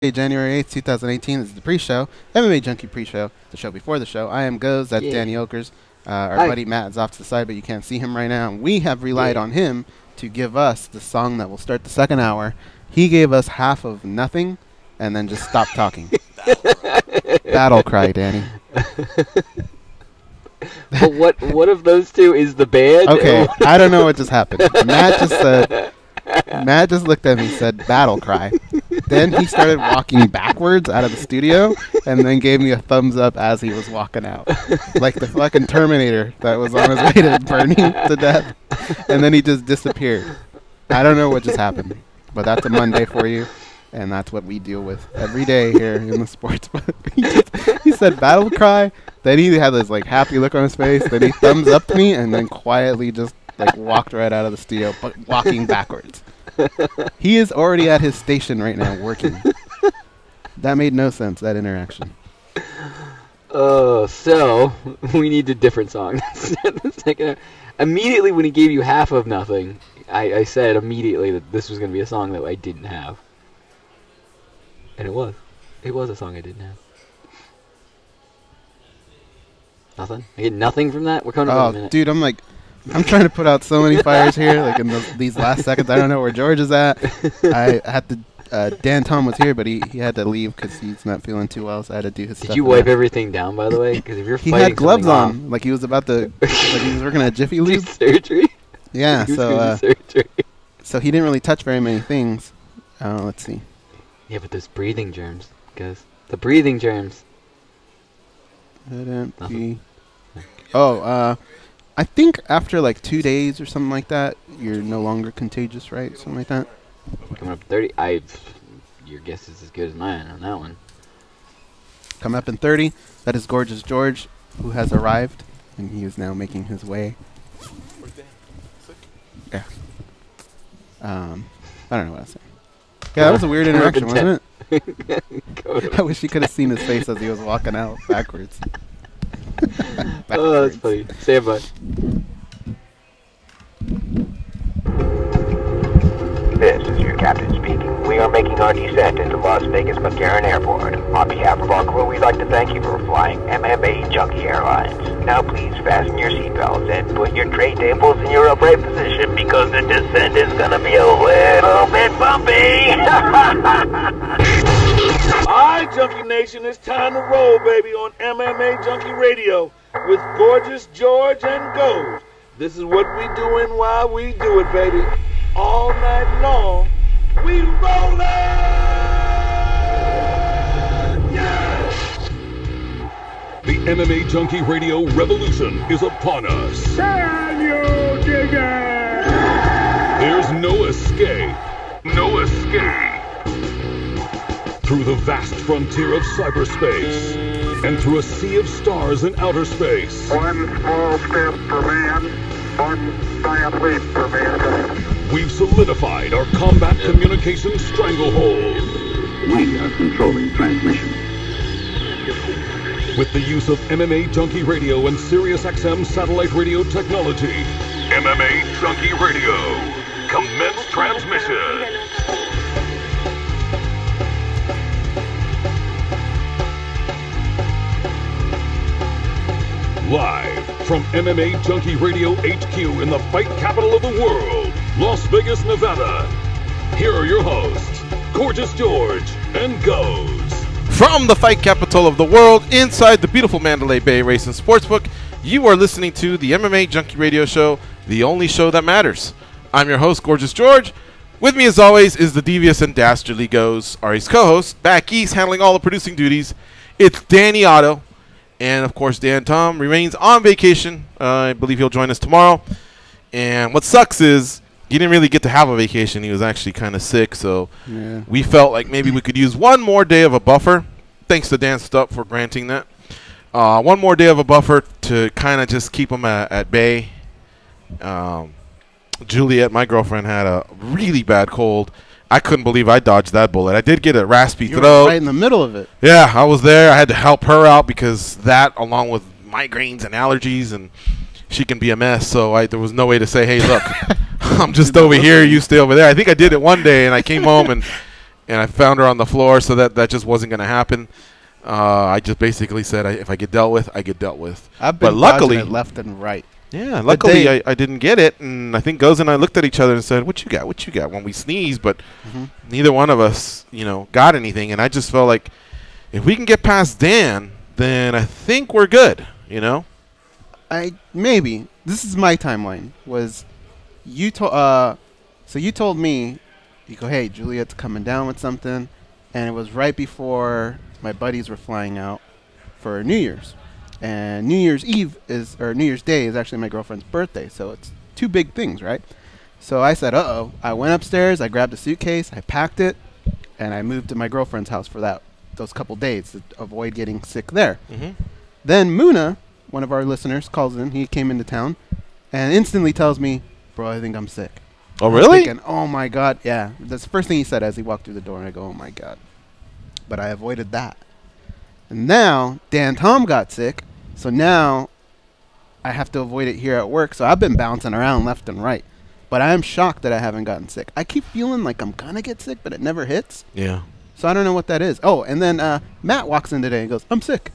January 8th, 2018. This is the pre-show, MMA Junkie pre-show, the show before the show. I am Goz, that's Danny Okers. Our buddy Matt is off to the side, but you can't see him right now. And we have relied on him to give us the song that will start the second hour. He gave us half of nothing and then just stopped talking. Battle cry, Danny. But what of those two is the band? Okay, I don't know what just happened. Matt just looked at me and said, battle cry. Then he started walking backwards out of the studio and then gave me a thumbs up as he was walking out. Like the fucking Terminator that was on his way to burning to death. And then he just disappeared. I don't know what just happened, but that's a Monday for you. And that's what we deal with every day here in the sports book. He said battle cry. Then he had this like happy look on his face. Then he thumbs up to me and then quietly just like walked right out of the studio, but walking backwards. He is already at his station right now working. That made no sense, that interaction. Oh, so we need a different song. Immediately when he gave you half of nothing, I said immediately that this was going to be a song that I didn't have. And it was. It was a song I didn't have. Nothing? I get nothing from that? We're coming up in a minute. Dude, I'm trying to put out so many fires here, like in these last seconds. I don't know where George is at. I had to. Dan Tom was here, but he had to leave because he's not feeling too well, so I had to do his stuff. Did you wipe everything down, by the way? Because if you're he fighting had gloves off, on, like he was about to, like he was working at Jiffy Lube. Surgery. Yeah, surgery. So he didn't really touch very many things. Let's see. Yeah, but there's breathing germs, guys. The breathing germs. I think after like 2 days or something like that, you're no longer contagious, right? Something like that. Coming up 30. Your guess is as good as mine on that one. Coming up in 30. That is Gorgeous George, who has arrived, and he is now making his way. Yeah. I don't know what I was saying. Yeah, that was a weird interaction, wasn't it? I wish you could have seen his face as he was walking out backwards. Oh, that's funny. Say it, bud. This is your captain speaking. We are making our descent into Las Vegas McCarran Airport. On behalf of our crew, we'd like to thank you for flying MMA Junkie Airlines. Now please fasten your seatbelts and put your tray tables in your upright position because the descent is going to be a little bit bumpy. Alright, Junkie Nation, it's time to roll, baby, on MMA Junkie Radio with Gorgeous George and Gold. This is what we doing while we do it, baby. All night long, we rollin'! Yeah! The MMA Junkie Radio revolution is upon us. Can you dig it? There's no escape. No escape. Through the vast frontier of cyberspace and through a sea of stars in outer space. One small step for man, one giant leap for mankind. We've solidified our combat communication stranglehold. We are controlling transmission. With the use of MMA Junkie Radio and SiriusXM satellite radio technology. MMA Junkie Radio. Commence transmission. Live from MMA Junkie Radio HQ in the fight capital of the world, Las Vegas, Nevada. Here are your hosts, Gorgeous George and Goz. From the fight capital of the world, inside the beautiful Mandalay Bay Racing Sportsbook, you are listening to the MMA Junkie Radio Show, the only show that matters. I'm your host, Gorgeous George. With me, as always, is the devious and dastardly Goz, our co-host, back east, handling all the producing duties. It's Danny Otto. And, of course, Dan Tom remains on vacation. I believe he'll join us tomorrow. And what sucks is he didn't really get to have a vacation. He was actually kind of sick. So we felt like maybe we could use one more day of a buffer. Thanks to Dan Stupp for granting that. One more day of a buffer to kind of just keep him at bay. Juliet, my girlfriend, had a really bad cold. I couldn't believe I dodged that bullet. I did get a raspy throat. You were right in the middle of it. Yeah, I was there. I had to help her out because that, along with migraines and allergies, and she can be a mess. So there was no way to say, hey, look, I'm just over here. You stay over there. I think I did it one day, and I came home, and and I found her on the floor, so that just wasn't going to happen. I just basically said, if I get dealt with, I get dealt with. I've been but luckily, dodging it left and right. yeah, luckily I didn't get it, and I think Goz and I looked at each other and said, "What you got? What you got?" When we sneezed, but neither one of us, got anything, and I just felt like if we can get past Dan, then I think we're good. Maybe this is my timeline. Was you told? So you told me, you go, hey, Juliet's coming down with something, and it was right before my buddies were flying out for New Year's, and New Year's Day is actually my girlfriend's birthday, so it's two big things, right? So I said, uh-oh. I went upstairs, I grabbed a suitcase, I packed it, and I moved to my girlfriend's house for those couple days to avoid getting sick there. Then Muna, one of our listeners, calls in. He came into town and instantly tells me, bro, I think I'm sick. Oh, really? Thinking, oh, my God. Yeah. That's the first thing he said as he walked through the door. And I go, oh, my God. But I avoided that. And now Dan Tom got sick. So now I have to avoid it here at work. So I've been bouncing around left and right. But I am shocked that I haven't gotten sick. I keep feeling like I'm going to get sick, but it never hits. Yeah. So I don't know what that is. Oh, and then Matt walks in today and goes, I'm sick.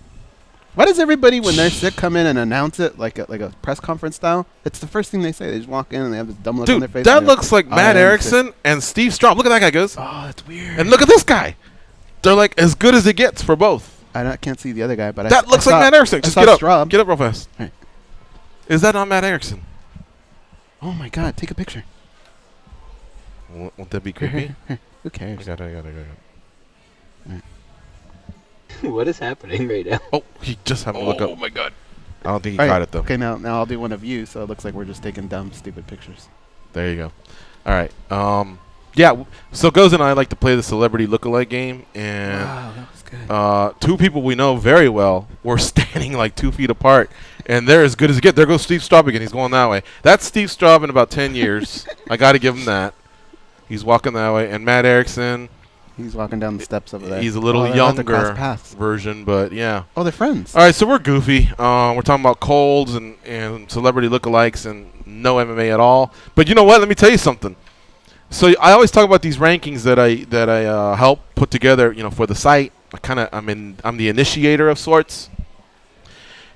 Why does everybody, when they're sick, come in and announce it like a press conference style? It's the first thing they say. They just walk in and they have this dumb look on their face. Dude, that looks like Matt Erickson and Steve Strom. Look at that guy, Goes. Oh, that's weird. And look at this guy. They're like as good as it gets for both. I can't see the other guy, but that looks like Matt Erickson. Just get up. Straub. Get up real fast. Right. Is that not Matt Erickson? Oh, my God. Take a picture. Won't that be creepy? Who cares? I got it. What is happening right now? Oh, he just having a look up. Oh my God! I don't think he All caught right. it though. Okay, now I'll do one of you, so it looks like we're just taking dumb, stupid pictures. There you go. All right. Yeah. So Goz and I like to play the celebrity lookalike game, and Wow, that was good. two people we know very well were standing like 2 feet apart, and they're as good as it gets. There goes Steve Straub again. He's going that way. That's Steve Straub in about 10 years. I got to give him that. He's walking that way, and Matt Erickson. He's walking down the steps over there. He's a little younger version, but yeah. Oh, they're friends. All right, so we're goofy. We're talking about colds and celebrity lookalikes and no MMA at all. But you know what? Let me tell you something. So I always talk about these rankings that I help put together, for the site. I'm the initiator of sorts.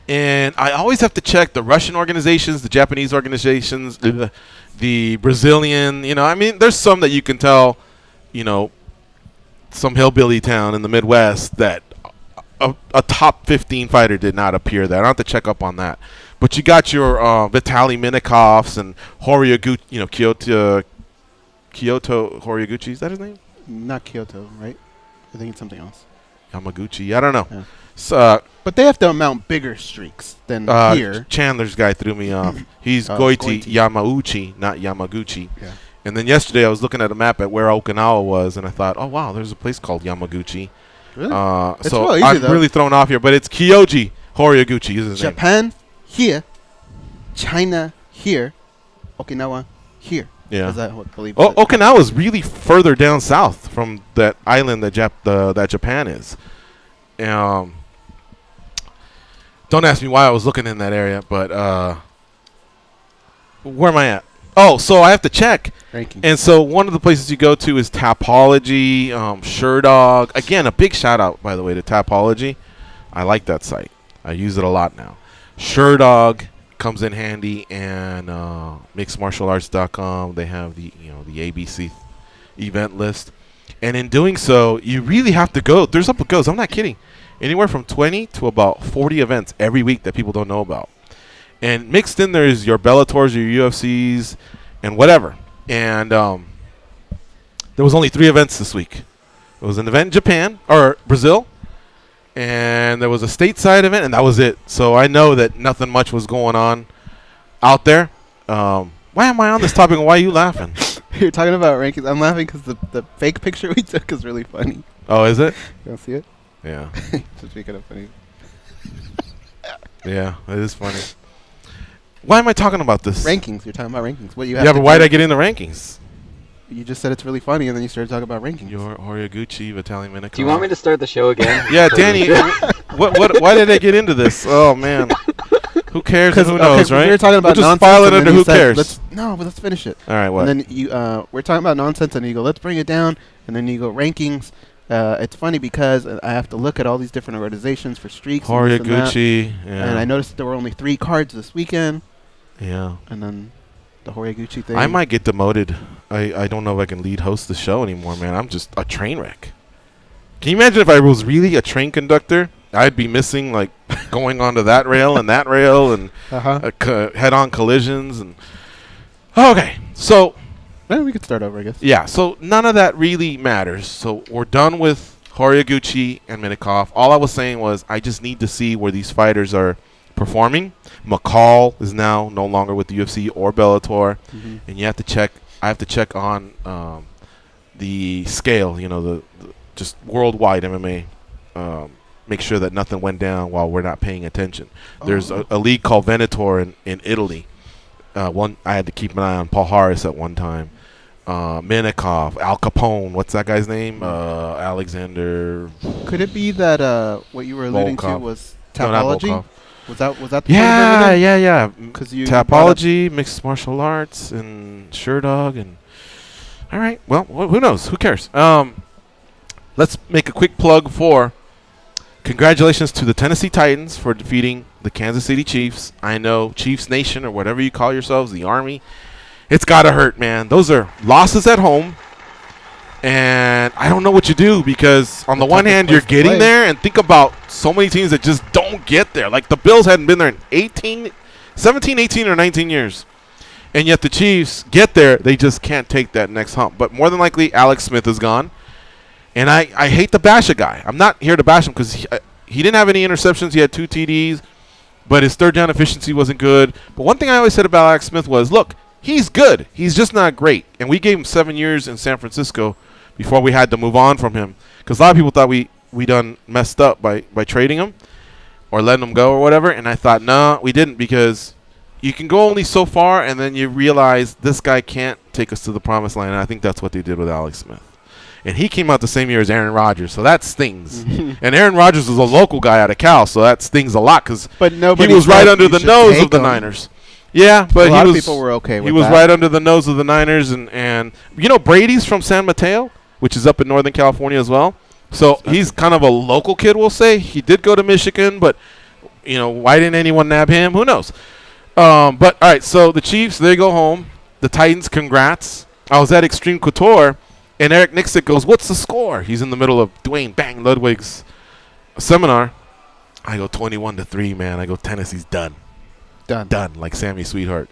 And I always have to check the Russian organizations, the Japanese organizations, the Brazilian. There's some that you can tell, some hillbilly town in the Midwest that a top 15 fighter did not appear there. I don't have to check up on that. But you got your Vitaly Minikovs and Horiguchi, Kyoto Horiguchi. Is that his name? Not Kyoto, right? I think it's something else. Yamaguchi. I don't know. Yeah. So, but they have to mount bigger streaks than here. Chandler's guy threw me off. He's Goiti Yamauchi, not Yamaguchi. Yeah. And then yesterday I was looking at a map at where Okinawa was, and I thought, oh, wow, there's a place called Yamaguchi. Really? So real easy, I'm though. really thrown off here, but it's Kyoji Horiguchi is his name. Japan here, China here, Okinawa here. Yeah. Is that what I believe? Okinawa is really further down south from that island that Japan is. Don't ask me why I was looking in that area, but where am I at? Oh, so I have to check. Ranking. And so one of the places you go to is Tapology, SureDog. Again, a big shout out, by the way, to Tapology. I like that site. I use it a lot now. SureDog comes in handy, and mixedmartialarts.com. They have the ABC event list, and in doing so, you really have to go. There's up it goes. I'm not kidding. Anywhere from 20 to about 40 events every week that people don't know about. And mixed in there is your Bellators, your UFCs, and whatever. And there was only 3 events this week. There was an event in Japan, or Brazil, and there was a stateside event, and that was it. So I know that nothing much was going on out there. Why am I on this topic, and why are you laughing? You're talking about rankings. I'm laughing because the fake picture we took is really funny. Oh, is it? You want to see it? Yeah. Just make it up funny. Yeah, it is funny. Why am I talking about this? Rankings. You're talking about rankings. What you have Yeah, to but why do- did I get into rankings? You just said it's really funny, and then you started talking about rankings. Your Horiguchi, Vitaly Minikov. Do you want me to start the show again? Yeah, Danny. Why did I get into this? Oh man. Who cares and who knows, right? We were talking about we'll just nonsense, file it and then under you who said, cares. Let's no, but let's finish it. All right, what? And then we're talking about nonsense, and you go, let's bring it down. And then you go rankings. It's funny because I have to look at all these different organizations for streaks. Horiguchi. And I noticed there were only 3 cards this weekend. Yeah. And then the Horiguchi thing. I might get demoted. I don't know if I can lead host the show anymore, man. I'm just a train wreck. Can you imagine if I was really a train conductor? I'd be missing, like, going onto that rail and that rail and head-on collisions. And okay, so well, we could start over, I guess. yeah, so none of that really matters. So we're done with Horiguchi and Minikov. All I was saying was I just need to see where these fighters are performing. McCall is now no longer with the UFC or Bellator, and you have to check. I have to check on the scale. You know, the just worldwide MMA. Make sure that nothing went down while we're not paying attention. There's a league called Venetor in Italy. I had to keep an eye on Paul Harris at one time. Minikov, Al Capone. What's that guy's name? Alexander. Could it be that what you were alluding to Volkov. was No, not Tapology? Volkov. Was that the Yeah. 'Cause you Tapology, mixed martial arts, and Sherdog, and all right. Well, who knows? Who cares? Let's make a quick plug for congratulations to the Tennessee Titans for defeating the Kansas City Chiefs. I know Chiefs Nation or whatever you call yourselves, the Army. It's gotta hurt, man. Those are losses at home. And I don't know what you do because on the one hand, you're getting there, and think about so many teams that just don't get there. Like the Bills hadn't been there in 17, 18, or 19 years. And yet the Chiefs get there. They just can't take that next hump. But more than likely, Alex Smith is gone. And I hate to bash a guy. I'm not here to bash him because he didn't have any interceptions. He had 2 TDs, but his third down efficiency wasn't good. But one thing I always said about Alex Smith was, look, he's good. He's just not great. And we gave him 7 years in San Francisco before we had to move on from him. Because a lot of people thought we done messed up by trading him or letting him go or whatever. And I thought, no, we didn't, because you can go only so far, and then you realize this guy can't take us to the promised land. And I think that's what they did with Alex Smith. And he came out the same year as Aaron Rodgers, so that stings. And Aaron Rodgers was a local guy out of Cal, so that stings a lot because he was right under the nose of the Niners. Yeah, but a lot of people were okay with that. He was right under the nose of the Niners, and you know Brady's from San Mateo, which is up in Northern California as well. So he's kind of a local kid, we'll say. He did go to Michigan, but you know, why didn't anyone nab him? Who knows? But all right, so the Chiefs, they go home. The Titans, congrats. I was at Extreme Couture. And Eric Nixick goes, what's the score? He's in the middle of Dwayne Bang Ludwig's seminar. I go 21-3, man. I go Tennessee's done. Done, like Sammy Sweetheart.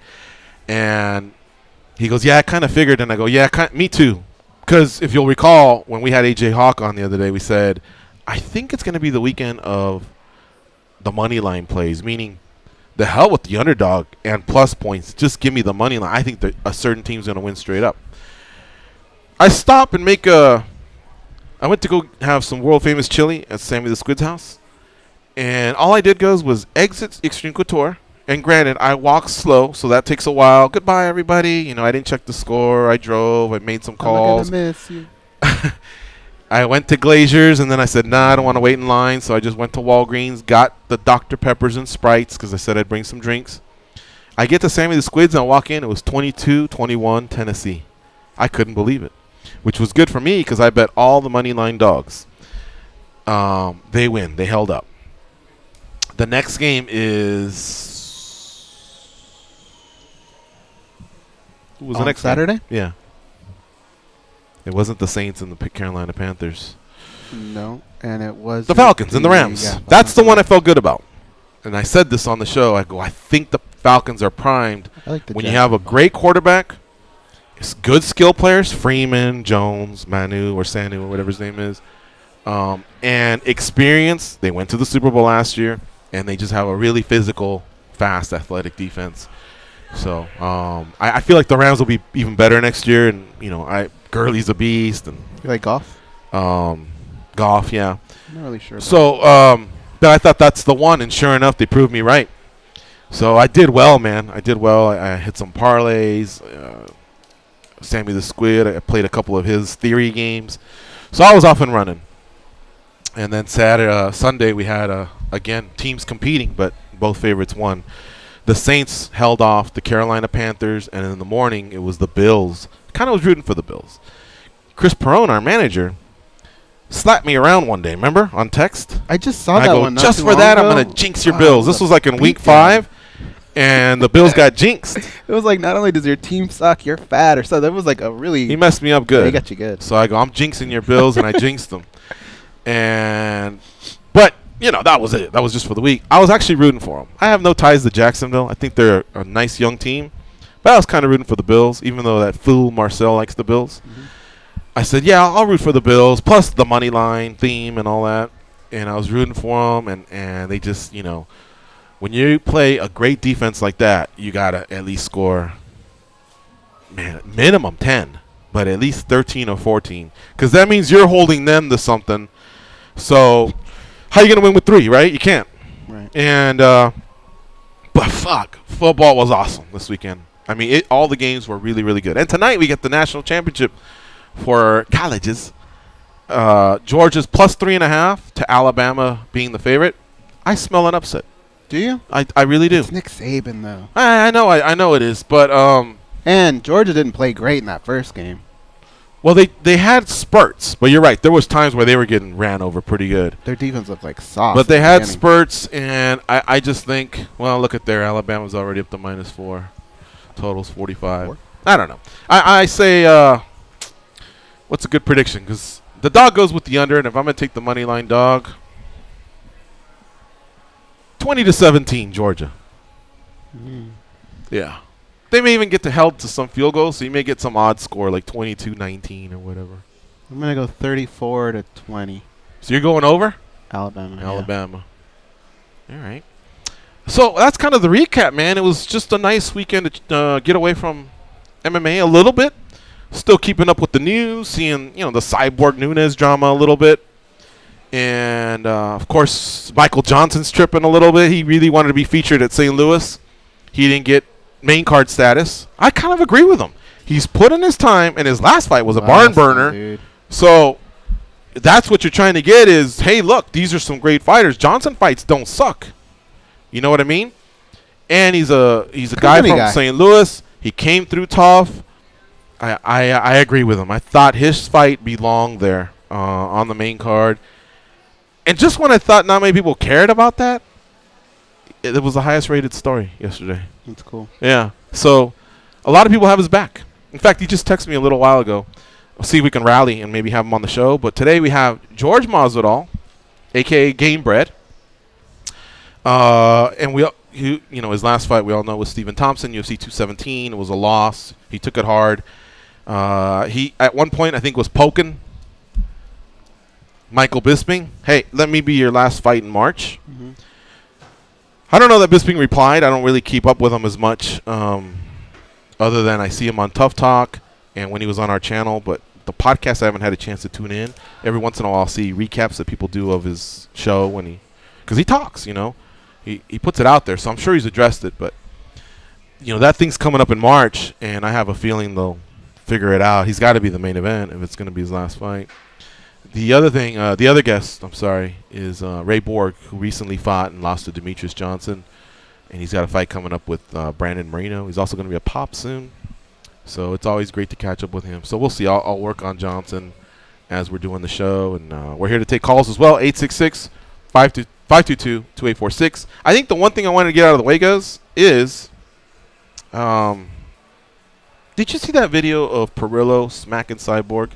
And he goes, yeah, I kind of figured. And I go, yeah, me too. Because if you'll recall, when we had A.J. Hawk on the other day, we said, I think it's going to be the weekend of the money line plays, meaning the hell with the underdog and plus points. Just give me the money line. I think that a certain team's going to win straight up. I stop and I went to go have some world famous chili at Sammy the Squid's house. And all I did was exit Extreme Couture. And granted, I walked slow, so that takes a while. Goodbye, everybody. You know, I didn't check the score. I drove. I made some calls. I'm gonna miss you. I went to Glazier's, and then I said, nah, I don't want to wait in line. So I just went to Walgreens, got the Dr. Peppers and Sprites because I said I'd bring some drinks. I get to Sammy the Squid's, and I walk in. It was 22-21 Tennessee. I couldn't believe it. Which was good for me because I bet all the money line dogs. They win. They held up. The next game is... Who was the next Saturday? game? Yeah. It wasn't the Saints and the Carolina Panthers. No, and it was... The Falcons and the Rams. Yeah, That's the one I felt good about. And I said this on the show. I go, I think the Falcons are primed when you have a great quarterback... It's good skill players, Freeman, Jones, Manu, or Sanu, or whatever his name is, and experience. They went to the Super Bowl last year, and they just have a really physical, fast, athletic defense. So I feel like the Rams will be even better next year, and you know, Gurley's a beast, and You like Goff? Goff, yeah. I'm not really sure. So, but I thought that's the one, and sure enough, they proved me right. So I did well, man. I did well. I hit some parlays. Sammy the Squid, I played a couple of his theory games. So I was off and running. And then Sunday we had, again, teams competing, but both favorites won. the Saints held off the Carolina Panthers, and in the morning it was the Bills. Kind of was rooting for the Bills. Chris Perone, our manager, slapped me around one day, remember, on text? I just saw I that go, one. Not just too for long that, ago. I'm going to jinx your Wow, Bills. what This a was like in week beatdown. 5, and the Bills got jinxed. It was like, not only does your team suck, you're fat or so. That was like a really. He messed me up good. He got you good. So I go, I'm jinxing your Bills, and I jinxed them. But, you know, that was it. That was just for the week. I was actually rooting for them. I have no ties to Jacksonville. I think they're a nice young team. But I was kind of rooting for the Bills, even though that fool Marcel likes the Bills. Mm-hmm. I said, yeah, I'll root for the Bills, plus the money line theme and all that. And I was rooting for them, and they just, you know, when you play a great defense like that, you got to at least score, man, minimum 10, but at least 13 or 14. Because that means you're holding them to something. So how you going to win with 3, right? You can't. Right. And, but fuck, football was awesome this weekend. I mean, all the games were really, really good. And tonight we get the national championship for colleges. Georgia's plus 3.5 to Alabama being the favorite. I smell an upset. Do you? I really do. It's Nick Saban though. I know it is, but And Georgia didn't play great in that first game. well, they had spurts, but you're right. There was times where they were getting ran over pretty good. Their defense looked like soft. But they at the had beginning. spurts, and I just think, well, look at there. Alabama's already up to -4. Total's 45. 4? I don't know. I say, what's a good prediction? Because the dog goes with the under, and if I'm going to take the money line dog, 20-17, Georgia. Mm. Yeah. They may even get held to some field goals, so you may get some odd score like 22-19 or whatever. I'm gonna go 34-20. So you're going over? Alabama. Alabama. All right. So that's kind of the recap, man. It was just a nice weekend to get away from MMA a little bit. Still keeping up with the news, seeing, you know, the Cyborg Nunez drama a little bit. And, of course, Michael Johnson's tripping a little bit. He really wanted to be featured at St. Louis. He didn't get main card status. I kind of agree with him. He's put in his time, and his last fight was a barn burner. Dude. So that's what you're trying to get is, hey, look, these are some great fighters. Johnson fights don't suck. You know what I mean? And he's a guy from St. Louis. He came through tough. I agree with him. I thought his fight belonged there on the main card. And just when I thought not many people cared about that, it was the highest rated story yesterday. That's cool. Yeah. So a lot of people have his back. In fact, he just texted me a little while ago. We'll see if we can rally and maybe have him on the show. But today we have George Masvidal, a.k.a. Gamebred. And you know, his last fight we all know was Stephen Thompson, UFC 217. It was a loss. He took it hard. He at one point I think was poking Michael Bisping. Hey, let me be your last fight in March. Mm-hmm. I don't know that Bisping replied. I don't really keep up with him as much, other than I see him on Tough Talk and when he was on our channel. But the podcast I haven't had a chance to tune in. Every once in a while I'll see recaps that people do of his show because he talks, you know. He puts it out there, so I'm sure he's addressed it. But, you know, that thing's coming up in March, and I have a feeling they'll figure it out. He's got to be the main event if it's going to be his last fight. The other guest, I'm sorry, is Ray Borg, who recently fought and lost to Demetrius Johnson. And he's got a fight coming up with Brandon Moreno. He's also going to be a pop soon. So it's always great to catch up with him. So we'll see. I'll work on Johnson as we're doing the show. And we're here to take calls as well, 866-522-2846. I think the one thing I wanted to get out of the way, guys, is did you see that video of Perillo smacking Cyborg?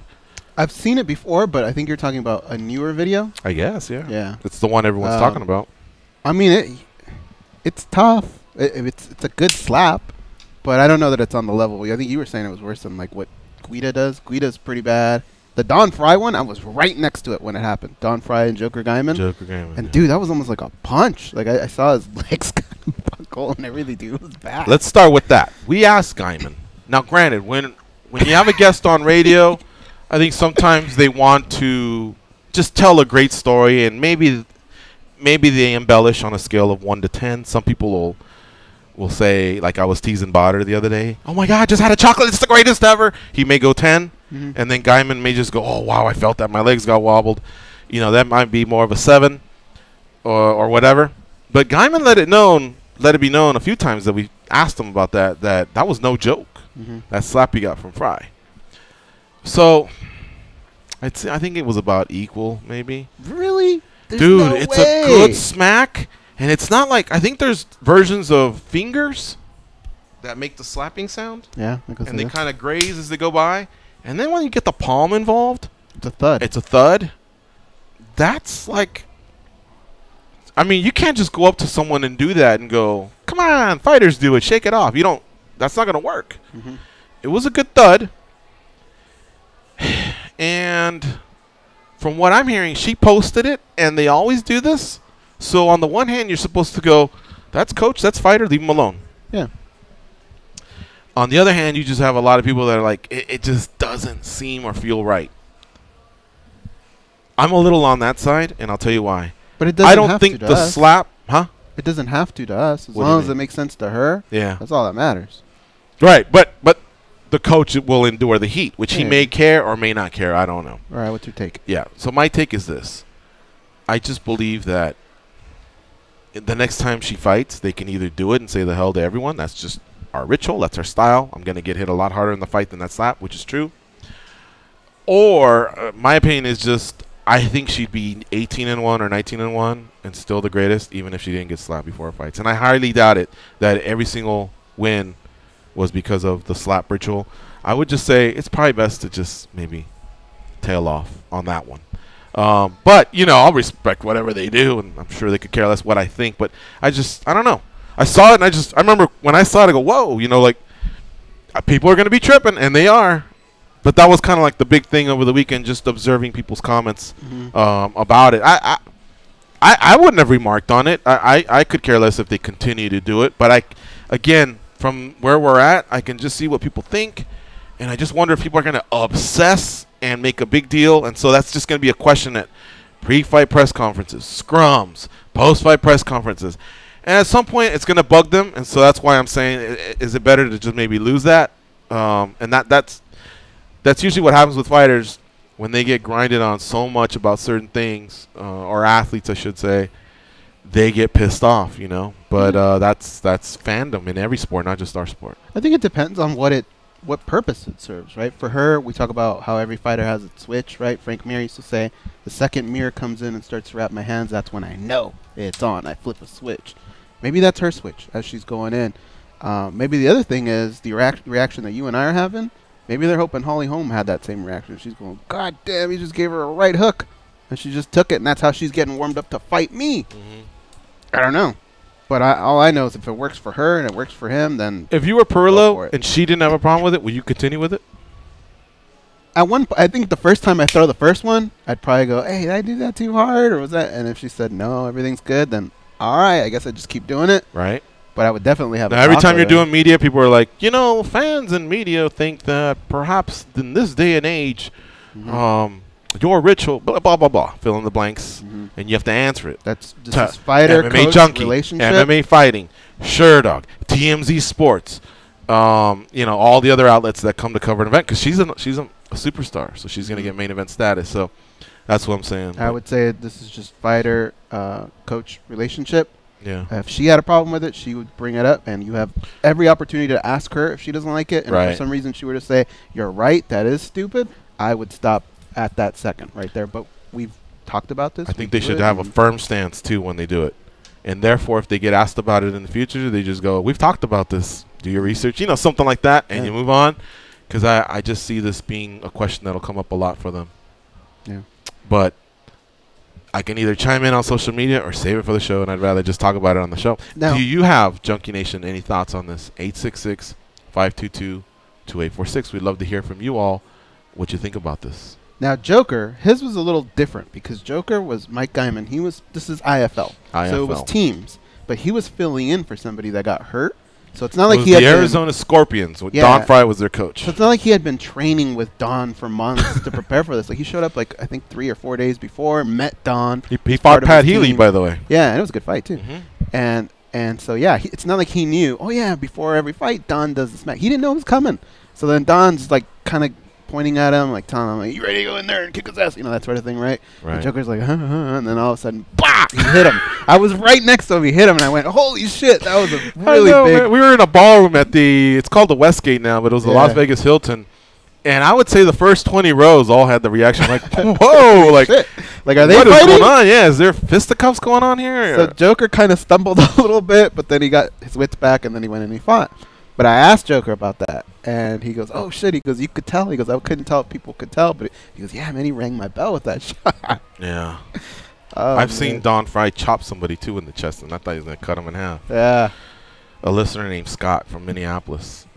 I've seen it before, but I think you're talking about a newer video. I guess, yeah. Yeah. It's the one everyone's talking about. I mean, it's tough. It's a good slap, but I don't know that it's on the level. I think you were saying it was worse than like what Guida does. Guida's pretty bad. The Don Fry one, I was right next to it when it happened. Don Fry and Joker Guyman. And yeah. dude, that was almost like a punch. Like I saw his legs kind of buckle, and everything, dude, it was bad. Let's start with that. We asked Guyman. Now, granted, when you have a guest on radio, I think sometimes they want to just tell a great story, and maybe they embellish on a scale of 1 to 10. Some people will say, like I was teasing Botter the other day, oh my God, just had a chocolate, it's the greatest ever. He may go 10, and then Guyman may just go, oh wow, I felt that, my legs got wobbled. You know, that might be more of a 7 or whatever. But Guyman let it known let it be known a few times that we asked him about that was no joke. That slap he got from Fry. So I think it was about equal, maybe. Really? There's Dude, no it's way. a good smack, and it's not like, I think there's versions of fingers that make the slapping sound, Yeah, and they kind of graze as they go by, and then when you get the palm involved, it's a thud. it's a thud. That's like, I mean, you can't just go up to someone and do that and go, come on, fighters do it, shake it off. You don't, that's not going to work. It was a good thud. And from what I'm hearing, she posted it, and they always do this. So on the one hand, you're supposed to go, that's coach, that's fighter, leave him alone. Yeah. On the other hand, you just have a lot of people that are like, it just doesn't seem or feel right. I'm a little on that side, and I'll tell you why. But it doesn't I don't have think to the us. slap, huh? It doesn't have to us. As What do you long as mean? it makes sense to her, Yeah. that's all that matters. Right, but the coach will endure the heat, which he Yeah. may care or may not care. I don't know. All right, what's your take? Yeah, so my take is this. I just believe that the next time she fights, they can either do it and say the hell to everyone. That's just our ritual. That's our style. I'm going to get hit a lot harder in the fight than that slap, which is true. Or my opinion is just, I think she'd be 18-1 or 19-1 and still the greatest, even if she didn't get slapped before her fights. And I highly doubt it that every single win was because of the slap ritual. I would just say it's probably best to just maybe tail off on that one. But, you know, I'll respect whatever they do, and I'm sure they could care less what I think. But I don't know. I saw it, and I remember when I saw it, I go, whoa, you know, like, people are going to be tripping, and they are. But that was kind of like the big thing over the weekend, just observing people's comments about it. I wouldn't have remarked on it. I could care less if they continue to do it. But again, from where we're at, I can just see what people think, and I just wonder if people are going to obsess and make a big deal. And so that's just going to be a question at pre-fight press conferences, scrums, post-fight press conferences. And at some point, it's going to bug them, and so that's why I'm saying, is it better to just maybe lose that? And that's usually what happens with fighters when they get grinded on so much about certain things, or athletes, I should say. They get pissed off, you know. But that's fandom in every sport, not just our sport. I think it depends on what purpose it serves, right? For her, we talk about how every fighter has a switch, right? Frank Mir used to say, the second Mir comes in and starts to wrap my hands, that's when I know it's on. I flip a switch. Maybe that's her switch as she's going in. Maybe the other thing is the reaction that you and I are having. Maybe they're hoping Holly Holm had that same reaction. She's going, God damn, he just gave her a right hook. And she just took it, and that's how she's getting warmed up to fight me. I don't know. But all I know is if it works for her and it works for him, then If you were go for Perillo it. and she didn't have a problem with it, would you continue with it? I think the first time I throw the first one, I'd probably go, hey, did I do that too hard? Or was that? And if she said, no, everything's good, then all right, I guess I just keep doing it. Right. But I would definitely have Now, every time you're doing media, people are like, you know, fans and media think that perhaps in this day and age, your ritual, blah, blah, blah, blah, fill in the blanks, and you have to answer it. That's just this fighter MMA coach junkie, relationship. MMA fighting, Sherdog, TMZ Sports, you know, all the other outlets that come to cover an event, because she's a superstar, so she's going to get main event status. So that's what I'm saying. I would say this is just fighter coach relationship. Yeah. If she had a problem with it, she would bring it up, and you have every opportunity to ask her if she doesn't like it. And if for some reason she were to say, you're right, that is stupid, I would stop at that second right there. But we've talked about this. I think they should have a firm stance, too, when they do it. And therefore, if they get asked about it in the future, they just go, we've talked about this. Do your research. You know, something like that, and you move on. Because I just see this being a question that'll come up a lot for them. Yeah. But I can either chime in on social media or save it for the show, and I'd rather just talk about it on the show. Now, do you have, Junkie Nation, any thoughts on this? 866-522-2846. We'd love to hear from you all what you think about this. Now, Joker, his was a little different because Joker was Mike Guyman. This is IFL. So it was teams. But he was filling in for somebody that got hurt. So it's not like he had the Arizona Scorpions. Yeah. Don Fry was their coach. So it's not like he had been training with Don for months to prepare for this. Like he showed up like I think 3 or 4 days before, met Don. He fought Pat Healy, by the way. Yeah, and it was a good fight too. And so yeah, it's not like he knew. Oh yeah, before every fight, Don does the smack. He didn't know it was coming. So then Don's like kind of pointing at him, like telling him, like, "You ready to go in there and kick his ass?" You know, that sort of thing, right? Right. And Joker's like, and then all of a sudden, bah! He hit him. I was right next to him. He hit him, and I went, "Holy shit!" That was a I really know, big. man. We were in a ballroom at it's called the Westgate now, but it was the Las Vegas Hilton. And I would say the first 20 rows all had the reaction like, whoa, like, Shit. Like, are they what is fighting? going on? Yeah, is there fisticuffs going on here? So Joker kind of stumbled a little bit, but then he got his wits back, and then he went and he fought. But I asked Joker about that, and he goes, "Oh shit!" He goes, "You could tell." He goes, "I couldn't tell if people could tell, but he goes, yeah, man, he rang my bell with that shot." Yeah. Oh, I've man. seen Don Fry chop somebody too in the chest, and I thought he was gonna cut him in half. Yeah, A listener named Scott from Minneapolis.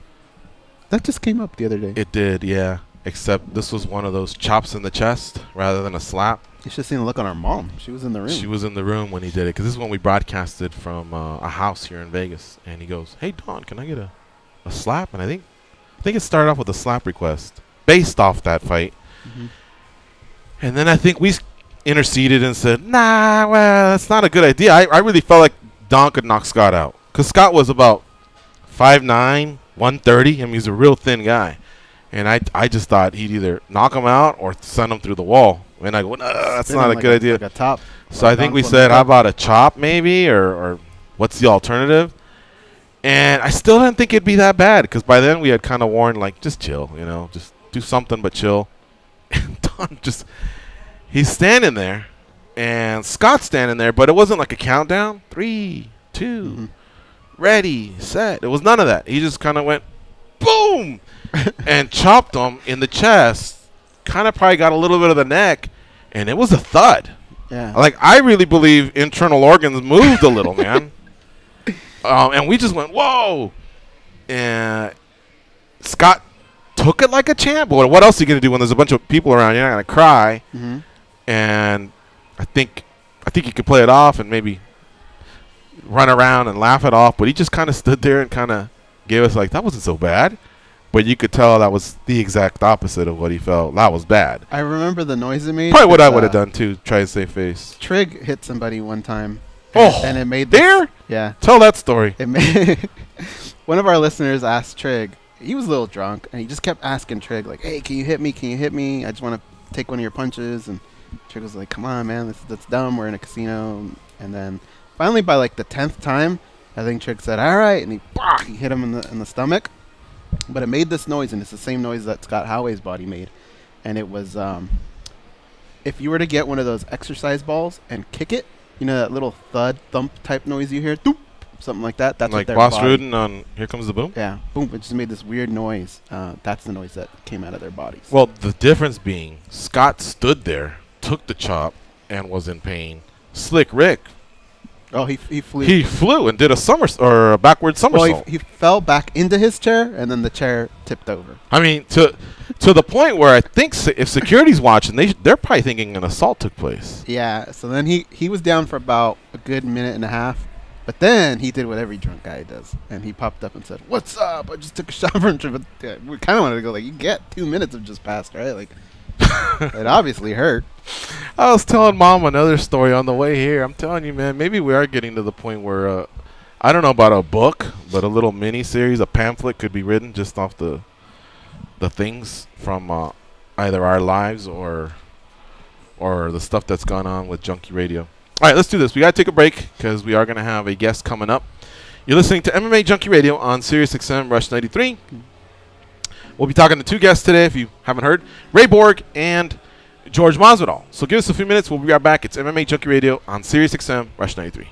that just came up the other day. It did, yeah. Except this was one of those chops in the chest rather than a slap. You should have seen the look on our mom. She was in the room. She was in the room when he did it, because this is when we broadcasted from a house here in Vegas. And he goes, "Hey Don, can I get a slap?" And I think it started off with a slap request based off that fight. Mhm. And then I think we interceded and said, "Nah, well, that's not a good idea." I really felt like Don could knock Scott out, because Scott was about 5'9", 130. I mean, he's a real thin guy. And I just thought he'd either knock him out or send him through the wall. And I go, "No, that's Spin not him a like good idea." Like a top. So I think we said, how about a chop maybe, or what's the alternative? And I still didn't think it'd be that bad, because by then we had kind of warned, like, just chill, just do something but chill. And Don he's standing there, and Scott's standing there, but it wasn't like a countdown. 3, 2, ready, set. It was none of that. He just kind of went, boom, and chopped him in the chest. Kind of probably got a little bit of the neck, and it was a thud. Yeah. Like, I really believe internal organs moved a little, man. And we just went, whoa. And Scott took it like a champ. But what else are you going to do when there's a bunch of people around? You're not going to cry. Mm-hmm. And I think he could play it off and maybe run around and laugh it off. But he just kind of stood there and kind of gave us, like, that wasn't so bad. But you could tell that was the exact opposite of what he felt. That was bad. I remember the noise it made. Probably what I would have done, too, try to save face. Trig hit somebody one time. And it made there? Yeah. Tell that story. It made one of our listeners asked Trig. He was a little drunk, and he just kept asking Trig, like, "Hey, can you hit me? Can you hit me? I just want to take one of your punches." And Trig was like, "Come on, man, that's dumb. We're in a casino." And then finally, by like the 10th time, I think Trig said, "All right," and he hit him in the stomach. But it made this noise, and it's the same noise that Scott Howay's body made. And it was, if you were to get one of those exercise balls and kick it, you know that little thud, thump type noise you hear? Doop, something like that. That's like what their Boss body. Rudin on Here Comes the Boom? Yeah, boom. It just made this weird noise. That's the noise that came out of their bodies. Well, the difference being Scott stood there, took the chop, and was in pain. Slick Rick, oh, he flew. he flew and did a backward somersault. Well, he fell back into his chair, and then the chair tipped over. I mean, to the point where I think if security's watching, they're probably thinking an assault took place. Yeah, so then he was down for about a good minute and a half. But then he did what every drunk guy does, and he popped up and said, "What's up? I just took a shot from." But we kind of wanted to go like, "You get 2 minutes have just passed, right?" Like, it obviously hurt. I was telling Mom another story on the way here. I'm telling you, man, maybe we are getting to the point where I don't know about a book, but a little mini series, a pamphlet could be written just off the things from either our lives or the stuff that's gone on with Junkie Radio. All right, let's do this. We got to take a break because we are going to have a guest coming up. You're listening to MMA Junkie Radio on Sirius XM Rush 93. We'll be talking to two guests today, if you haven't heard, Ray Borg and George Masvidal. So give us a few minutes. We'll be right back. It's MMA Junkie Radio on Sirius XM Rush 93.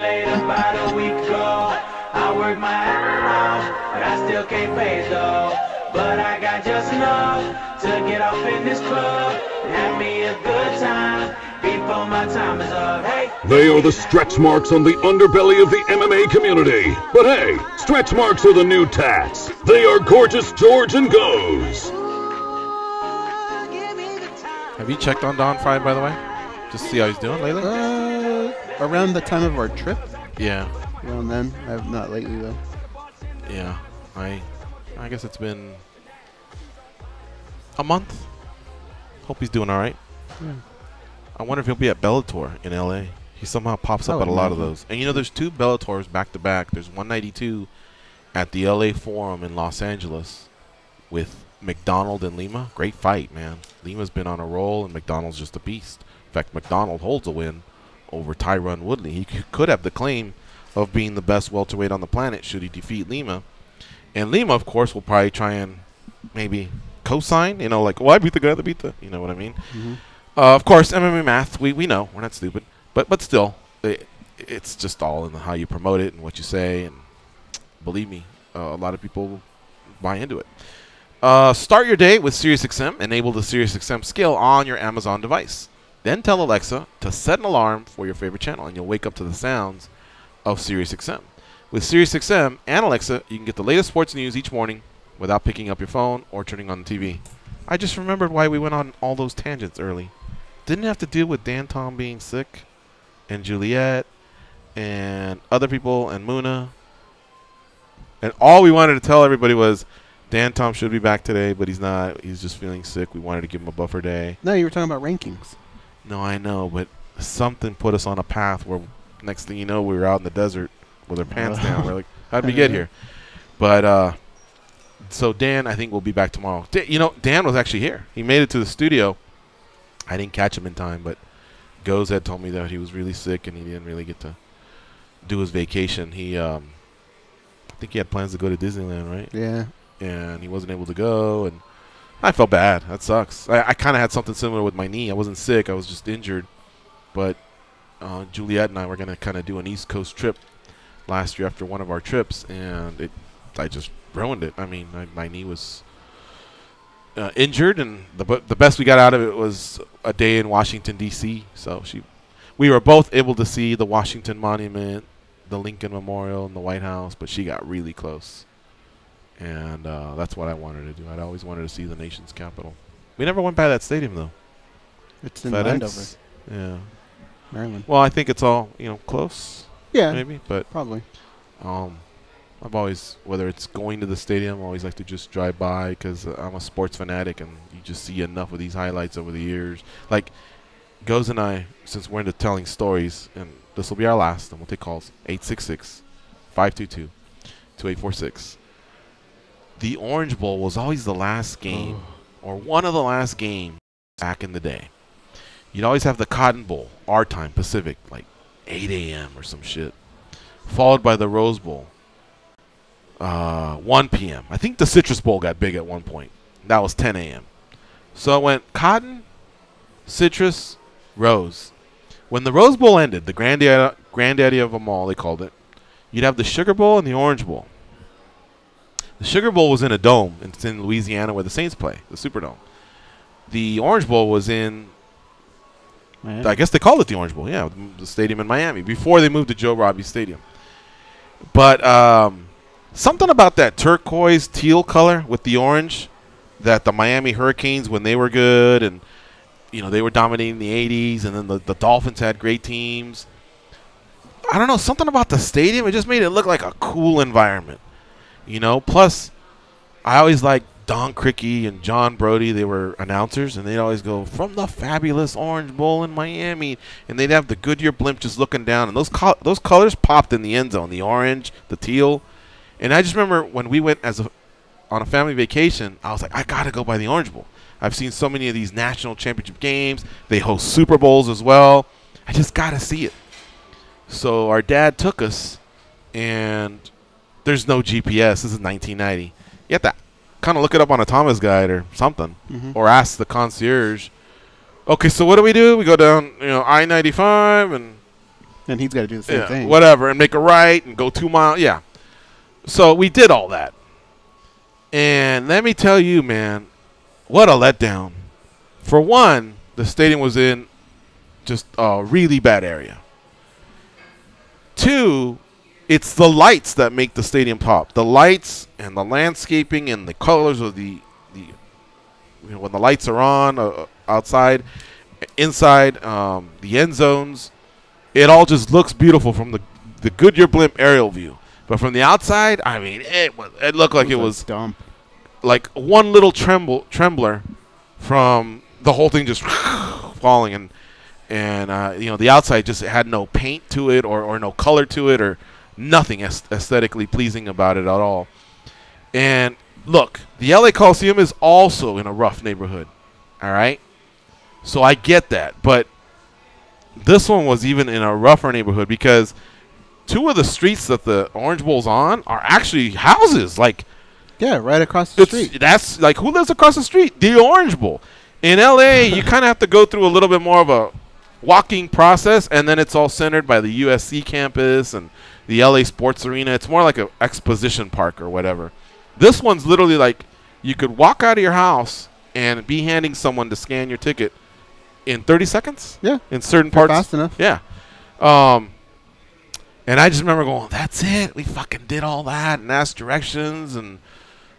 About a week ago, I worked my ass off, but I still can't pay it though. But I got just enough to get off in this club and have me a good time before my time is up. Hey, They are the stretch marks on the underbelly of the MMA community. But hey, stretch marks are the new tats. They are Gorgeous George and Goes. Have you checked on Don Fry, by the way? Just see how he's doing lately? Around the time of our trip. Yeah. Around then. I have not lately though. Yeah. I guess it's been a month. Hope he's doing all right. Yeah. I wonder if he'll be at Bellator in LA. He somehow pops up I at a would lot of imagine. those. And you know, there's 2 Bellators back to back. There's 192 at the LA Forum in Los Angeles with McDonald and Lima. Great fight, man. Lima's been on a roll, and McDonald's just a beast. In fact, McDonald holds a win over Tyron Woodley. He could have the claim of being the best welterweight on the planet should he defeat Lima. And Lima, of course, will probably try and maybe co-sign, you know, like, well, I beat the guy that beat the, you know what I mean? Mm-hmm. Of course, MMA math, we know, we're not stupid. But still, it's just all in how you promote it and what you say. And believe me, a lot of people buy into it. Start your day with SiriusXM. Enable the SiriusXM skill on your Amazon device. Then tell Alexa to set an alarm for your favorite channel, and you'll wake up to the sounds of SiriusXM. With SiriusXM and Alexa, you can get the latest sports news each morning without picking up your phone or turning on the TV. I just remembered why we went on all those tangents early. Didn't have to deal with Dan Tom being sick, and Juliet, and other people, and Muna. And all we wanted to tell everybody was, Dan Tom should be back today, but he's not. He's just feeling sick. We wanted to give him a buffer day. No, you were talking about rankings. No, I know, but something put us on a path where next thing you know, we were out in the desert with our pants down. We're like, how'd we get here? But so Dan, I think, will be back tomorrow. You know, Dan was actually here. He made it to the studio. I didn't catch him in time, but Goes had told me that he was really sick and he didn't really get to do his vacation. He, I think he had plans to go to Disneyland, right? Yeah. And he wasn't able to go, and I felt bad. That sucks. I kind of had something similar with my knee. I wasn't sick. I was just injured. But Juliet and I were going to kind of do an East Coast trip last year after one of our trips, and I just ruined it. I mean, my knee was injured, and the best we got out of it was a day in Washington, D.C. So we were both able to see the Washington Monument, the Lincoln Memorial, and the White House, but she got really close. And that's what I wanted to do. I'd always wanted to see the nation's capital. We never went by that stadium, though. It's in FedEx. Landover, Yeah. Maryland. Well, I think it's all, close. Yeah, Maybe, but probably. I've always, whether it's going to the stadium, I always like to just drive by because I'm a sports fanatic, and you just see enough of these highlights over the years. Like, Goes and I, since we're into telling stories, and this will be our last, and we'll take calls, 866-522-2846. The Orange Bowl was always the last game, or one of the last games back in the day. You'd always have the Cotton Bowl, our time, Pacific, like 8 a.m. or some shit, followed by the Rose Bowl, 1 p.m. I think the Citrus Bowl got big at one point. That was 10 a.m. So it went Cotton, Citrus, Rose. When the Rose Bowl ended, the granddaddy of them all, they called it, you'd have the Sugar Bowl and the Orange Bowl. The Sugar Bowl was in a dome. It's in Louisiana where the Saints play, the Superdome. The Orange Bowl was in, Miami. I guess they called it the Orange Bowl, yeah, the stadium in Miami, before they moved to Joe Robbie Stadium. But something about that turquoise teal color with the orange, that the Miami Hurricanes, when they were good, and they were dominating the 80s, and then the Dolphins had great teams. I don't know, something about the stadium, it just made it look like a cool environment. Plus, I always liked Don Criqui and John Brody. They were announcers, and they'd always go, from the fabulous Orange Bowl in Miami, and they'd have the Goodyear blimp just looking down, and those colors popped in the end zone, the orange, the teal. And I just remember when we went on a family vacation, I was like, I got to go by the Orange Bowl. I've seen so many of these national championship games. They host Super Bowls as well. I just got to see it. So our dad took us, and there's no GPS. This is 1990. You have to kind of look it up on a Thomas Guide or something, or ask the concierge. Okay, so what do? We go down, I-95, and And he's got to do the same thing. whatever, and make a right and go 2 miles. Yeah. So we did all that. And let me tell you, man, what a letdown. For one, the stadium was in just a really bad area. Two, it's the lights that make the stadium pop. The lights and the landscaping and the colors of the when the lights are on outside, inside, the end zones, it all just looks beautiful from the Goodyear blimp aerial view. But from the outside, I mean, it looked like it was dumb. Like one little trembler from the whole thing just falling, and the outside just had no paint to it or no color to it or nothing aesthetically pleasing about it at all. And look, the LA Coliseum is also in a rough neighborhood, all right? So I get that, but this one was even in a rougher neighborhood because two of the streets that the Orange Bowl's on are actually houses. Like, yeah, right across the street. That's like, who lives across the street? The Orange Bowl. In LA, you kind of have to go through a little bit more of a walking process, and then it's all centered by the USC campus and the LA Sports Arena. It's more like an exposition park or whatever. This one's literally like you could walk out of your house and be handing someone to scan your ticket in 30 seconds. Yeah. In certain parts. Fast enough. Yeah. And I just remember going, that's it. We fucking did all that and asked directions, and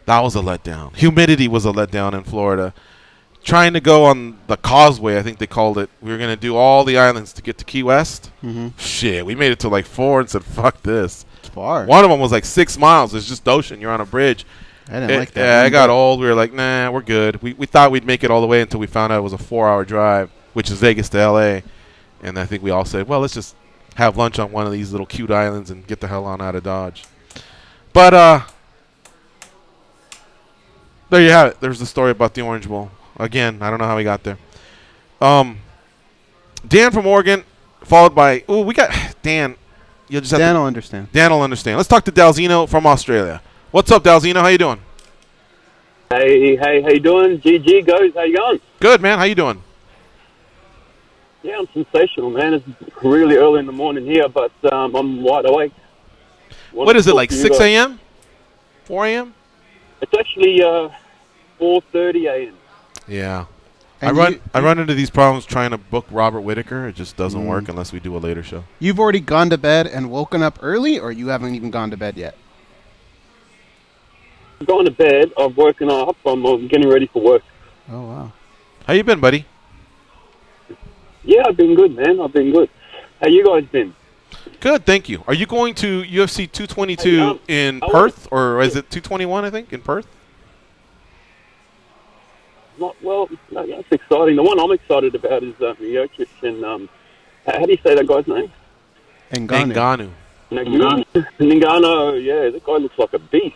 that was a letdown. Humidity was a letdown in Florida. Trying to go on the causeway, I think they called it. We were going to do all the islands to get to Key West. Shit, we made it to like 4 and said, fuck this. It's far. One of them was like 6 miles. It's just ocean. You're on a bridge. I didn't like that. Yeah, I got old. We were like, nah, we're good. We thought we'd make it all the way until we found out it was a 4-hour drive, which is Vegas to L.A. And I think we all said, well, let's just have lunch on one of these little cute islands and get the hell on out of Dodge. But there you have it. There's the story about the Orange Bowl. Again, I don't know how we got there. Dan from Oregon, followed by we got Dan. You'll just have Dan will understand. Dan will understand. Let's talk to Dalzino from Australia. What's up, Dalzino? How you doing? Hey, how you doing? GG goes. How you going? Good, man. How you doing? Yeah, I'm sensational, man. It's really early in the morning here, but I'm wide awake. What is it, like 6 a.m.? 4 a.m.? It's actually 4:30 a.m. Yeah. And I run into these problems trying to book Robert Whitaker. It just doesn't work unless we do a later show. You've already gone to bed and woken up early, or you haven't even gone to bed yet? I've gone to bed. I've woken up. I'm getting ready for work. Oh, wow. How you been, buddy? Yeah, I've been good, man. I've been good. How you guys been? Good, thank you. Are you going to UFC 222 in Perth, or is it 221, I think, in Perth? Well, that's exciting. The one I'm excited about is Miocic and how do you say that guy's name? Ngannou. Ngannou, yeah, that guy looks like a beast.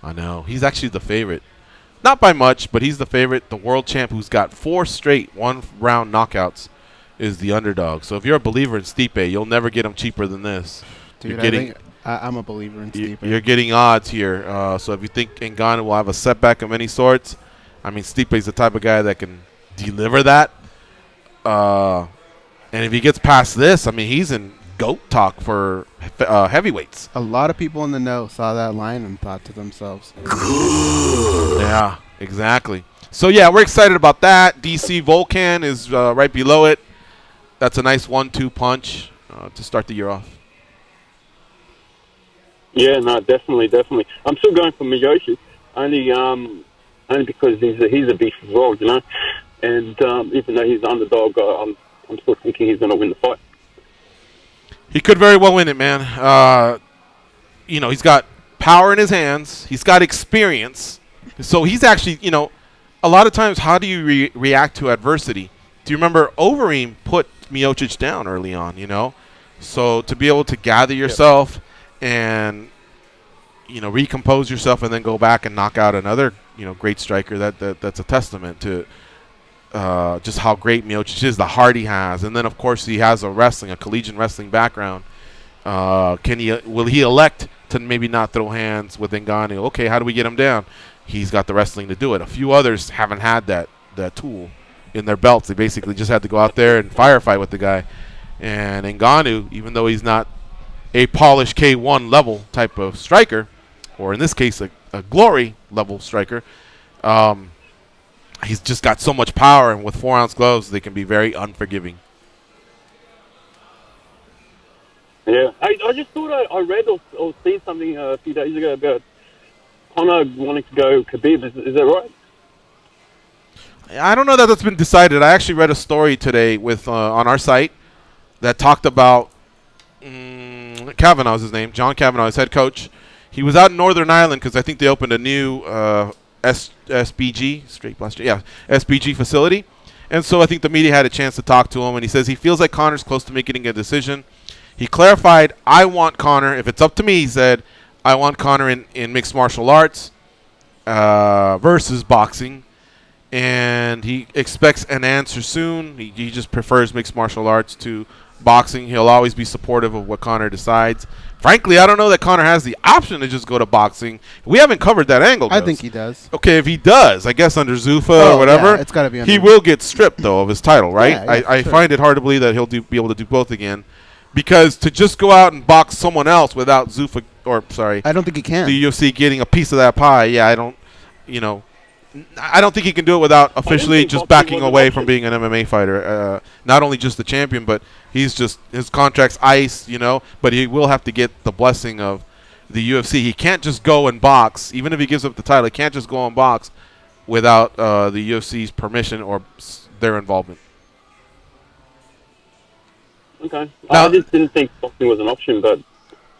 I know. He's actually the favorite. Not by much, but he's the favorite. The world champ who's got 4 straight one-round knockouts is the underdog. So if you're a believer in Stipe, you'll never get him cheaper than this. Dude, I'm a believer in Stipe. You're getting odds here. So if you think Ngannou will have a setback of any sorts, I mean, Stipe's the type of guy that can deliver that. And if he gets past this, I mean, he's in GOAT talk for heavyweights. A lot of people in the know saw that line and thought to themselves, yeah, exactly. So, yeah, we're excited about that. DC Volcan is right below it. That's a nice 1-2 punch to start the year off. Yeah, no, definitely. I'm still going for Miocic, only because he's a beast as well, you know. And even though he's the underdog, I'm still thinking he's going to win the fight. He could very well win it, man. He's got power in his hands. He's got experience. So he's actually, a lot of times, how do you react to adversity? Do you remember Overeem put Miocic down early on, So to be able to gather yourself and, recompose yourself and then go back and knock out another, great striker, that's a testament to just how great Miocic is, the heart he has. And then, of course, he has a collegiate wrestling background. Will he elect to maybe not throw hands with Ngannou? Okay, how do we get him down? He's got the wrestling to do it. A few others haven't had that tool in their belts. They basically just had to go out there and firefight with the guy. And Ngannou, even though he's not a polished K1 level type of striker, or in this case a glory level striker, he's just got so much power, and with 4-ounce gloves, they can be very unforgiving. Yeah, I just thought I read or seen something a few days ago about Conor wanting to go Khabib. Is that right? I don't know that that's been decided. I actually read a story today with on our site that talked about Kavanaugh's his name, John Kavanaugh, his head coach. He was out in Northern Ireland because I think they opened a new SBG, straight blaster, yeah, SBG facility. And so I think the media had a chance to talk to him, and he says he feels like Conor's close to making a decision. He clarified, I want Conor, if it's up to me, he said, I want Conor in mixed martial arts versus boxing. And he expects an answer soon. He just prefers mixed martial arts to boxing. He'll always be supportive of what Conor decides. Frankly, I don't know that Conor has the option to just go to boxing. We haven't covered that angle. I think he does. Okay, if he does, I guess under Zuffa or whatever, yeah, it's gotta be under he will get stripped, though, of his title, right? Yeah, I find it hard to believe that he'll be able to do both again. Because to just go out and box someone else without Zuffa, or sorry, I don't think he can. The UFC getting a piece of that pie, yeah, I don't think he can do it without officially just backing away from being an MMA fighter. Not only just the champion, but he's just, his contract's ice, but he will have to get the blessing of the UFC. He can't just go and box, even if he gives up the title, he can't just go and box without the UFC's permission or their involvement. Okay. Now, I just didn't think boxing was an option, but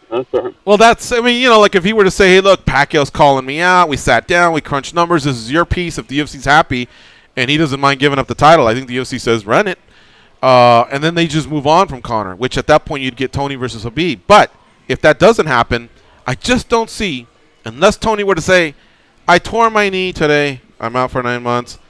that's all right. Well, like if he were to say, hey, look, Pacquiao's calling me out, we sat down, we crunched numbers, this is your piece, if the UFC's happy and he doesn't mind giving up the title, I think the UFC says run it. And then they just move on from Conor, which at that point you'd get Tony versus Khabib. But if that doesn't happen, I just don't see, unless Tony were to say, I tore my knee today, I'm out for 9 months,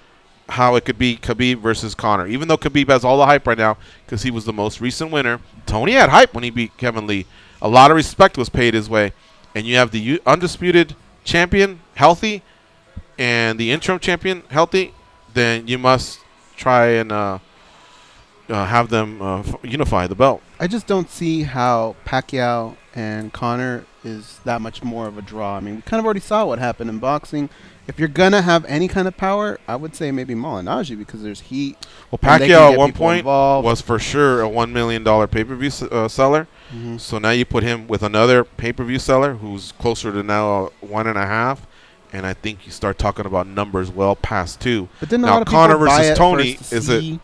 how it could be Khabib versus Conor. Even though Khabib has all the hype right now because he was the most recent winner, Tony had hype when he beat Kevin Lee. A lot of respect was paid his way. And you have the undisputed champion healthy and the interim champion healthy, then you must try and have them unify the belt. I just don't see how Pacquiao and Conor is that much more of a draw. I mean, we kind of already saw what happened in boxing. If you're going to have any kind of power, I would say maybe Malignaggi because there's heat. Well, Pacquiao at one point was for sure a $1 million pay-per-view seller. Mm-hmm. So now you put him with another pay-per-view seller who's closer to now 1.5. And I think you start talking about numbers well past 2. But then now, a lot of Conor people buy versus it Tony, first to is see, it?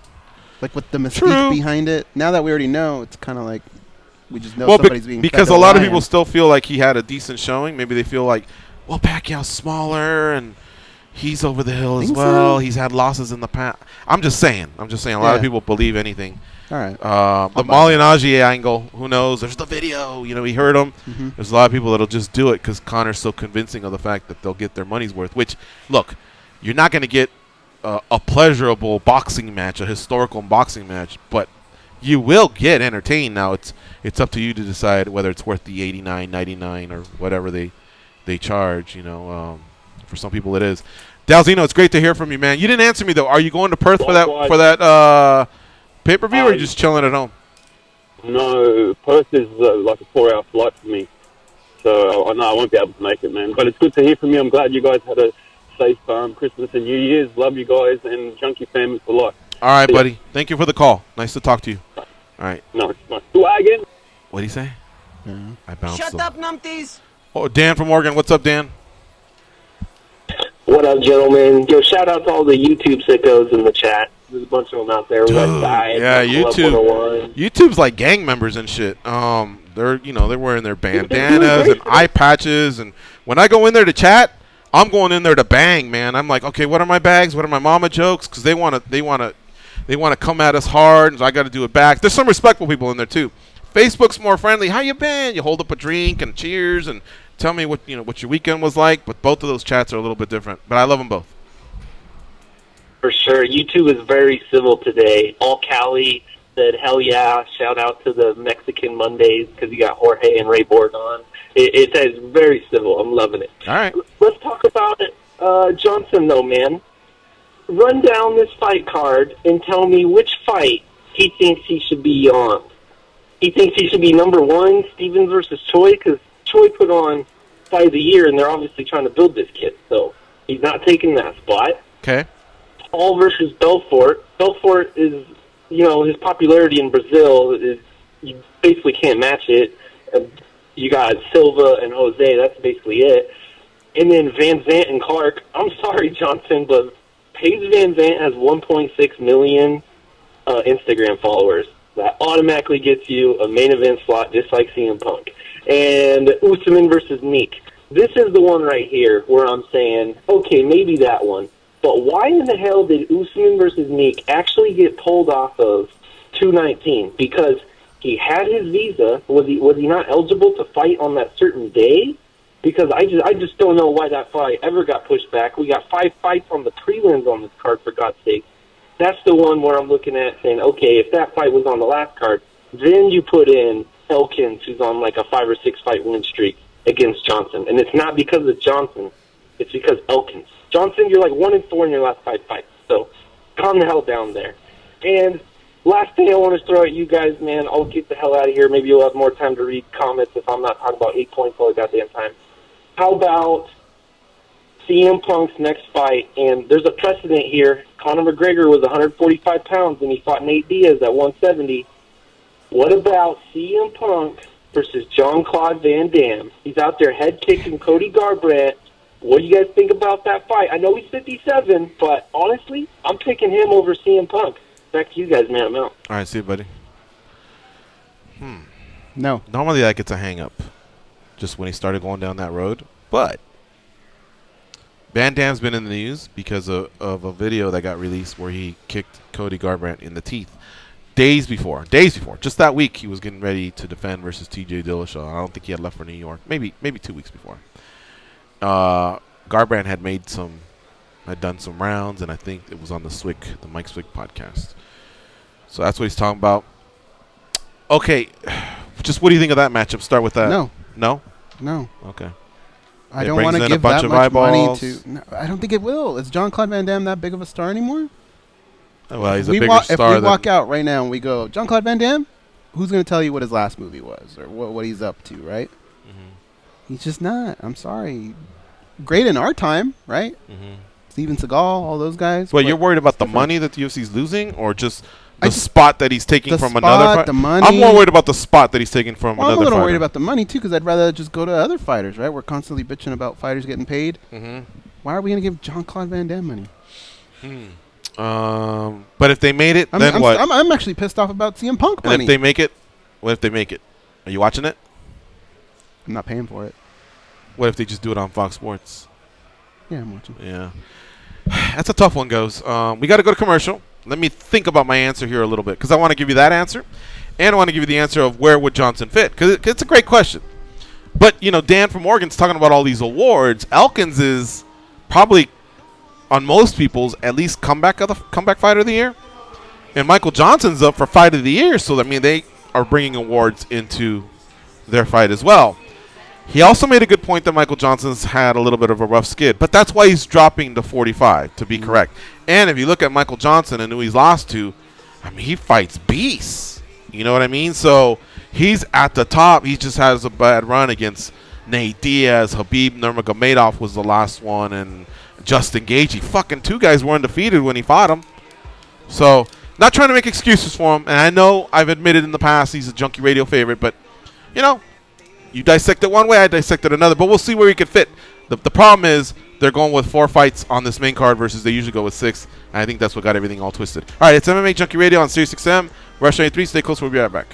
Like with the mystique True. behind it. Now that we already know, it's kind of like we just know Well, somebody's being because fed a lot of lion. people still feel like he had a decent showing. Maybe they feel like, well, Pacquiao's smaller and he's over the hill as Think well. so? He's had losses in the past. I'm just saying. A lot of people believe anything. All right. The Malignaggi angle, who knows? There's the video. He heard him. Mm-hmm. There's a lot of people that'll just do it because Conor's so convincing of the fact that they'll get their money's worth. Which, look, you're not going to get a pleasurable boxing match, a historical boxing match, but you will get entertained. Now it's up to you to decide whether it's worth the $89.99 or whatever they charge. For some people it is. Dalzino, it's great to hear from you, man. You didn't answer me though. Are you going to Perth for that pay-per-view, or are you just chilling at home? No, Perth is like a 4-hour flight for me, so I know I won't be able to make it, man. But it's good to hear from you. I'm glad you guys had a safe Christmas and New Year's. Love you guys and Junkie family for life. All right, buddy. Thank you for the call. Nice to talk to you. All right. No, do I again? What did he say? Yeah. I bounced. Shut up, numpties. Oh, Dan from Oregon. What's up, Dan? What up, gentlemen? Yo, shout out to all the YouTube sickos in the chat. There's a bunch of them out there. Yeah, YouTube. YouTube's like gang members and shit. They're wearing their bandanas and eye patches, and when I go in there to chat, I'm going in there to bang, man. I'm like, okay, what are my bags? What are my mama jokes? Because they want to come at us hard, and so I got to do it back. There's some respectful people in there too. Facebook's more friendly. How you been? You hold up a drink and cheers and tell me what your weekend was like. But both of those chats are a little bit different. But I love them both. For sure. YouTube is very civil today. All Cali said, hell yeah. Shout out to the Mexican Mondays because you got Jorge and Ray Borg on. It is very civil. I'm loving it. All right. Let's talk about Johnson, though, man. Run down this fight card and tell me which fight he thinks he should be on. he thinks he should be number one, Stevens versus Choi, because Choi put on Fight of the Year, and they're obviously trying to build this kid, so he's not taking that spot. Okay. Paul versus Belfort. Belfort is, his popularity in Brazil is, you basically can't match it. You got Silva and Jose, that's basically it. And then Van Zant and Clark. I'm sorry, Johnson, but Paige Van Zant has 1.6 million Instagram followers. That automatically gets you a main event slot, just like CM Punk. And Usman versus Meek. This is the one right here where I'm saying, okay, maybe that one. But why in the hell did Usman versus Meek actually get pulled off of 219? Because he had his visa. Was he not eligible to fight on that certain day? Because I just don't know why that fight ever got pushed back. We got 5 fights on the prelims on this card, for God's sake. That's the one where I'm looking at saying, okay, if that fight was on the last card, then you put in Elkins, who's on like a 5 or 6 fight win streak against Johnson. And it's not because of Johnson. It's because Elkins. Johnson, you're like 1-4 in your last 5 fights. So calm the hell down there. And last thing I want to throw at you guys, man, I'll get the hell out of here. Maybe you'll have more time to read comments if I'm not talking about 8 points all the goddamn time. How about CM Punk's next fight? And there's a precedent here. Conor McGregor was 145 pounds and he fought Nate Diaz at 170. What about CM Punk versus Jean-Claude Van Damme? He's out there head kicking Cody Garbrandt. What do you guys think about that fight? I know he's 57, but honestly, I'm picking him over CM Punk. Back to you guys, man. I'm out. All right, see you, buddy. No. Normally that gets a hang-up just when he started going down that road. But Van Damme's been in the news because of a video that got released where he kicked Cody Garbrandt in the teeth days before. Just that week, he was getting ready to defend versus TJ Dillashaw. I don't think he had left for New York. Maybe 2 weeks before. Garbrandt had done some rounds, and I think it was on the Mike Swick podcast. So that's what he's talking about. Okay, just what do you think of that matchup? Start with that. No. No? No. Okay. I don't want to give that much money to. No, I don't think it will. Is Jean-Claude Van Damme that big of a star anymore? Well, he's a bigger star. If we walk out right now and we go, Jean-Claude Van Damme, who's going to tell you what his last movie was or what he's up to, right? He's just not. I'm sorry. Great in our time, right? Steven Seagal, all those guys. Well, you're worried about the money that the UFC's losing, or just the spot that he's taking from another fight? The money. I'm more worried about the spot that he's taking from another fighter. I'm a little worried about the money, too, because I'd rather just go to other fighters, right? We're constantly bitching about fighters getting paid. Why are we going to give Jean-Claude Van Damme money? But if they made it, then what? I'm actually pissed off about CM Punk money. And if they make it, what if they make it? Are you watching it? I'm not paying for it. What if they just do it on Fox Sports? Yeah, I'm watching. Yeah. That's a tough one, Goes. We got to go to commercial. Let me think about my answer here a little bit, because I want to give you that answer, and I want to give you the answer of where would Johnson fit, because it's a great question. But, Dan from Oregon's talking about all these awards. Elkins is probably, on most people's, at least comeback fighter of the year. And Michael Johnson's up for fight of the year, so, they are bringing awards into their fight as well. He also made a good point that Michael Johnson's had a little bit of a rough skid, but that's why he's dropping to 45, to be correct. And if you look at Michael Johnson and who he's lost to, he fights beasts. You know what I mean? So he's at the top. He just has a bad run against Nate Diaz. Khabib Nurmagomedov was the last one, and Justin Gaethje. Fucking 2 guys were undefeated when he fought him. So not trying to make excuses for him. And I know I've admitted in the past he's a Junkie Radio favorite, but, you dissect it one way, I dissect it another, but we'll see where he could fit. The problem is they're going with 4 fights on this main card versus they usually go with 6, and I think that's what got everything all twisted. All right, it's MMA Junkie Radio on Sirius XM. Rush 93. Stay close. We'll be right back.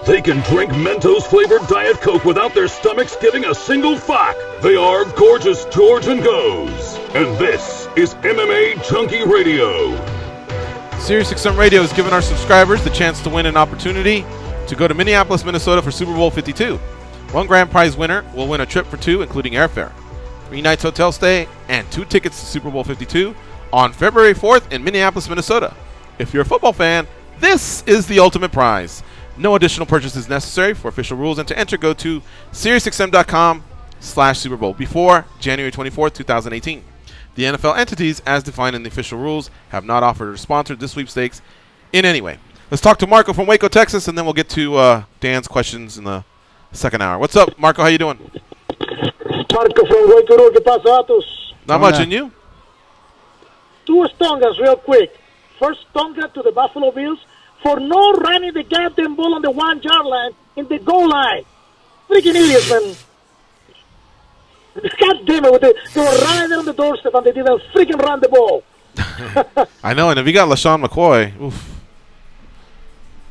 They can drink Mentos-flavored Diet Coke without their stomachs giving a single fuck. They are Gorgeous George and Goes. And this is MMA Junkie Radio. SiriusXM Radio has given our subscribers the chance to win an opportunity to go to Minneapolis, Minnesota for Super Bowl 52. One grand prize winner will win a trip for two, including airfare, 3 nights hotel stay, and 2 tickets to Super Bowl 52 on February 4th in Minneapolis, Minnesota. If you're a football fan, this is the ultimate prize. No additional purchase is necessary. For official rules and to enter, go to SiriusXM.com/Super Bowl before January 24th, 2018. The NFL entities, as defined in the official rules, have not offered or sponsored this sweepstakes in any way. Let's talk to Marco from Waco, Texas, and then we'll get to Dan's questions in the second hour. What's up, Marco? How you doing? Marco from Waco, ¿qué pasa, Atos? Not much, and you? 2 stongas real quick. First stonga to the Buffalo Bills for no running the goddamn ball on the 1-yard line in the goal line. Freaking idiots, man. God damn it, they were right there on the doorstep and they didn't freaking run the ball. I know, and if you got LaShawn McCoy, oof.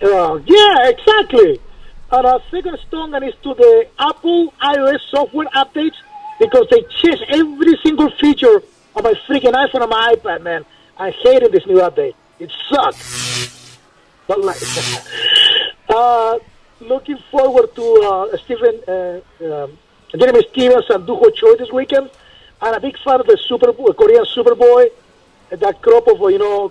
Yeah, exactly. And our second stongan is to the Apple iOS software updates because they changed every single feature of my freaking iPhone and my iPad, man. I hated this new update. It sucks. But like, looking forward to Jeremy Stevens and Duho Choi this weekend. I'm a big fan of the Korean Superboy, that crop of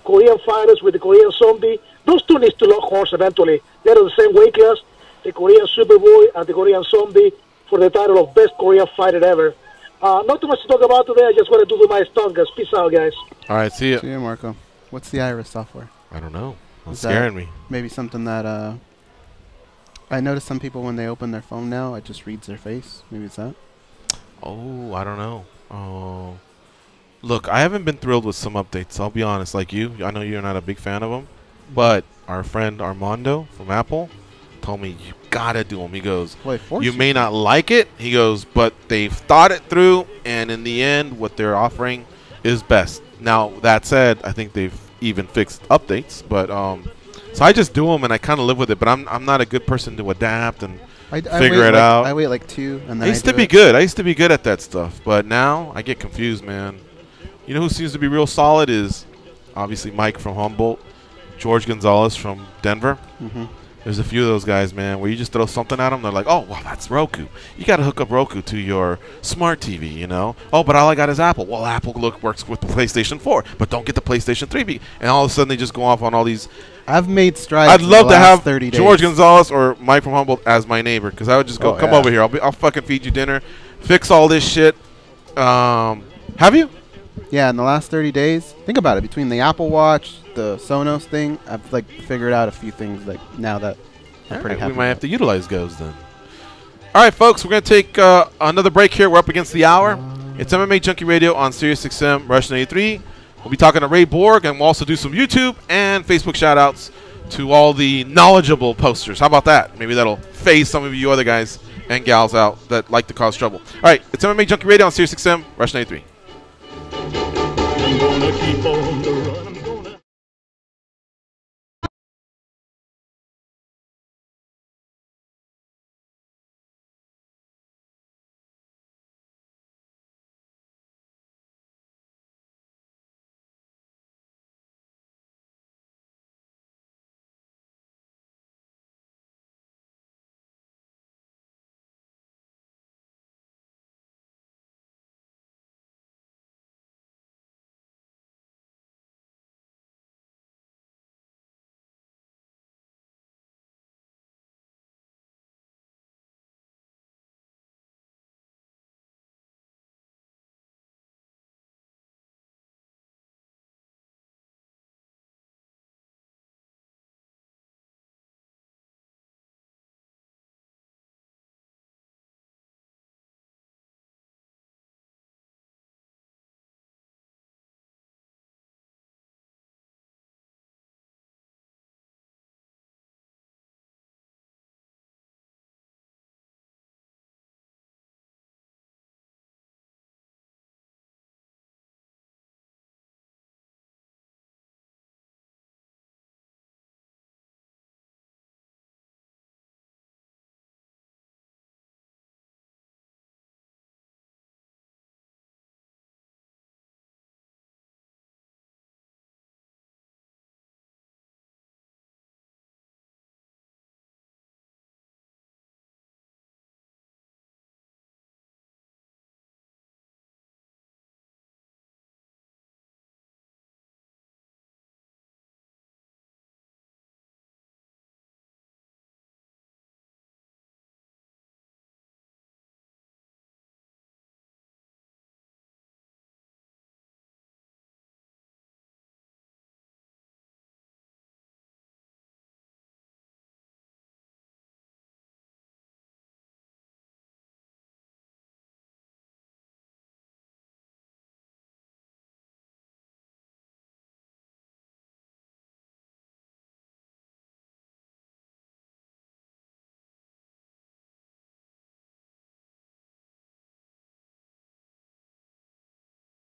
Korean fighters with the Korean Zombie. Those two need to lock horns eventually. They're in the same weight class, the Korean Superboy and the Korean Zombie, for the title of best Korean fighter ever. Not too much to talk about today. I just want to do my stongas. Peace out, guys. All right, see ya. See you, Marco. What's the Iris software? I don't know. It's Is scaring that me. Maybe something that I notice some people when they open their phone now, it just reads their face. Maybe it's that. Oh, I don't know. Oh, look, I haven't been thrilled with some updates. I'll be honest, like you. I know you're not a big fan of them, but our friend Armando from Apple told me you gotta do them. He goes, you may not like it. He goes, but they've thought it through, and in the end, what they're offering is best. Now that said, I think they've even fixed updates, but so I just do them and I kind of live with it. But I'm not a good person to adapt and figure it out. I wait like 2, and then I used to be good. I used to be good at that stuff, but now I get confused, man. You know who seems to be real solid is obviously Mike from Humboldt, George Gonzalez from Denver. There's a few of those guys, man, where you just throw something at them, they're like, oh, well, that's Roku. You got to hook up Roku to your smart TV, you know? Oh, but all I got is Apple. Well, Apple works with the PlayStation 4, but don't get the PlayStation 3. And all of a sudden, they just go off on all these. I've made strides. I'd love to have 30 days. George Gonzalez or Mike from Humboldt as my neighbor, because I would just go, come over here. I'll fucking feed you dinner, fix all this shit. Have you? Yeah, in the last 30 days, think about it. Between the Apple Watch, the Sonos thing, I've like figured out a few things like now that I'm pretty happy. We might have to utilize those then. All right, folks, we're going to take another break here. We're up against the hour. It's MMA Junkie Radio on SiriusXM Rush 93. We'll be talking to Ray Borg, and we'll also do some YouTube and Facebook shout-outs to all the knowledgeable posters. How about that? Maybe that'll phase some of you other guys and gals out that like to cause trouble. All right, it's MMA Junkie Radio on SiriusXM Rush 93. I'm gonna keep on the run.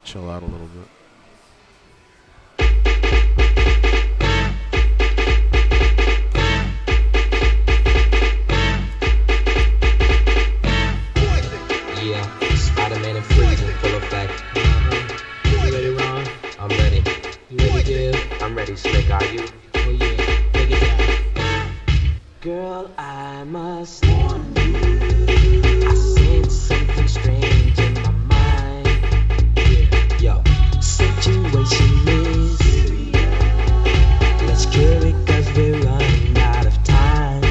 chill out a little bit. Yeah, Spider-Man and Freeze in full effect. You ready, Ron? I'm ready. You ready, Dib? I'm ready, Slick. Are you? Oh yeah, take it down. Girl, I must warn you. I sense something strange in my mind. Yeah. Yo, situation is serious. Let's kill it 'cause we're running out of time.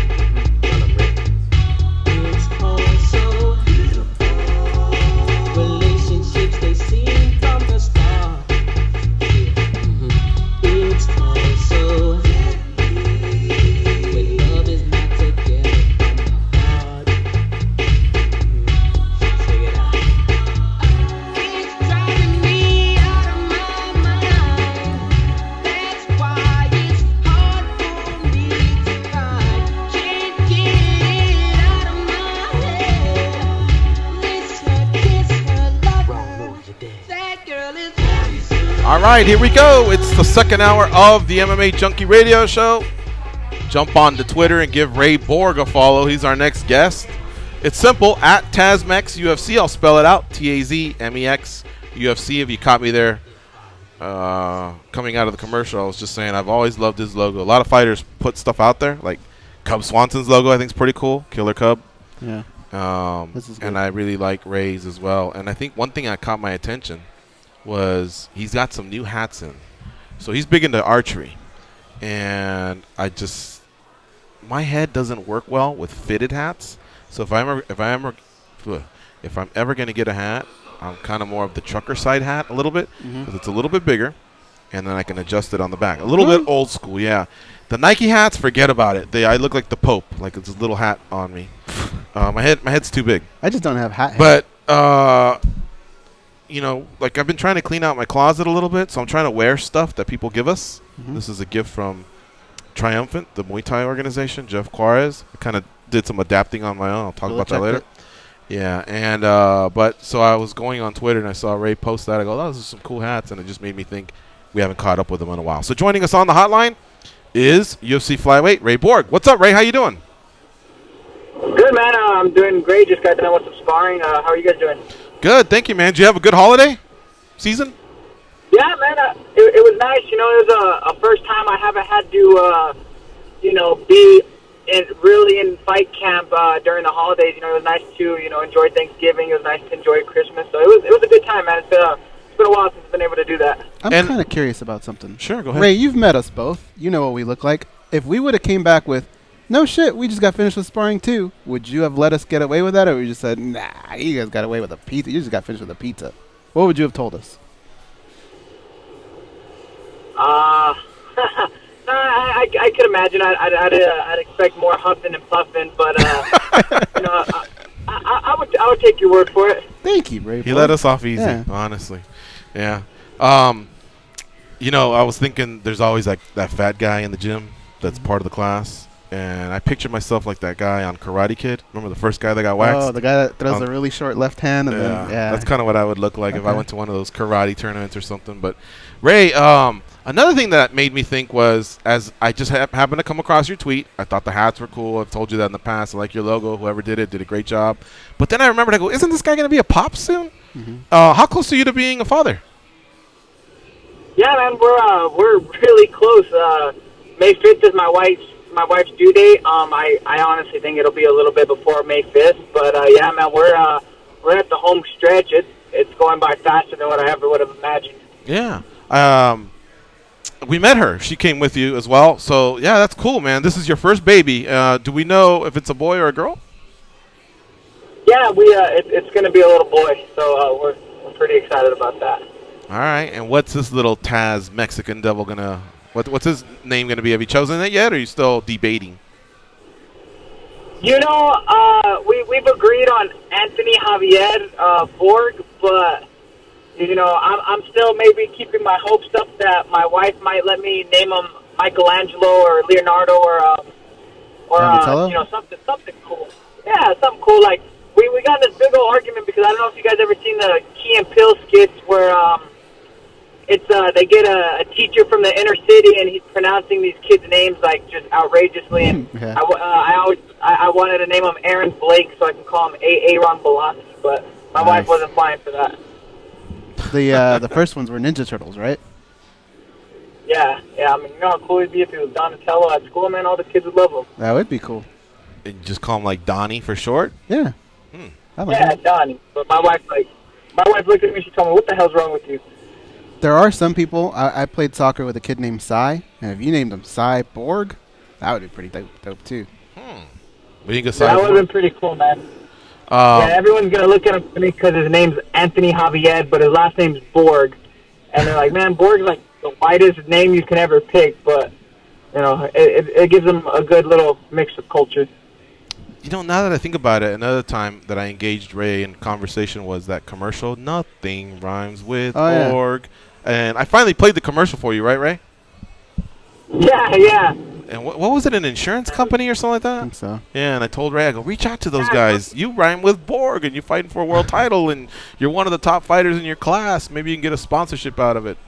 It's all so beautiful. Relationships, they seem from the start. It's all so heavy. When love is not together from the heart. Check it out. It's driving me out of my mind. That's why it's hard for me to find. Can't get it out of my head. Miss her, kiss her, love her. That girl is poison. All right, here we go. It's the second hour of the MMA Junkie Radio Show. Jump on to Twitter and give Ray Borg a follow. He's our next guest. It's simple, at Tazmex UFC. I'll spell it out, Tazmex UFC. If you caught me there coming out of the commercial, I was just saying I've always loved his logo. A lot of fighters put stuff out there, like Cub Swanson's logo I think is pretty cool, Killer Cub. Yeah. This is good. And I really like Ray's as well. And I think one thing that caught my attention was he's got some new hats in. So he's big into archery. And my head doesn't work well with fitted hats. So if I'm ever going to get a hat, I'm kind of more of the trucker side hat a little bit because it's a little bit bigger, and then I can adjust it on the back. A little bit old school, yeah. The Nike hats, forget about it. I look like the Pope, like it's a little hat on me. My head's too big. I just don't have hat. But you know, like I've been trying to clean out my closet a little bit, so I'm trying to wear stuff that people give us. This is a gift from Triumphant, the Muay Thai organization, Jeff Juarez. I kind of did some adapting on my own. I'll talk about that later. Yeah, and but so I was going on Twitter and I saw Ray post that. I go, oh, those are some cool hats, and it just made me think we haven't caught up with him in a while. So joining us on the hotline is UFC flyweight Ray Borg. What's up, Ray? How you doing? Good, man. I'm doing great. Just got done with some sparring. How are you guys doing? Good, thank you, man. Did you have a good holiday season? Yeah, man. It was nice. You know, it was a first time I haven't had to, you know, be really in fight camp during the holidays. You know, it was nice to, you know, enjoy Thanksgiving. It was nice to enjoy Christmas. So it was a good time, man. It's been a while since I've been able to do that. I'm kind of curious about something. Sure, go ahead. Ray, you've met us both. You know what we look like. If we would have came back with, no shit, we just got finished with sparring too, would you have let us get away with that, or would you just said, nah, you guys got away with a pizza. You just got finished with a pizza. What would you have told us? I could imagine. I'd expect more huffing and puffing, but you know, I would take your word for it. Thank you, Ray. He let us off easy, honestly. Yeah. You know, I was thinking there's always like that fat guy in the gym that's part of the class, and I pictured myself like that guy on Karate Kid. Remember the first guy that got waxed? Oh, the guy that throws a really short left hand, and then that's kind of what I would look like if I went to one of those karate tournaments or something. But Ray, another thing that made me think was, as I just happened to come across your tweet, I thought the hats were cool. I've told you that in the past. I like your logo. Whoever did it did a great job. But then I remembered, I go, isn't this guy going to be a pop soon? How close are you to being a father? Yeah, man, we're really close. May 5th is my wife's due date. I honestly think it'll be a little bit before May 5th, but yeah, man, we're at the home stretch. It's going by faster than what I ever would have imagined. Yeah. We met her. She came with you as well. So yeah, that's cool, man. This is your first baby. Do we know if it's a boy or a girl? Yeah, it's going to be a little boy. So we're pretty excited about that. All right, and what's this little Taz Mexican devil gonna? What's his name gonna be? Have you chosen it yet, or are you still debating? You know, we've agreed on Anthony Javier Borg, but you know, I'm still maybe keeping my hopes up that my wife might let me name him Michelangelo or Leonardo or you know, something cool. Yeah, something cool. Like we we got in this big old argument because I don't know if you guys ever seen the Key and Peele skits where it's they get a teacher from the inner city and he's pronouncing these kids' names like just outrageously. And Yeah. I wanted to name him Aaron Blake so I can call him Aaron Balance, but my wife wasn't fine for that. The first ones were Ninja Turtles, right? Yeah. I mean, you know how cool it'd be if he was Donatello at school, man. All the kids would love him. That would be cool. And just call him like Donnie for short. Yeah. I like Yeah, that. Donnie. But my wife looked at me. She told me, "What the hell's wrong with you?" There are some people. I played soccer with a kid named Cy, and if you named him Cy Borg, that would be pretty dope too. We think That would have been pretty cool, man. Yeah, everyone's gonna look at him funny because his name's Anthony Javier, but his last name's Borg, and they're like, "Man, Borg's like the whitest name you can ever pick," but you know, it gives them a good little mix of culture. You know, now that I think about it, another time that I engaged Ray in conversation was that commercial, Nothing Rhymes with yeah. Borg. And I finally played the commercial for you, right, Ray? Yeah. And what was it, an insurance company or something like that? I think so. Yeah, and I told Ray, I go, reach out to those guys. You rhyme with Borg, and you're fighting for a world title, and you're one of the top fighters in your class. Maybe you can get a sponsorship out of it.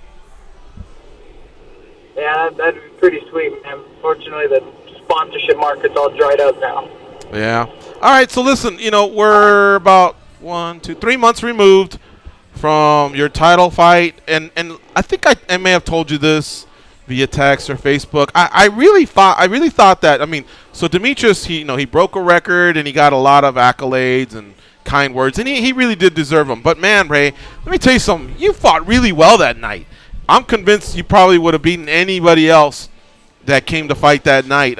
Yeah, that'd be pretty sweet, man. Fortunately, the sponsorship market's all dried up now. Yeah. All right, so listen, you know, we're about 3 months removed from your title fight, and I think I may have told you this via text or Facebook. I really thought that, I mean, so Demetrius, he broke a record and he got a lot of accolades and kind words, and he really did deserve them. But man, Ray, let me tell you something. You fought really well that night. I'm convinced you probably would have beaten anybody else that came to fight that night.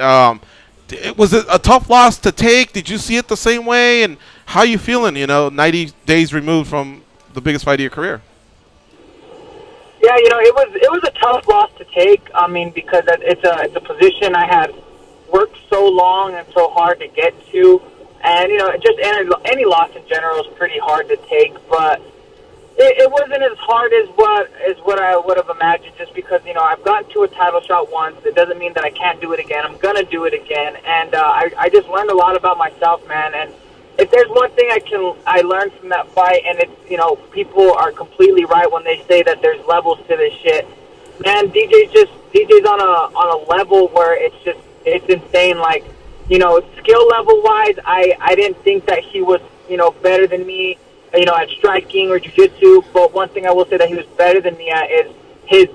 Was it a tough loss to take? Did you see it the same way? And how you feeling, 90 days removed from the biggest fight of your career? Yeah, it was a tough loss to take. I mean, because it's a position I had worked so long and so hard to get to, and just any loss in general is pretty hard to take. But it wasn't as hard as what I would have imagined. Just because I've gotten to a title shot once, it doesn't mean that I can't do it again. I'm gonna do it again, and I just learned a lot about myself, man. And if there's one thing I learned from that fight, and it's people are completely right when they say that there's levels to this shit. Man, DJ's on a level where it's insane. Like skill level wise, I didn't think that he was better than me, at striking or jiu-jitsu. But one thing I will say that he was better than me at is his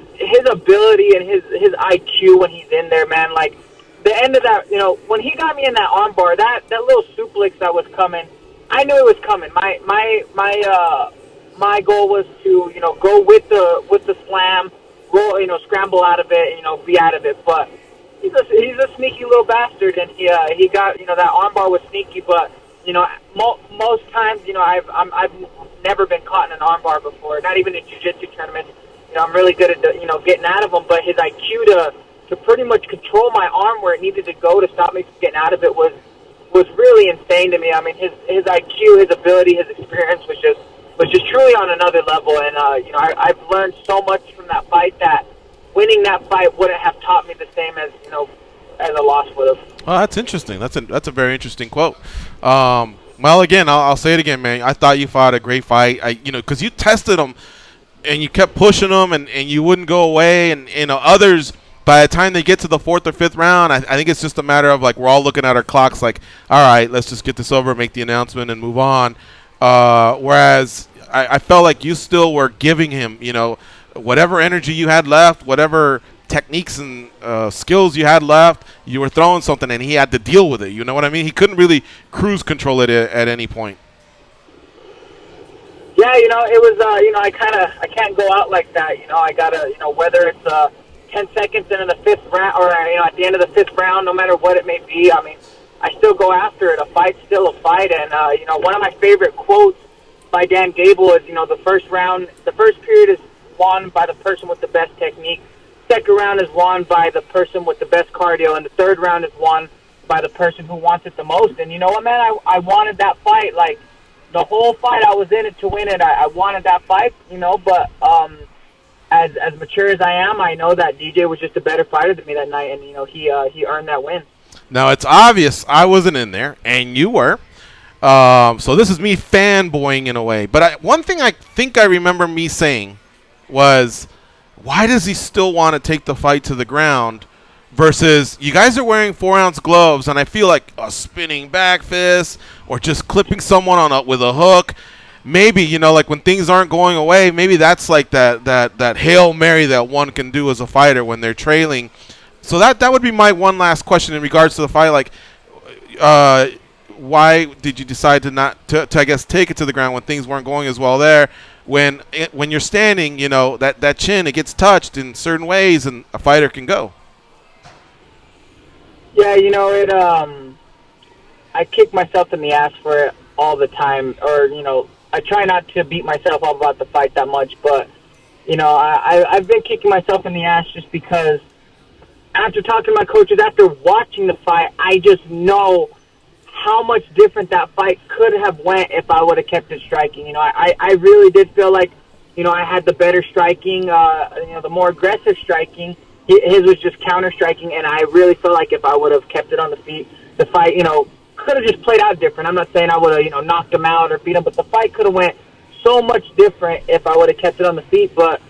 ability and his IQ when he's in there, man. Like the end of that, when he got me in that armbar, that little suplex that was coming, I knew it was coming. My goal was to go with the slam, roll, scramble out of it, and be out of it. But he's a sneaky little bastard, and he got that armbar was sneaky. But most times I've never been caught in an armbar before, not even in jiu-jitsu tournaments. I'm really good at getting out of them, but his IQ to pretty much control my arm where it needed to go to stop me from getting out of it was really insane to me. I mean, his IQ, his ability, his experience was just truly on another level. And I've learned so much from that fight that winning that fight wouldn't have taught me the same as a loss would have. Oh, that's interesting. That's a very interesting quote. Well, again, I'll say it again, man. I thought you fought a great fight. Because you tested him and you kept pushing them and you wouldn't go away, and others. By the time they get to the 4th or 5th round, I think it's just a matter of, like, we're all looking at our clocks like, all right, let's just get this over, make the announcement, and move on. Whereas I felt like you still were giving him, whatever energy you had left, whatever techniques and skills you had left, you were throwing something, and he had to deal with it. You know what I mean? He couldn't really cruise control it at any point. Yeah, it was, I can't go out like that. I gotta, whether it's 10 seconds into the 5th round, or at the end of the 5th round, no matter what it may be. I mean, I still go after it. A fight's still a fight, and one of my favorite quotes by Dan Gable is, the first period is won by the person with the best technique. Second round is won by the person with the best cardio, and the third round is won by the person who wants it the most. And you know what, man? I wanted that fight. Like the whole fight, I was in it to win it. I wanted that fight, but as mature as I am, I know that DJ was just a better fighter than me that night, and he earned that win. Now it's obvious I wasn't in there, and you were. So this is me fanboying in a way. But one thing I think I remember me saying was, why does he still want to take the fight to the ground versus you guys are wearing 4-ounce gloves, and I feel like a spinning back fist or just clipping someone with a hook. Maybe, you know, like when things aren't going away, maybe that's like that Hail Mary that one can do as a fighter when they're trailing. So that would be my one last question in regards to the fight. Like, why did you decide to I guess take it to the ground when things weren't going as well there? When you're standing, you know, that chin, it gets touched in certain ways and a fighter can go. Yeah, you know, I kick myself in the ass for it all the time, or, you know, I try not to beat myself up about the fight that much, but, you know, I've been kicking myself in the ass just because after talking to my coaches, after watching the fight, I just know how much different that fight could have went if I would have kept it striking. You know, I really did feel like, you know, I had the better striking, you know, the more aggressive striking. His was just counter striking, and I really felt like if I would have kept it on the feet, the fight, you know, could have just played out different. I'm not saying I would have, you know, knocked him out or beat him, but the fight could have went so much different if I would have kept it on the feet. But,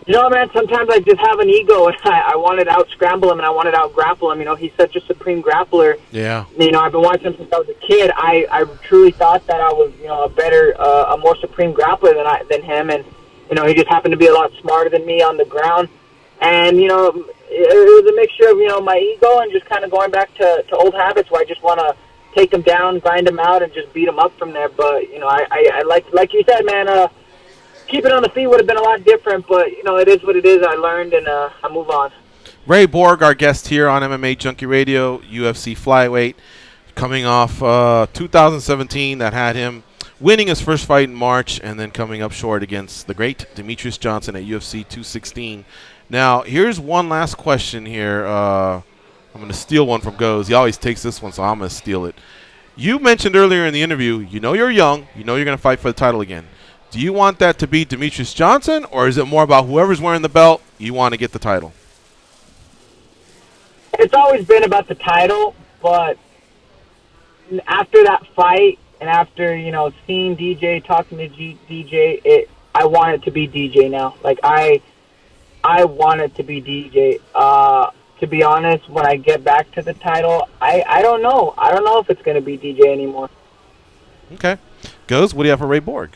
you know, man, sometimes I just have an ego, and I wanted to out-scramble him, and I wanted to out-grapple him. You know, he's such a supreme grappler. Yeah. You know, I've been watching him since I was a kid. I truly thought that I was, you know, a more supreme grappler than him, and, you know, he just happened to be a lot smarter than me on the ground. And, you know, it was a mixture of, you know, my ego and just kind of going back to old habits where I just want to take him down, grind him out, and just beat him up from there. But, you know, I like you said, man, keeping on the feet would have been a lot different. But, you know, it is what it is. I learned, and I move on. Ray Borg, our guest here on MMA Junkie Radio, UFC flyweight, coming off 2017 that had him winning his first fight in March and then coming up short against the great Demetrius Johnson at UFC 216. Now, here's one last question here. I'm going to steal one from Goes. He always takes this one, so I'm going to steal it. You mentioned earlier in the interview, you know you're young, you know you're going to fight for the title again. Do you want that to be Demetrius Johnson, or is it more about whoever's wearing the belt, you want to get the title? It's always been about the title, but after that fight and after, you know, seeing DJ, talking to DJ, I want it to be DJ now. Like, I want it to be DJ. To be honest, when I get back to the title, I don't know. I don't know if it's going to be DJ anymore. Okay. Goes, what do you have for Ray Borg?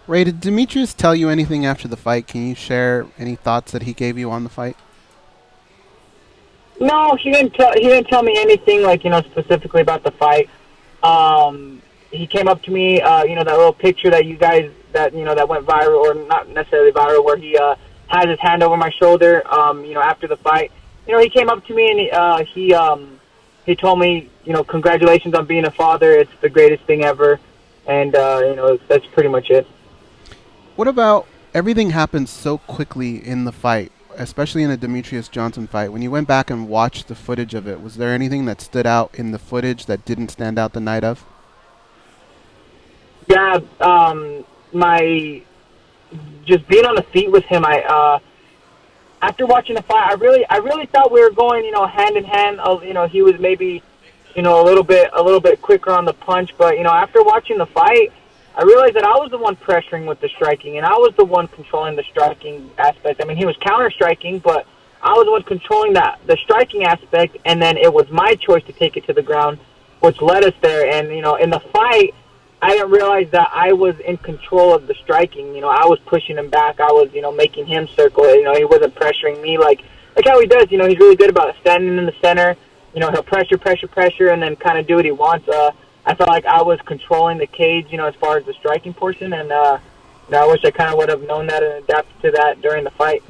Ray, did Demetrius tell you anything after the fight? Can you share any thoughts that he gave you on the fight? No, he didn't tell me anything, like, you know, specifically about the fight. He came up to me, you know, that little picture that you guys, that, you know, that went viral, or not necessarily viral, where he has his hand over my shoulder, you know, after the fight. You know, he came up to me and he told me, you know, congratulations on being a father. It's the greatest thing ever. And, you know, that's pretty much it. What about everything happened so quickly in the fight, especially in a Demetrius Johnson fight? When you went back and watched the footage of it, was there anything that stood out in the footage that didn't stand out the night of? Yeah, just being on the feet with him, after watching the fight, I really thought we were going, you know, hand in hand. You know, he was maybe, you know, a little bit quicker on the punch, but, you know, after watching the fight, I realized that I was the one pressuring with the striking, and I was the one controlling the striking aspect. I mean, he was counter striking, but I was the one controlling the striking aspect, and then it was my choice to take it to the ground, which led us there. And, you know, in the fight, I didn't realize that I was in control of the striking. You know, I was pushing him back. I was, you know, making him circle it. You know, he wasn't pressuring me like how he does. You know, he's really good about standing in the center. You know, he'll pressure, and then kind of do what he wants. I felt like I was controlling the cage, you know, as far as the striking portion, and you know, I wish I kind of would have known that and adapted to that during the fight.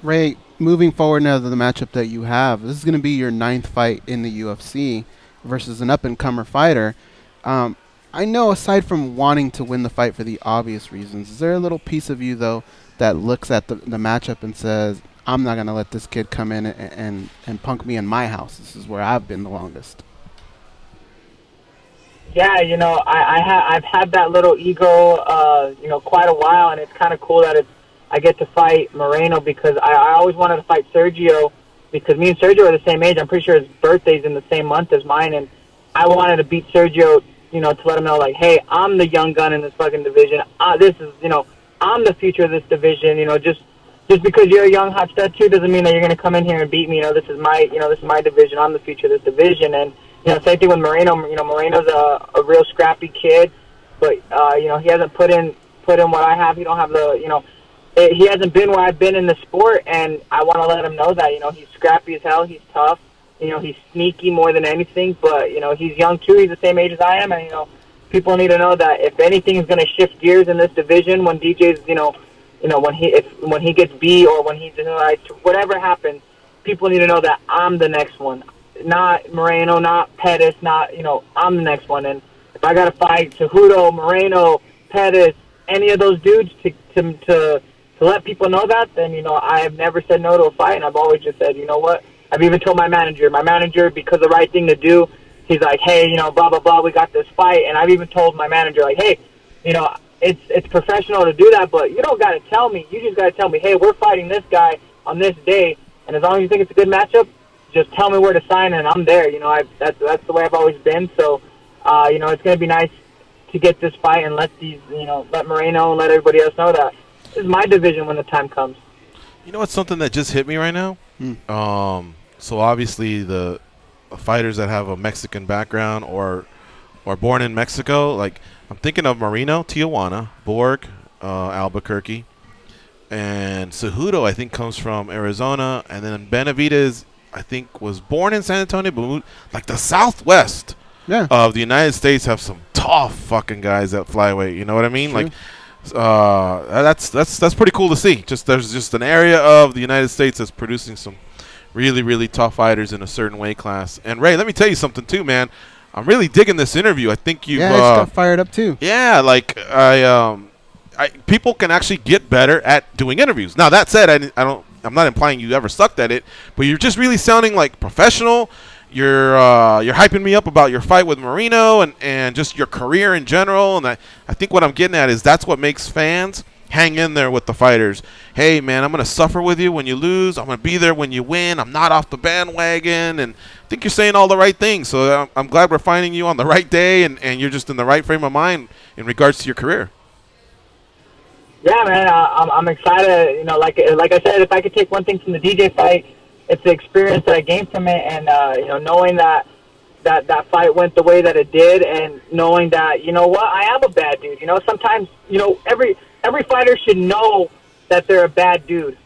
Ray, moving forward now to the matchup that you have, this is going to be your 9th fight in the UFC versus an up-and-comer fighter. I know, aside from wanting to win the fight for the obvious reasons, is there a little piece of you, though, that looks at the matchup and says, I'm not going to let this kid come in and punk me in my house. This is where I've been the longest. Yeah, you know, I've had that little ego, you know, quite a while, and it's kind of cool that I get to fight Moreno, because I always wanted to fight Sergio, because me and Sergio are the same age. I'm pretty sure his birthday's in the same month as mine, and I wanted to beat Sergio, to let them know, like, hey, I'm the young gun in this fucking division. This is, I'm the future of this division. Just because you're a young hot stud too doesn't mean that you're going to come in here and beat me. This is my division. I'm the future of this division. And same thing with Moreno. Moreno's a real scrappy kid, but he hasn't put in what I have. He don't have the he hasn't been where I've been in the sport, and I want to let him know that he's scrappy as hell. He's tough. He's sneaky more than anything, but he's young too. He's the same age as I am, and people need to know that if anything is going to shift gears in this division, when DJ's when he gets beat or when he's whatever happens, people need to know that I'm the next one, not Moreno, not Pettis, not I'm the next one. And if I got to fight Cejudo, Moreno, Pettis, any of those dudes to let people know that, then I have never said no to a fight, and I've always just said, you know what. I've even told my manager, because the right thing to do, he's like, hey, blah, blah, blah, we got this fight. And I've even told my manager, like, hey, it's professional to do that, but you don't got to tell me. You just got to tell me, hey, we're fighting this guy on this day, and as long as you think it's a good matchup, just tell me where to sign, and I'm there. That's the way I've always been. So, it's going to be nice to get this fight and let Moreno and let everybody else know that this is my division when the time comes. You know what's something that just hit me right now? So obviously the fighters that have a Mexican background or born in Mexico, like I'm thinking of Marino, Tijuana, Borg, Albuquerque, and Cejudo I think comes from Arizona, and then Benavidez I think was born in San Antonio, but moved, like the Southwest of the United States have some tough fucking guys that flyweight. You know what I mean? True. Like. That's pretty cool to see. There's just an area of the United States that's producing some really, really tough fighters in a certain weight class. And Ray, let me tell you something too, man. I'm really digging this interview. I think you've I just got fired up too. Yeah, like people can actually get better at doing interviews. Now that said, I'm not implying you ever sucked at it, but you're just really sounding like professional. You're hyping me up about your fight with Marino and just your career in general. And I think what I'm getting at is that's what makes fans hang in there with the fighters. Hey, man, I'm going to suffer with you when you lose. I'm going to be there when you win. I'm not off the bandwagon. And I think you're saying all the right things. So I'm glad we're finding you on the right day and you're just in the right frame of mind in regards to your career. Yeah, man, I'm excited. Like I said, if I could take one thing from the DJ fight, it's the experience that I gained from it, and knowing that fight went the way that it did, and knowing that I am a bad dude. Sometimes every fighter should know that they're a bad dude.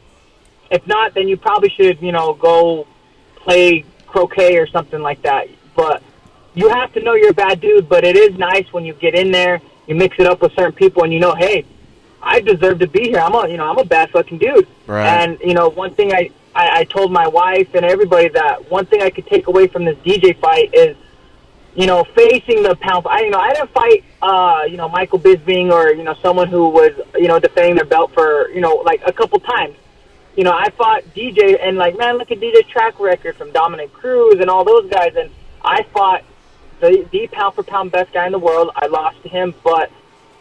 If not, then you probably should go play croquet or something like that. But you have to know you're a bad dude. But it is nice when you get in there, you mix it up with certain people, and hey, I deserve to be here. I'm a bad fucking dude. Right. And one thing I told my wife and everybody that one thing I could take away from this DJ fight is, facing the pound. I didn't fight, Michael Bisping or, someone who was, defending their belt for, like a couple times. I fought DJ and man, look at DJ's track record from Dominic Cruz and all those guys. And I fought the pound for pound best guy in the world. I lost to him, but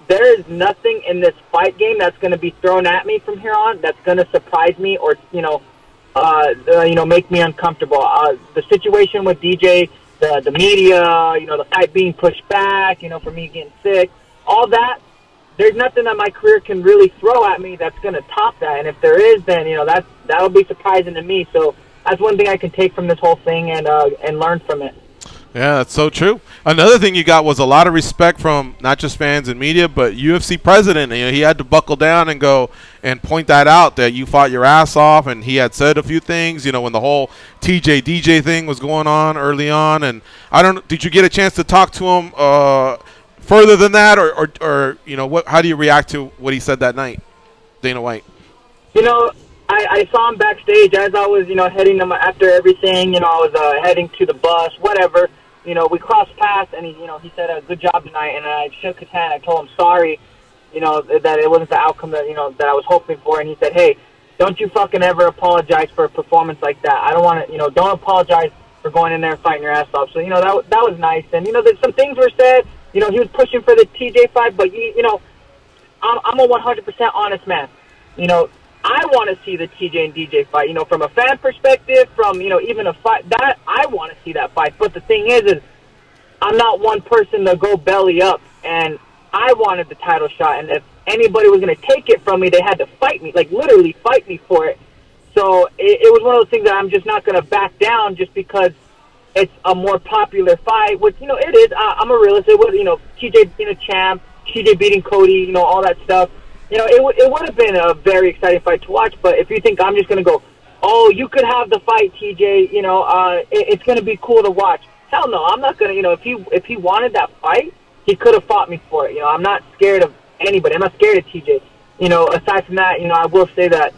there is nothing in this fight game that's going to be thrown at me from here on that's going to surprise me or, make me uncomfortable. The situation with DJ, the media, the fight being pushed back, for me getting sick, all that, there's nothing that my career can really throw at me that's going to top that. And if there is, then, that'll be surprising to me. So that's one thing I can take from this whole thing and learn from it. Yeah, that's so true. Another thing you got was a lot of respect from not just fans and media, but UFC president. He had to buckle down and go and point that out, that you fought your ass off, and he had said a few things, when the whole TJ DJ thing was going on early on. And I don't know, did you get a chance to talk to him further than that, or how do you react to what he said that night, Dana White? I saw him backstage as I was, heading after everything. I was heading to the bus, whatever. We crossed paths, and he said, "Good job tonight." And I shook his hand. I told him sorry, that it wasn't the outcome that that I was hoping for. And he said, "Hey, don't you fucking ever apologize for a performance like that. I don't want to, don't apologize for going in there and fighting your ass off." So that was nice. And there's some things were said. He was pushing for the TJ fight, but I'm a 100% honest man. I want to see the TJ and DJ fight, from a fan perspective, from, even a fight, that I want to see that fight. But the thing is I'm not one person to go belly up, and I wanted the title shot, and if anybody was going to take it from me, they had to fight me, like literally fight me for it. So it was one of those things that I'm just not going to back down just because it's a more popular fight, which, you know, it is. I'm a realist. It was, you know, TJ being a champ, TJ beating Cody, you know, all that stuff. You know, it would have been a very exciting fight to watch, but if you think I'm just going to go, oh, you could have the fight, TJ, you know, it's going to be cool to watch. Hell no, I'm not going to, you know, if he wanted that fight, he could have fought me for it. You know, I'm not scared of anybody. I'm not scared of TJ. You know, aside from that, you know, I will say that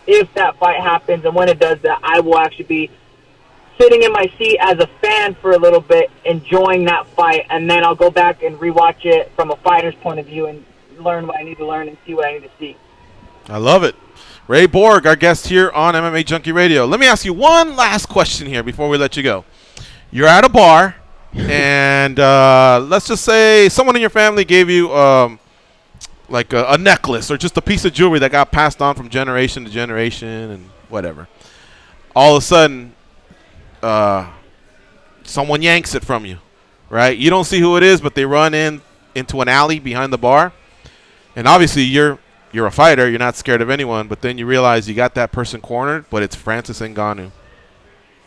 if that fight happens and when it does that, I will actually be sitting in my seat as a fan for a little bit, enjoying that fight, and then I'll go back and rewatch it from a fighter's point of view and learn what I need to learn and see what I need to see. I love it. Ray Borg, our guest here on MMA Junkie Radio. Let me ask you one last question here before we let you go. You're at a bar, and let's just say someone in your family gave you like a necklace or just a piece of jewelry that got passed on from generation to generation and whatever. All of a sudden, someone yanks it from you, right? You don't see who it is, but they run into an alley behind the bar. And obviously you're a fighter, you're not scared of anyone, but then you realize you got that person cornered, but it's Francis Ngannou.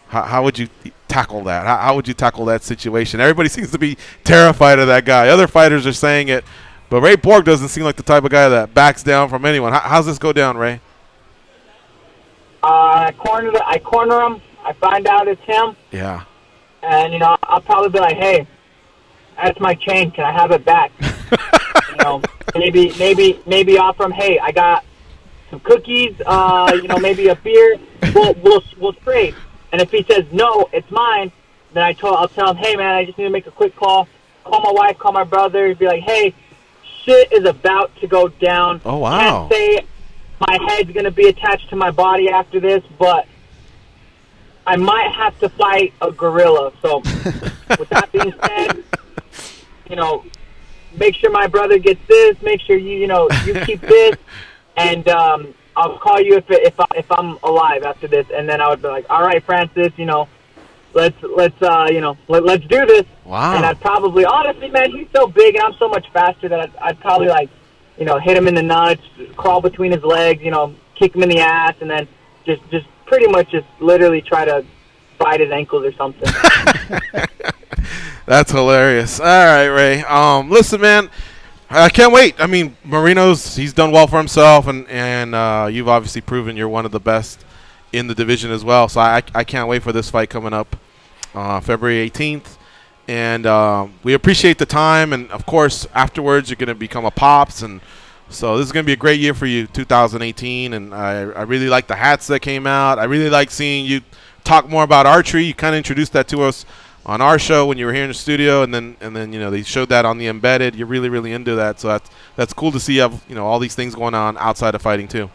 How would you tackle that? How would you tackle that situation? Everybody seems to be terrified of that guy. Other fighters are saying it, but Ray Borg doesn't seem like the type of guy that backs down from anyone. How's this go down, Ray? I corner him. I find out it's him. Yeah. And, you know, I'll probably be like, hey, that's my chain. Can I have it back? You know, maybe offer him, hey, I got some cookies, you know, maybe a beer. We'll trade. And if he says, no, it's mine, then I'll tell him, hey, man, I just need to make a quick call. Call my wife, call my brother, be like, hey, shit is about to go down. Oh, wow. Can't say my head's going to be attached to my body after this, but I might have to fight a gorilla. So with that being said, you know, make sure my brother gets this. Make sure you keep this, and I'll call you if I'm alive after this. And then I would be like, all right, Francis, you know, let's do this. Wow. And I'd probably, honestly, man, he's so big and I'm so much faster that I'd probably like, you know, hit him in the nuts, crawl between his legs, you know, kick him in the ass, and then just pretty much just literally try to bite his ankles or something. That's hilarious. All right, Ray. Listen, man, I can't wait. I mean, he's done well for himself, and you've obviously proven you're one of the best in the division as well. So I can't wait for this fight coming up February 18th. And we appreciate the time. And, of course, afterwards you're going to become a Pops. And so this is going to be a great year for you, 2018. And I really like the hats that came out. I really like seeing you talk more about archery. You kind of introduced that to us on our show when you were here in the studio, and then you know, they showed that on the Embedded. You're really, really into that. So that's cool to see you have, you know, all these things going on outside of fighting too.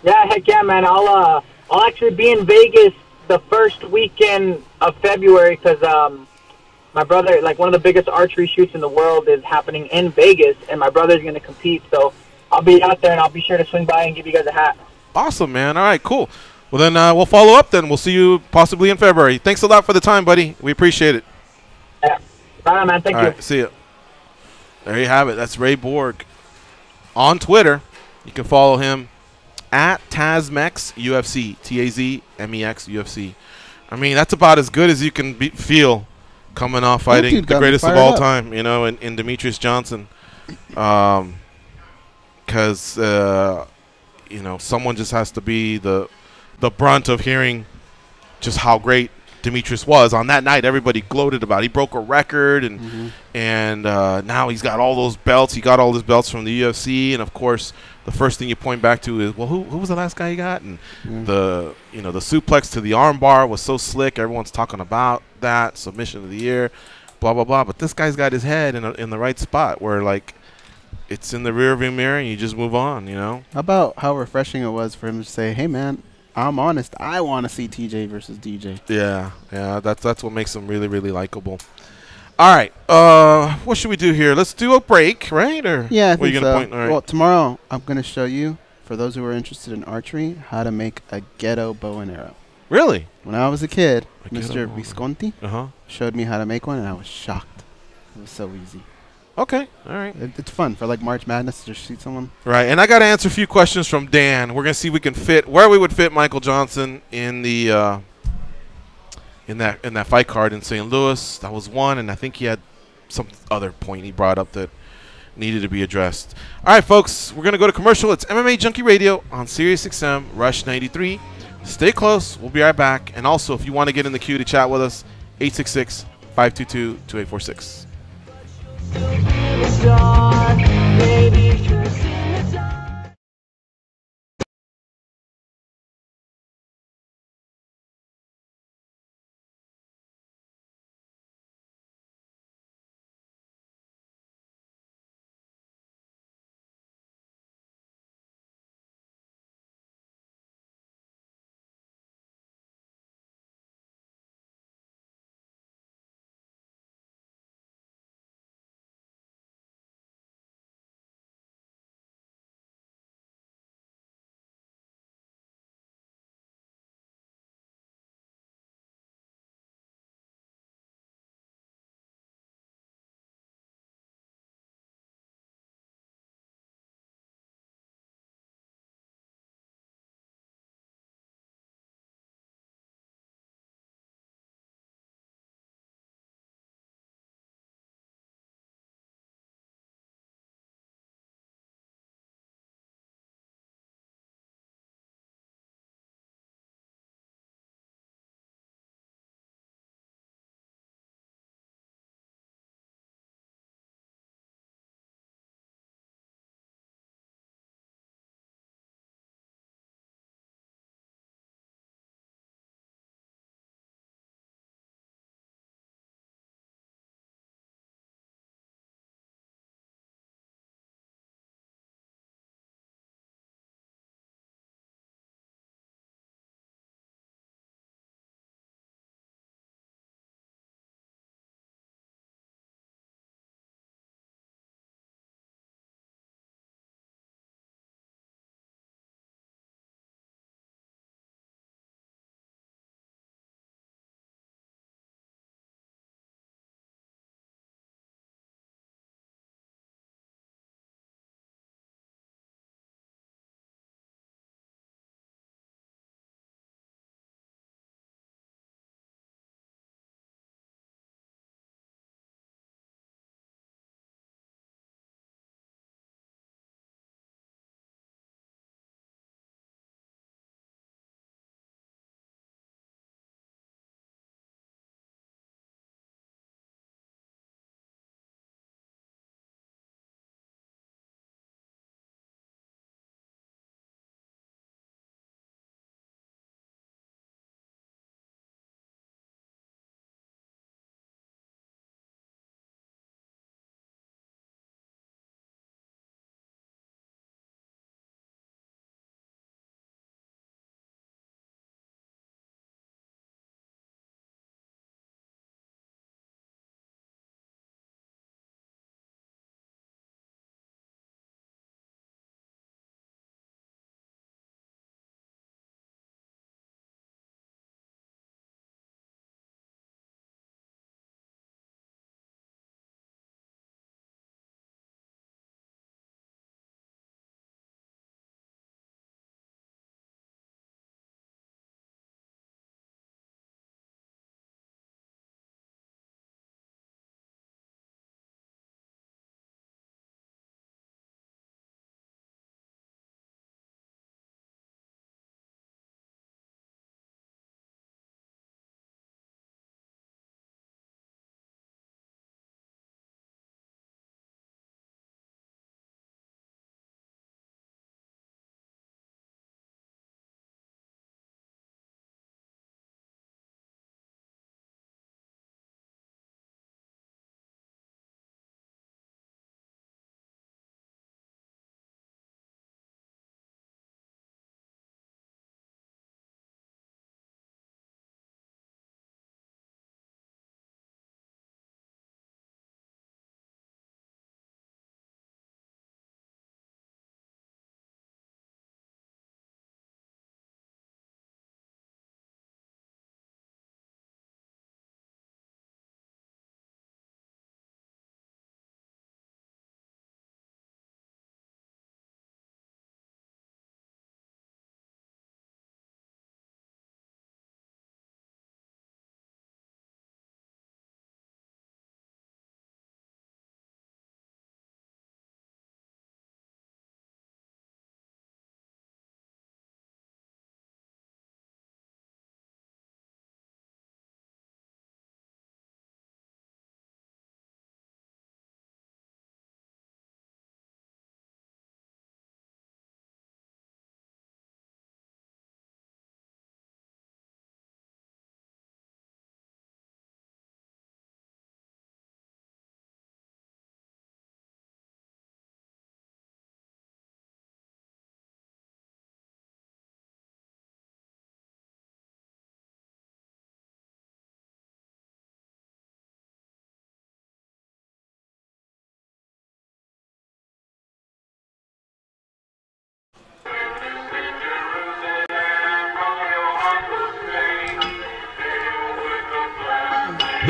Yeah, heck yeah, man. I'll actually be in Vegas the first weekend of February because my brother, like one of the biggest archery shoots in the world, is happening in Vegas, and my brother's going to compete. So I'll be out there, and I'll be sure to swing by and give you guys a hat. Awesome, man. All right, cool. Well, then we'll follow up then. We'll see you possibly in February. Thanks a lot for the time, buddy. We appreciate it. Yeah. Bye, man. Thank you. All right, see you. There you have it. That's Ray Borg. On Twitter, you can follow him at Tazmex UFC, Tazmex UFC. I mean, that's about as good as you can feel coming off fighting the greatest of all time, you know, in Demetrius Johnson. Because, you know, someone just has to be the brunt of hearing just how great Demetrius was on that night. Everybody gloated about it. He broke a record, and now he's got all those belts. He got all his belts from the UFC, and of course, the first thing you point back to is, well, who was the last guy he got? And the suplex to the armbar was so slick. Everyone's talking about that submission of the year, blah blah blah. But this guy's got his head in the right spot where, like, it's in the rearview mirror, and you just move on. You know. How about how refreshing it was for him to say, "Hey, man, I'm honest. I want to see TJ versus DJ." Yeah. That's what makes him really, really likable. All right. What should we do here? Let's do a break, right? Or yeah, I think so. Point? All right. Well, tomorrow I'm going to show you, for those who are interested in archery, how to make a ghetto bow and arrow. Really? When I was a kid, I get Mr. along. Visconti Uh-huh. showed me how to make one, and I was shocked. It was so easy. Okay, all right. It's fun for like March Madness to just shoot someone. Right, and I got to answer a few questions from Dan. We're gonna see if we can fit where we would fit Michael Johnson in the in that fight card in St. Louis. That was one, and I think he had some other point he brought up that needed to be addressed. All right, folks, we're gonna go to commercial. It's MMA Junkie Radio on Sirius XM Rush 93. Stay close. We'll be right back. And also, if you want to get in the queue to chat with us, 866-522-2846.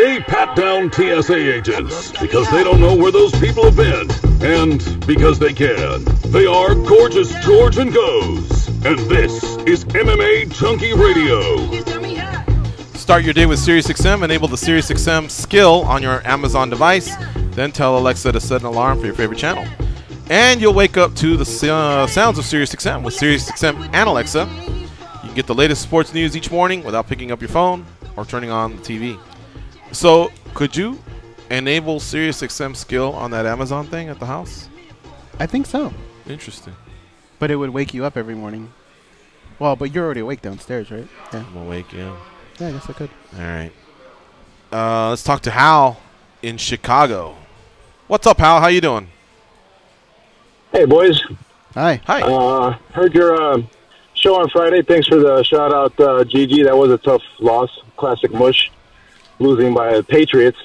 They pat down TSA agents because they don't know where those people have been. And because they can. They are Gorgeous George and Goes. And this is MMA Junkie Radio. Start your day with SiriusXM. Enable the SiriusXM skill on your Amazon device. Then tell Alexa to set an alarm for your favorite channel. And you'll wake up to the sounds of SiriusXM. With SiriusXM and Alexa, you can get the latest sports news each morning without picking up your phone or turning on the TV. So, could you enable SiriusXM skill on that Amazon thing at the house? I think so. Interesting. But it would wake you up every morning. Well, but you're already awake downstairs, right? Yeah. I'm awake, yeah. Yeah, I guess I could. All right. Let's talk to Hal in Chicago. What's up, Hal? How you doing? Hey, boys. Hi. Hi. Heard your show on Friday. Thanks for the shout-out, Gigi. That was a tough loss. Classic mush. Losing by the Patriots.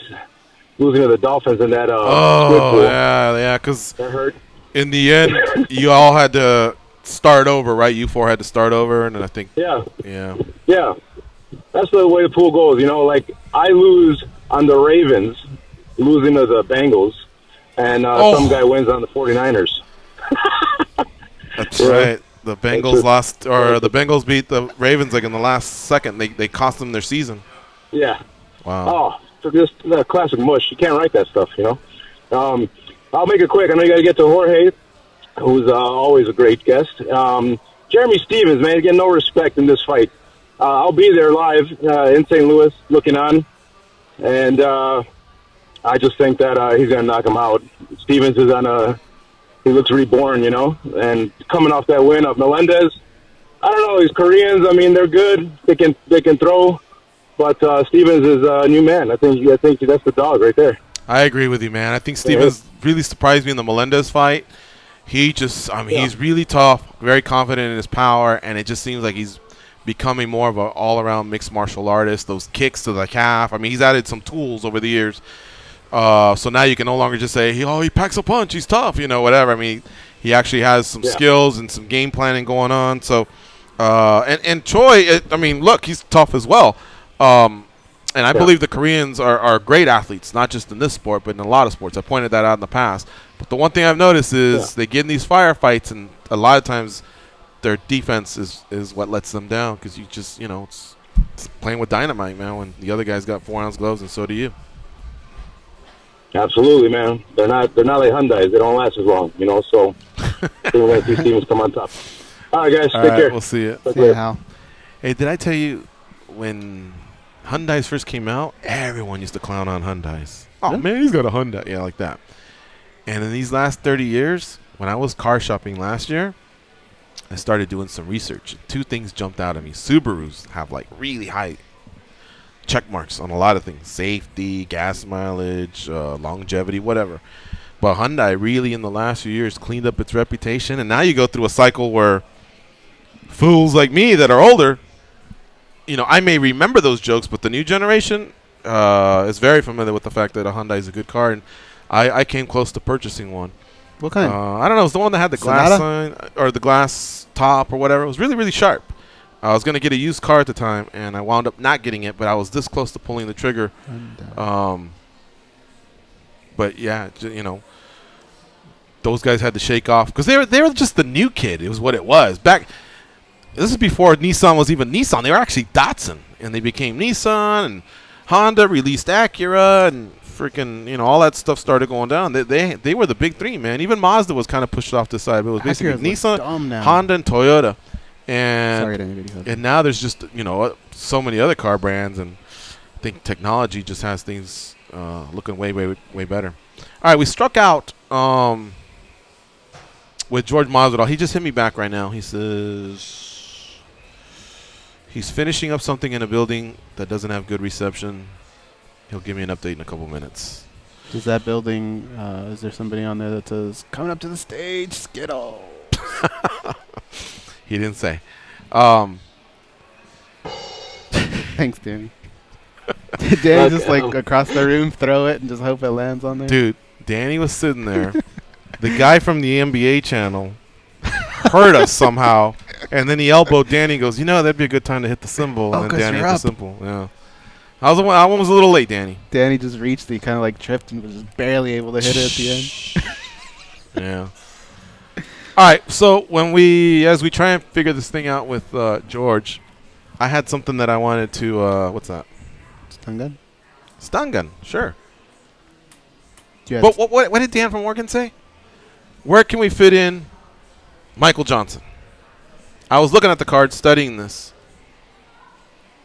Losing to the Dolphins in that squid pool. Yeah, because that hurt. In the end, you all had to start over, right? You four had to start over, and then I think... Yeah. Yeah. That's the way the pool goes. You know, like, I lose on the Ravens, losing to the Bengals, and some guy wins on the 49ers. That's right. The Bengals lost, or the Bengals beat the Ravens like in the last second. They cost them their season. Yeah. Wow. Oh, so just classic mush. You can't write that stuff, you know. I'll make it quick. I know you got to get to Jorge, who's always a great guest. Jeremy Stevens, man, getting no respect in this fight. I'll be there live in St. Louis, looking on, and I just think that he's going to knock him out. Stevens is he looks reborn, you know, and coming off that win of Melendez. I don't know, these Koreans, I mean, they're good. They can throw, but Stevens is a new man. I think that's the dog right there. I agree with you, man. I think Stevens really surprised me in the Melendez fight. He just, he's really tough, very confident in his power, and it just seems like he's becoming more of an all-around mixed martial artist. Those kicks to the calf. I mean, he's added some tools over the years. So now you can no longer just say, he packs a punch, he's tough, you know, whatever. I mean, he actually has some skills and some game planning going on. So, and Choi, I mean, look, he's tough as well. And I believe the Koreans are great athletes, not just in this sport, but in a lot of sports. I pointed that out in the past. But the one thing I've noticed is they get in these firefights, and a lot of times their defense is what lets them down, because you just, you know, it's playing with dynamite, man, when the other guy's got 4-ounce gloves, and so do you. Absolutely, man. They're not like Hyundais. They don't last as long, you know, so we're going to see Stevens come on top. All right, guys, take care. We'll see you. See you, Hal. Hey, did I tell you when Hyundais first came out, everyone used to clown on Hyundais. Oh, man, he's got a Hyundai. Yeah, like that. And in these last 30 years, when I was car shopping last year, I started doing some research. Two things jumped out at me. Subarus have like really high check marks on a lot of things. Safety, gas mileage, longevity, whatever. But Hyundai really in the last few years cleaned up its reputation. And now you go through a cycle where fools like me that are older, you know, I may remember those jokes, but the new generation is very familiar with the fact that a Hyundai is a good car. And I came close to purchasing one. What kind? I don't know. It was the one that had the glass sign or the glass top or whatever. It was really, really sharp. I was going to get a used car at the time, and I wound up not getting it, but I was this close to pulling the trigger. But, yeah, you know, those guys had to shake off. Because they were just the new kid. It was what it was. This is before Nissan was even Nissan. They were actually Datsun, and they became Nissan, and Honda released Acura, and freaking, you know, all that stuff started going down. They were the big three, man. Even Mazda was kind of pushed off the side. But it was basically Nissan, Honda, and Toyota. And now there's just, you know, so many other car brands, and I think technology just has things looking way, way, way better. All right, we struck out with George Masvidal. He just hit me back right now. He says he's finishing up something in a building that doesn't have good reception. He'll give me an update in a couple minutes. Does that building, is there somebody on there that says, coming up to the stage, Skittle? He didn't say. Thanks, Danny. Did Danny just, like, across the room throw it and just hope it lands on there? Dude, Danny was sitting there. The guy from the NBA channel heard us somehow, and then he elbowed Danny and goes, you know, that'd be a good time to hit the symbol. Oh, and then Danny hit you're the up. symbol. Yeah. That one was a little late, Danny. Danny just reached. He kind of like tripped and was just barely able to hit it at the end. Yeah. All right. So as we try and figure this thing out with George, I had something that I wanted to. What's that? Stun gun. Stun gun. Sure. Yeah, But what did Dan from Oregon say? Where can we fit in Michael Johnson? I was looking at the card, studying this.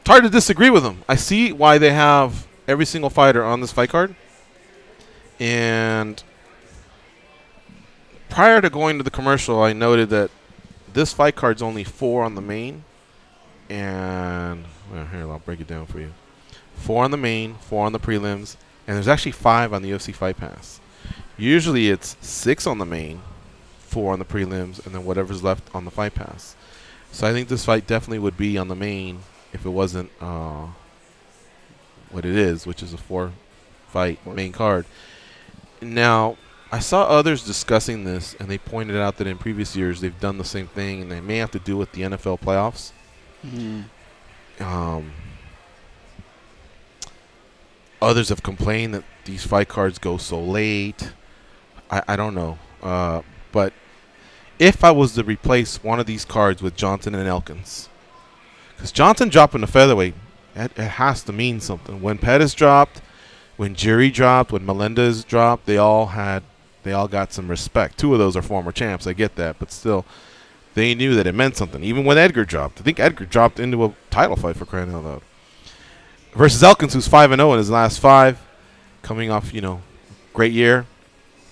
It's hard to disagree with him. I see why they have every single fighter on this fight card. And prior to going to the commercial, I noted that this fight card's only 4 on the main. And well, here, I'll break it down for you. 4 on the main, 4 on the prelims, and there's actually 5 on the UFC Fight Pass. Usually it's 6 on the main, 4 on the prelims, and then whatever's left on the Fight Pass. So I think this fight definitely would be on the main if it wasn't what it is, which is a 4-fight main card. Now, I saw others discussing this, and they pointed out that in previous years they've done the same thing, and they may have to do with the NFL playoffs. Others have complained that these fight cards go so late. I don't know. But if I was to replace one of these cards with Johnson and Elkins, because Johnson dropping the featherweight, it has to mean something. When Pettis dropped, when Jury dropped, when Melendez dropped, they all got some respect. 2 of those are former champs. I get that, but still, they knew that it meant something. Even when Edgar dropped, I think Edgar dropped into a title fight for crying out loud. Versus Elkins, who's 5-0 in his last 5, coming off, great year.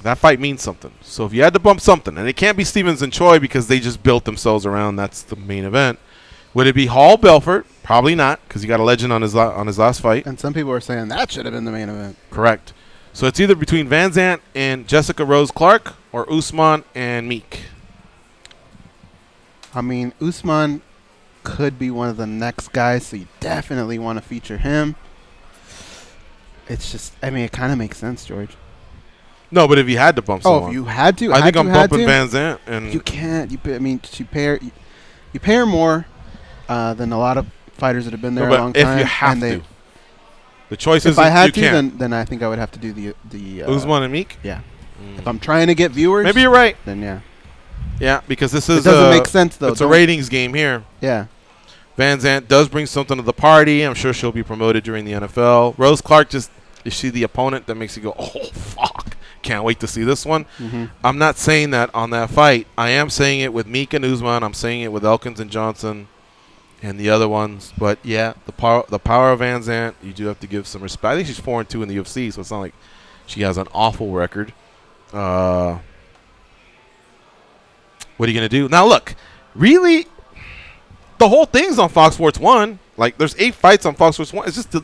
That fight means something. So if you had to bump something, and it can't be Stevens and Choi because they just built themselves around that's the main event. Would it be Hall Belfort? Probably not, because he got a legend on his last fight. And some people are saying that should have been the main event. Correct. So it's either between Van Zant and Jessica Rose Clark or Usman and Meek. I mean, Usman could be one of the next guys, so you definitely want to feature him. It's just, I mean, it kind of makes sense, George. No, but if you had to bump someone. Oh, if you had to? I think I'm bumping Van Zant. And you can't. I mean, you pay her more than a lot of fighters that have been there a long time. If you have to. The choice is if I had to, then I think I would have to do the Usman and Meek? Yeah. If I'm trying to get viewers. Maybe you're right. Then yeah. Yeah, because this is it doesn't make sense, though. It's a ratings game here. Yeah. Van Zant does bring something to the party. I'm sure she'll be promoted during the NFL. Rose Clark, is she the opponent that makes you go, oh, fuck. Can't wait to see this one. I'm not saying that on that fight. I am saying it with Meek and Usman. I'm saying it with Elkins and Johnson and the other ones. But, yeah, the power of Van Zant, you do have to give some respect. I think she's 4-2 in the UFC, so it's not like she has an awful record. What are you going to do? Now, look, really, the whole thing's on Fox Sports 1. Like, there's 8 fights on Fox Sports 1. It's just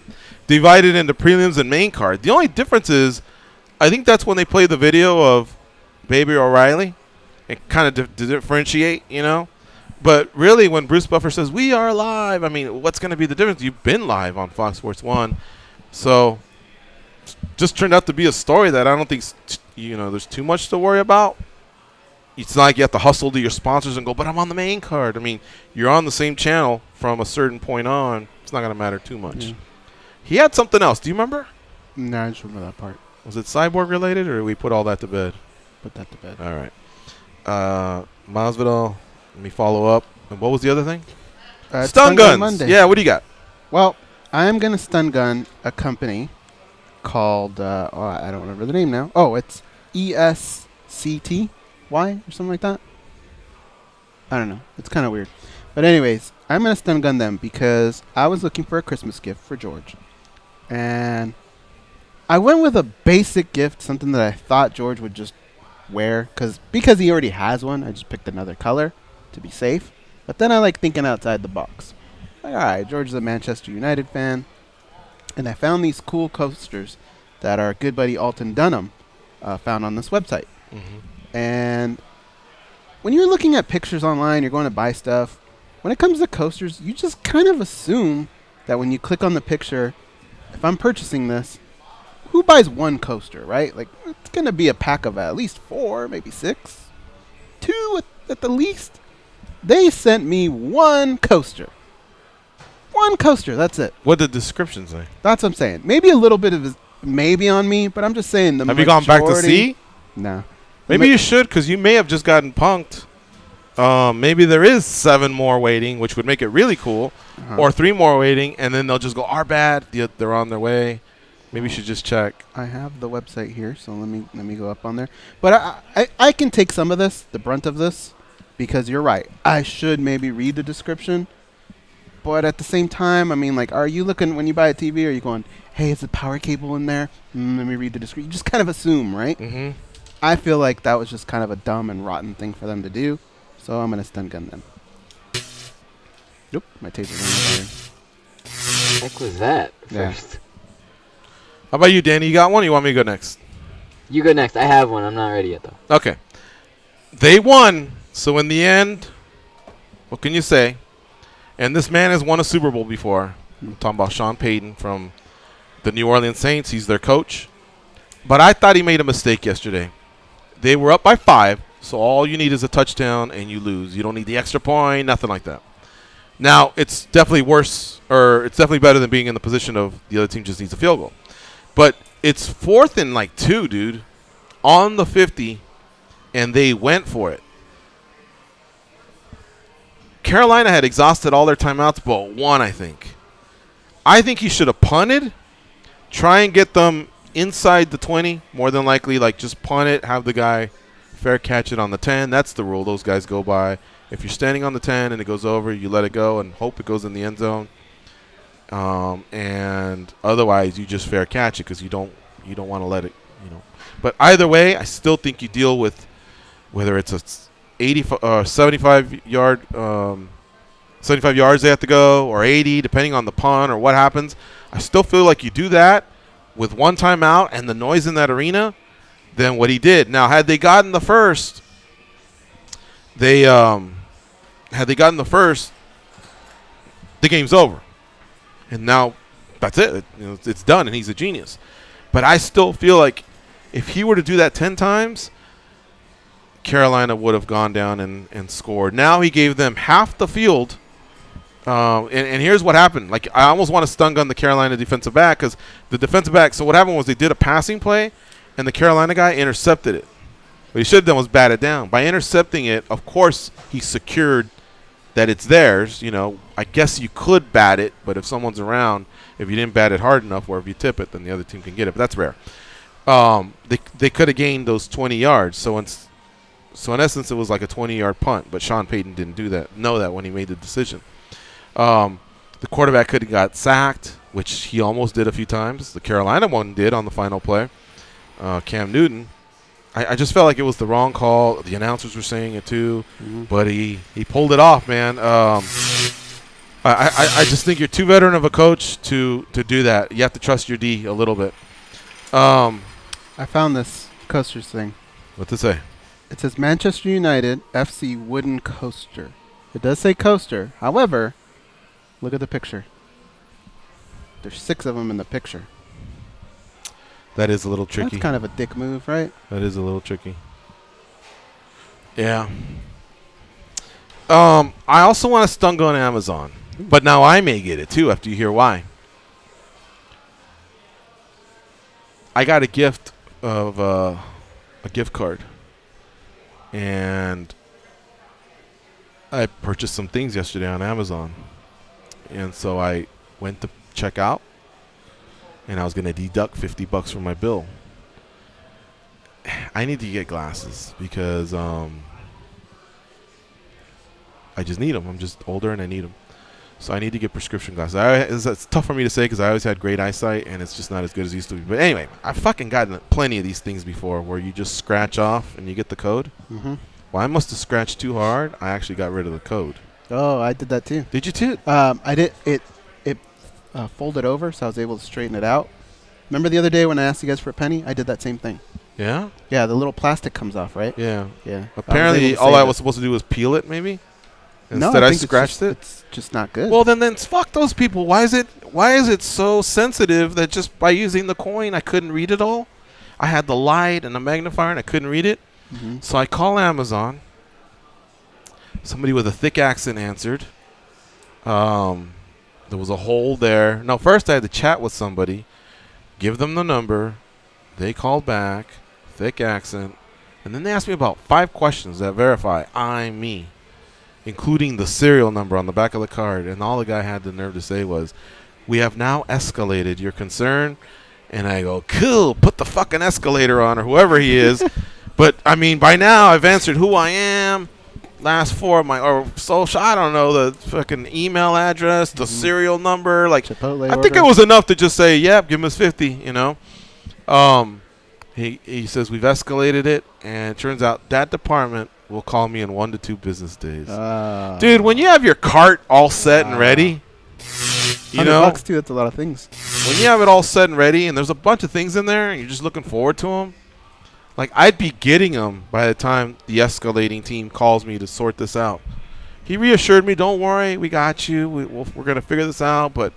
divided into prelims and main card. The only difference is I think that's when they play the video of Baby O'Reilly and kind of differentiate, But really, when Bruce Buffer says, we are live, I mean, what's going to be the difference? You've been live on Fox Sports 1. So, just turned out to be a story that I don't think, there's too much to worry about. It's not like you have to hustle to your sponsors and go, but I'm on the main card. I mean, you're on the same channel from a certain point on. It's not going to matter too much. Yeah. He had something else. Do you remember? No, I just remember that part. Was it Cyborg related, or we put all that to bed? Put that to bed. All right. Masvidal, let me follow up. And what was the other thing? Stun guns. Monday. Yeah, what do you got? Well, I'm going to stun gun a company called, I don't remember the name now. Oh, it's ESCTY or something like that. I don't know. It's kind of weird. But anyways, I'm going to stun gun them because I was looking for a Christmas gift for George. And I went with a basic gift, something that I thought George would just wear. Because he already has one, I just picked another color to be safe. But then I like thinking outside the box. Like, all right, George is a Manchester United fan. And I found these cool coasters that our good buddy Alton Dunham found on this website. And when you're looking at pictures online, you're going to buy stuff. When it comes to coasters, you just kind of assume that when you click on the picture, if I'm purchasing this, who buys one coaster, right? Like, it's going to be a pack of at least 4, maybe 6. 2 at the least. They sent me one coaster. One coaster. That's it. What did the description say? That's what I'm saying. Maybe a little bit of maybe on me, but I'm just saying the Have you gone back to majority- see? No. Maybe you should, because you may have just gotten punked. Maybe there is 7 more waiting, which would make it really cool, or 3 more waiting, and then they'll just go, "Our bad, they're on their way." Maybe you should just check. I have the website here, so let me go up on there. But I can take some of this, the brunt of this, because you're right. I should maybe read the description. But at the same time, I mean, like, are you looking, when you buy a TV, are you going, hey, is the power cable in there? Let me read the description. You just kind of assume, right? Mm-hmm. I feel like that was just kind of a dumb and rotten thing for them to do. So I'm going to stun gun them. Nope, my tape is on fire. What the heck was that Yeah. first? How about you, Danny? You got one? Or you want me to go next? You go next. I have one. I'm not ready yet, though. Okay. They won. So in the end, what can you say? And this man has won a Super Bowl before. I'm talking about Sean Payton from the New Orleans Saints. He's their coach. But I thought he made a mistake yesterday. They were up by 5, so all you need is a touchdown and you lose. You don't need the extra point, nothing like that. Now, it's definitely worse, or it's definitely better than being in the position of the other team just needs a field goal. But it's 4th and like 2, dude, on the 50, and they went for it. Carolina had exhausted all their timeouts but 1, I think. I think he should have punted, try and get them inside the 20, more than likely, like just punt it, have the guy fair catch it on the 10. That's the rule those guys go by. If you're standing on the 10 and it goes over, you let it go and hope it goes in the end zone. And otherwise, you just fair catch it because you don't want to let it, you know. But either way, I still think you deal with whether it's a 75 yards they have to go, or 80, depending on the punt or what happens. I still feel like you do that with 1 timeout and the noise in that arena than what he did. Now, had they gotten the first, the game's over. And now that's it. You know, it's done, and he's a genius. But I still feel like if he were to do that 10 times, Carolina would have gone down and scored. Now he gave them half the field. And here's what happened. Like, I almost want to stun gun the Carolina defensive back because the defensive back. So what happened was they did a passing play, and the Carolina guy intercepted it. What he should have done was bat it down. By intercepting it, of course, he secured that it's theirs. You know, I guess you could bat it, but if someone's around, if you didn't bat it hard enough, or if you tip it, then the other team can get it. But that's rare. They could have gained those 20 yards. So in essence, it was like a 20-yard punt. But Sean Payton didn't know that when he made the decision. The quarterback could have got sacked, which he almost did a few times. The Carolina one did on the final play. Cam Newton. I just felt like it was the wrong call. The announcers were saying it too, but he pulled it off, man. I just think you're too veteran of a coach to do that. You have to trust your D a little bit. I found this coasters thing. What's it say? It says Manchester United FC wooden coaster. It does say coaster. However, look at the picture. There's 6 of them in the picture. That is a little tricky. That's kind of a dick move, right? That is a little tricky. Yeah. I also want to stun go on Amazon. But now I may get it, too, after you hear why. I got a gift of a gift card. And I purchased some things yesterday on Amazon. And so I went to check out. And I was going to deduct $50 from my bill. I need to get glasses because I just need them. I'm just older and I need them. So I need to get prescription glasses. It's tough for me to say because I always had great eyesight and it's just not as good as it used to be. But anyway, I've fucking gotten plenty of these things before where you just scratch off and you get the code. Mm-hmm. Well, I must have scratched too hard. I actually got rid of the code. Oh, I did that too. Did you too? I did. It folded over, so I was able to straighten it out. Remember the other day when I asked you guys for a penny? I did that same thing. Yeah? Yeah, the little plastic comes off, right? Yeah. Yeah. Apparently, all I was supposed to do was peel it, maybe? Instead, I scratched it? It's just not good. Well, then fuck those people. Why is it so sensitive that just by using the coin, I couldn't read it all? I had the light and the magnifier, and I couldn't read it. Mm-hmm. So I call Amazon. Somebody with a thick accent answered. There was a hole there. No, first I had to chat with somebody, give them the number. They called back, thick accent, and then they asked me about 5 questions that verify I'm me, including the serial number on the back of the card. And all the guy had the nerve to say was, "We have now escalated your concern." And I go, "Cool, put the fucking escalator on," or whoever he is. But, I mean, by now I've answered who I am, last 4 of my, or social, I don't know, the fucking email address, the serial number. Like, Chipotle I think it order. was enough to just say, "Yep, give him his 50, you know. He says we've escalated it, and it turns out that department will call me in 1 to 2 business days. Dude, when you have your cart all set and ready, you know, $100 too. That's a lot of things. when you have it all set and ready, and there's a bunch of things in there, and you're just looking forward to them. Like, I'd be getting them by the time the escalating team calls me to sort this out. He reassured me, "Don't worry, we got you. We're going to figure this out." But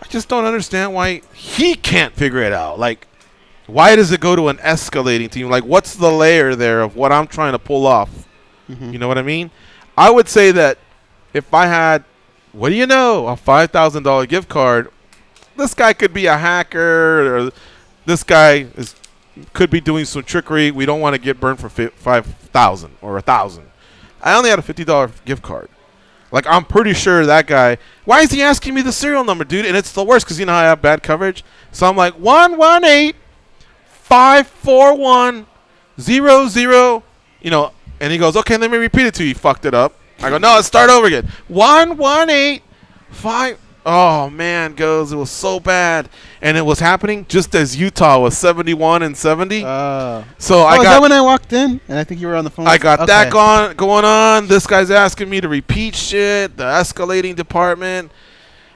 I just don't understand why he can't figure it out. Like, why does it go to an escalating team? Like, what's the layer there of what I'm trying to pull off? You know what I mean? I would say that if I had, what do you know, a $5,000 gift card, this guy could be a hacker, or this guy could be doing some trickery. We don't want to get burned for $5,000 or $1,000. I only had a $50 gift card. Like, I'm pretty sure that guy, why is he asking me the serial number, dude? And it's the worst because, you know, I have bad coverage. So I'm like, 118-541-00, you know, and he goes, "Okay, let me repeat it to you." He fucked it up. I go, "No, let's start over again. 118-5. Oh, man, goes, it was so bad. And it was happening just as Utah was 71 and 70. So I is got that when I walked in? And I think you were on the phone. I got that going on. This guy's asking me to repeat shit. The escalating department.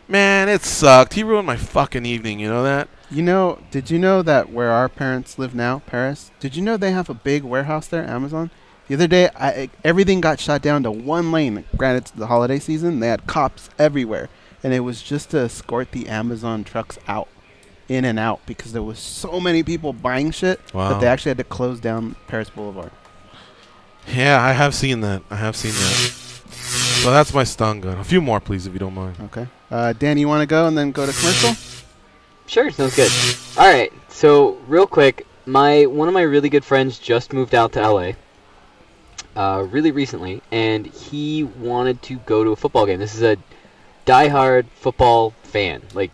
Man, it sucked. He ruined my fucking evening. You know that? You know, did you know that where our parents live now, Paris, did you know they have a big warehouse there, Amazon? The other day, everything got shut down to 1 lane. Granted, it's the holiday season. They had cops everywhere. And it was just to escort the Amazon trucks out, in and out, because there was so many people buying shit that they actually had to close down Paris Boulevard. Yeah, I have seen that. So that's my stun gun. A few more, please, if you don't mind. Okay. Dan, you want to go and then go to commercial? Sure, sounds good. All right, so real quick, one of my really good friends just moved out to LA really recently, and he wanted to go to a football game. This is a diehard football fan, like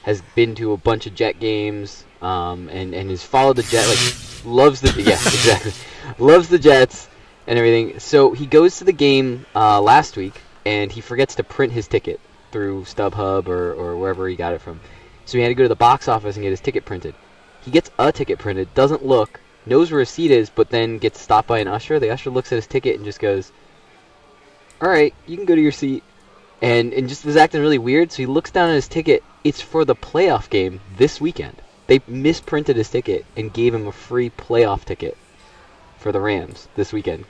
has been to a bunch of Jet games, and has followed the Jet, like loves the exactly, loves the Jets and everything. So he goes to the game last week, and he forgets to print his ticket through StubHub or wherever he got it from. So he had to go to the box office and get his ticket printed. He gets a ticket printed, doesn't look, knows where his seat is, but then gets stopped by an usher. The usher looks at his ticket and just goes, "All right, you can go to your seat." And just was acting really weird, so he looks down at his ticket. It's for the playoff game this weekend. They misprinted his ticket and gave him a free playoff ticket for the Rams this weekend.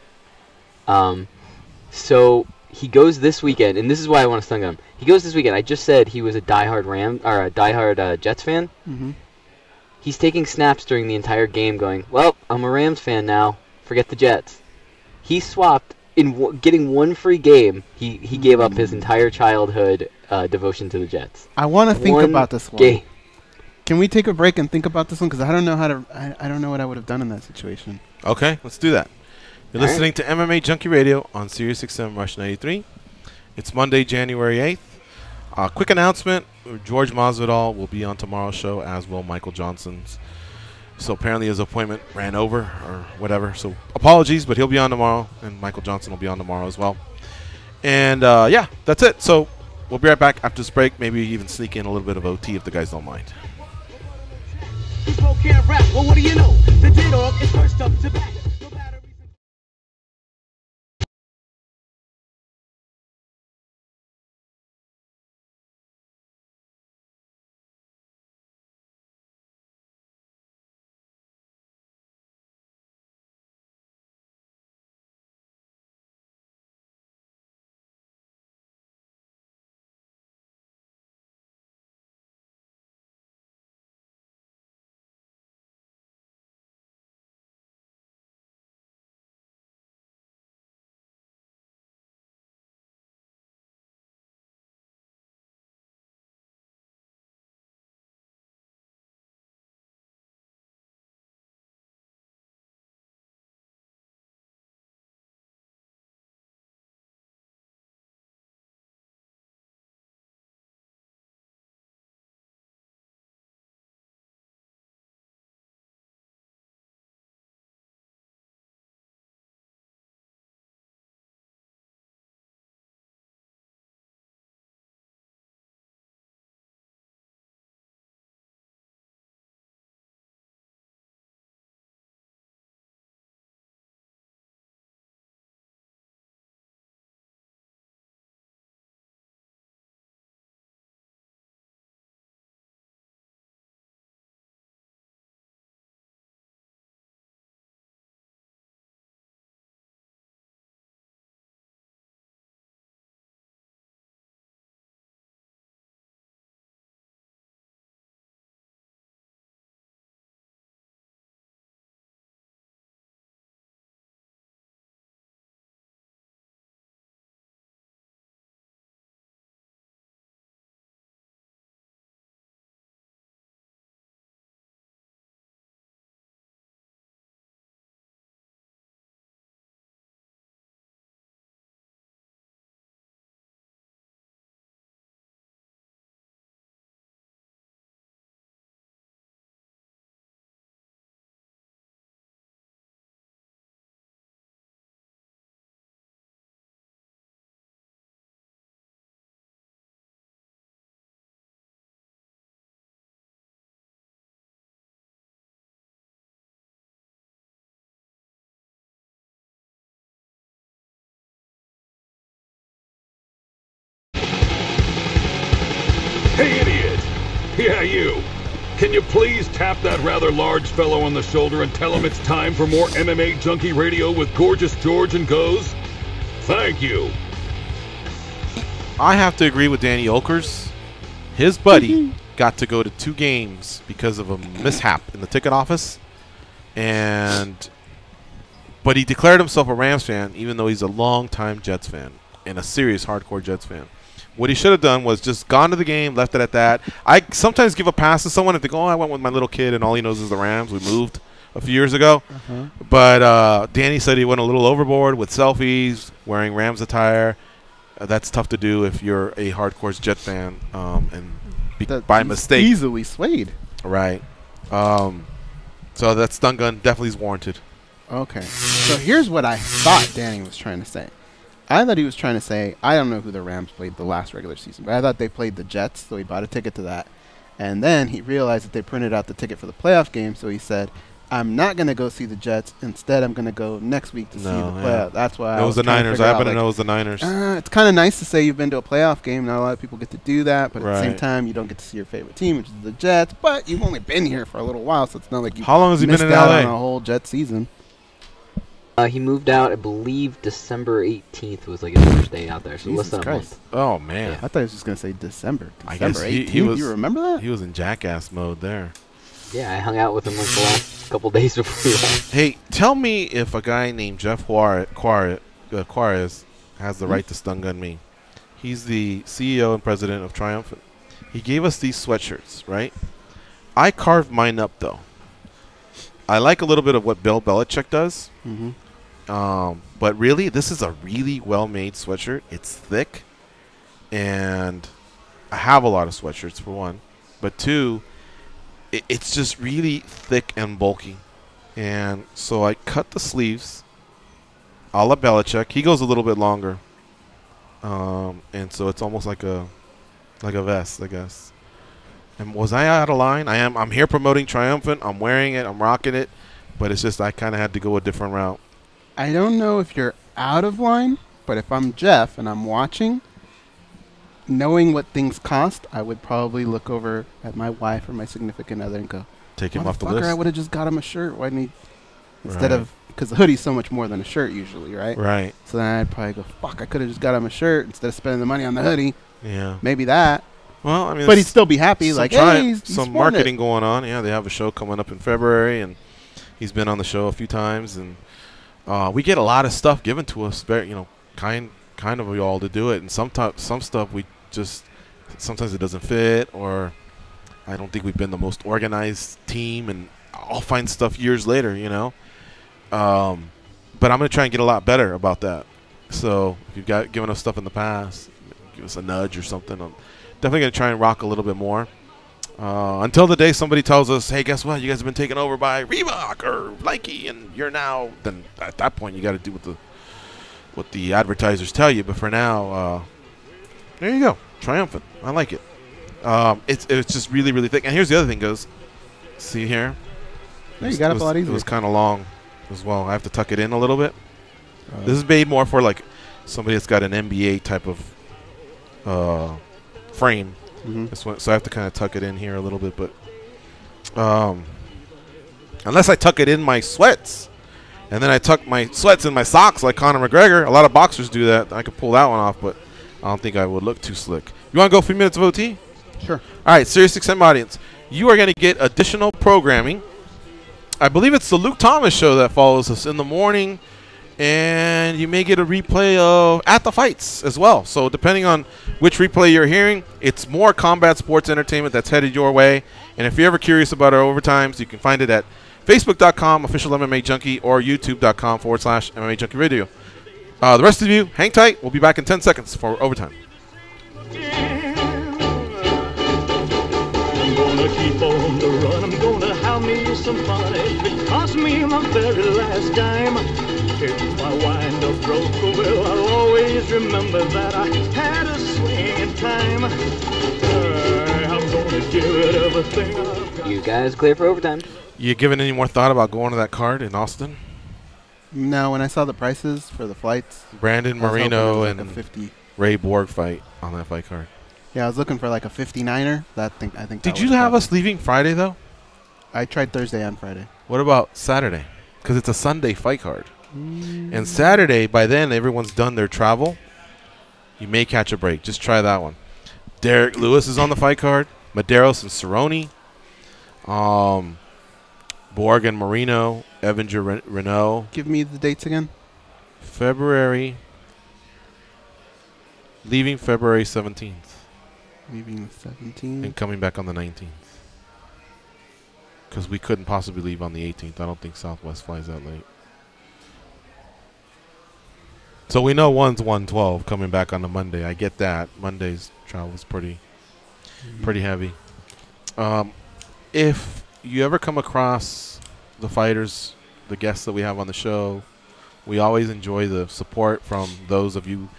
So he goes this weekend, and this is why I want to stun gun him. He goes this weekend. I just said he was a diehard Jets fan. He's taking snaps during the entire game going, "Well, I'm a Rams fan now. Forget the Jets." He swapped. In getting 1 free game, he gave up his entire childhood devotion to the Jets. I want to think about this one. Game. Can we take a break and think about this one? Because I don't know how to. I don't know what I would have done in that situation. Okay, let's do that. You're listening to MMA Junkie Radio on Sirius XM Rush 93. It's Monday, January 8th. Quick announcement: George Masvidal will be on tomorrow's show, as will Michael Johnson's. So apparently his appointment ran over or whatever. So apologies, but he'll be on tomorrow, and Michael Johnson will be on tomorrow as well. And yeah, that's it. So we'll be right back after this break. Maybe even sneak in a little bit of OT if the guys don't mind. People can't rap, well, what do you know? The D-Dog is first up to bat. Yeah, you. Can you please tap that rather large fellow on the shoulder and tell him it's time for more MMA Junkie Radio with Gorgeous George and Goes? Thank you. I have to agree with Danny Okers. His buddy got to go to 2 games because of a mishap in the ticket office, but he declared himself a Rams fan, even though he's a longtime Jets fan and a serious hardcore Jets fan. What he should have done was just gone to the game, left it at that. I sometimes give a pass to someone if they go, "Oh, I went with my little kid, and all he knows is the Rams. We moved a few years ago." But Danny said he went a little overboard with selfies, wearing Rams attire. That's tough to do if you're a hardcore Jet fan, by mistake. Easily swayed. Right. So that stun gun definitely is warranted. Okay. So here's what I thought Danny was trying to say. I thought he was trying to say, I don't know who the Rams played the last regular season, but I thought they played the Jets, so he bought a ticket to that. And then he realized that they printed out the ticket for the playoff game, so he said, I'm not going to go see the Jets. Instead, I'm going to go next week to see the playoff. That's why it was the Niners. I happen to know it was the Niners. It's kind of nice to say you've been to a playoff game. Not a lot of people get to do that, but at the same time, you don't get to see your favorite team, which is the Jets. But you've only been here for a little while, so it's not like you How long has he been in out LA? on a whole Jet season. He moved out, I believe, December 18th was like his first day out there. So less than a month. Oh man! I thought he was just gonna say December. I guess December 18th. he was. You remember that? He was in jackass mode there. Yeah, I hung out with him like the last couple days before he left. Hey, tell me if a guy named Jeff Juarez has the right to stun gun me. He's the CEO and president of Triumphant. He gave us these sweatshirts, right? I carved mine up though. I like a little bit of what Bill Belichick does. But really, this is a really well-made sweatshirt. It's thick, and I have a lot of sweatshirts for one, but two, it's just really thick and bulky. And so I cut the sleeves a la Belichick. He goes a little bit longer, and so it's almost like a vest, I guess. And was I out of line? I'm here promoting Triumphant. I'm wearing it. I'm rocking it, but it's just I kind of had to go a different route. I don't know if you're out of line, but if I'm Jeff and I'm watching, knowing what things cost, I would probably look over at my wife or my significant other and go, take him off the list. I would have just got him a shirt. Why didn't he? Instead of, because the hoodie's so much more than a shirt usually, right? Right. So then I'd probably go, fuck, I could have just got him a shirt instead of spending the money on the hoodie. Yeah. Maybe that. Well, I mean, but he'd still be happy. Like, hey, he's some marketing going on. Yeah, they have a show coming up in February, and he's been on the show a few times, and we get a lot of stuff given to us, very, kind of we all to do it, and some stuff we just sometimes it doesn't fit, or I don't think we've been the most organized team, and I'll find stuff years later, But I'm gonna try and get a lot better about that. So if you've given us stuff in the past, give us a nudge or something. I'm definitely gonna try and rock a little bit more. Until the day somebody tells us, hey, guess what? You guys have been taken over by Reebok or Nike, and you're now. Then at that point, you got to do what the advertisers tell you. But for now, there you go, Triumphant. I like it. It's just really, really thick. And here's the other thing, goes. See here. Yeah, you got it a lot easier. It was kind of long as well. I have to tuck it in a little bit. This is made more for like somebody that's got an NBA type of frame. So I have to kind of tuck it in here a little bit, but unless I tuck it in my sweats, and then I tuck my sweats in my socks like Conor McGregor. A lot of boxers do that. I could pull that one off, but I don't think I would look too slick. You want to go 3 minutes of OT? Sure. All right, Sirius XM audience, you are going to get additional programming. I believe it's the Luke Thomas show that follows us in the morning, and you may get a replay of At the Fights as well. So depending on which replay you're hearing, it's more combat sports entertainment that's headed your way. And if you're ever curious about our overtimes, you can find it at Facebook.com, official MMA Junkie, or YouTube.com/MMA Junkie Radio. The rest of you, hang tight. We'll be back in 10 seconds for overtime. I'm gonna keep on the run. I'm gonna have me some fun. It cost me my very last dime. If I wind up broke, well, I'll always remember that I had a swing time. I'm gonna give it everything I've got. You guys clear for overtime? You giving any more thought about going to that card in Austin? No, when I saw the prices for the flights, Brandon Moreno like and a 50. Ray Borg fight on that fight card. Yeah, I was looking for like a 59er. I think. Did you have us leaving Friday though? I tried Thursday and Friday. What about Saturday? Because it's a Sunday fight card. And Saturday, by then, everyone's done their travel. You may catch a break. Just try that one. Derek Lewis is on the fight card. Medeiros and Cerrone. Borg and Marino. Evinger Renault. Give me the dates again. February. Leaving February 17th. Leaving the 17th. And coming back on the 19th. Because we couldn't possibly leave on the 18th. I don't think Southwest flies that late. So we know one's 112 coming back on the Monday. I get that. Monday's travel is pretty heavy. If you ever come across the fighters, the guests that we have on the show, we always enjoy the support from those of you.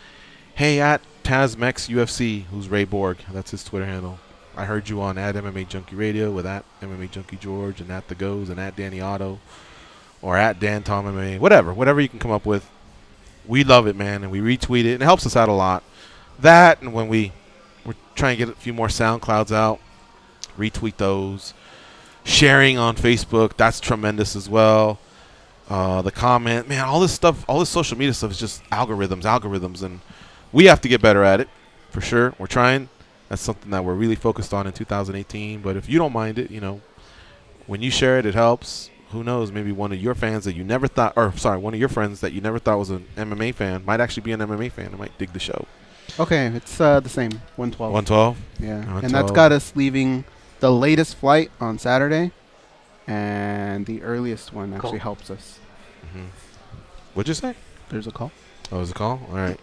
Hey, at TazMex UFC, who's Ray Borg. That's his Twitter handle. I heard you on at MMA Junkie Radio with at MMA Junkie George and at The Goes and at Danny Otto or at Dan Tom MMA. Whatever you can come up with. We love it, man, and we retweet it, and it helps us out a lot. That, and when we're trying to get a few more SoundClouds out, retweet those. Sharing on Facebook, that's tremendous as well. The comment, man, all this stuff, all this social media stuff is just algorithms, and we have to get better at it, for sure. We're trying. That's something that we're really focused on in 2018, but if you don't mind it, when you share it, it helps. Who knows, maybe one of your fans that you never thought, one of your friends that you never thought was an MMA fan might actually be an MMA fan and might dig the show. Okay, it's the same, 112. 112? Yeah, 112. And that's got us leaving the latest flight on Saturday, and the earliest one actually helps us. What'd you say? There's a call. Oh, there's a call? All right.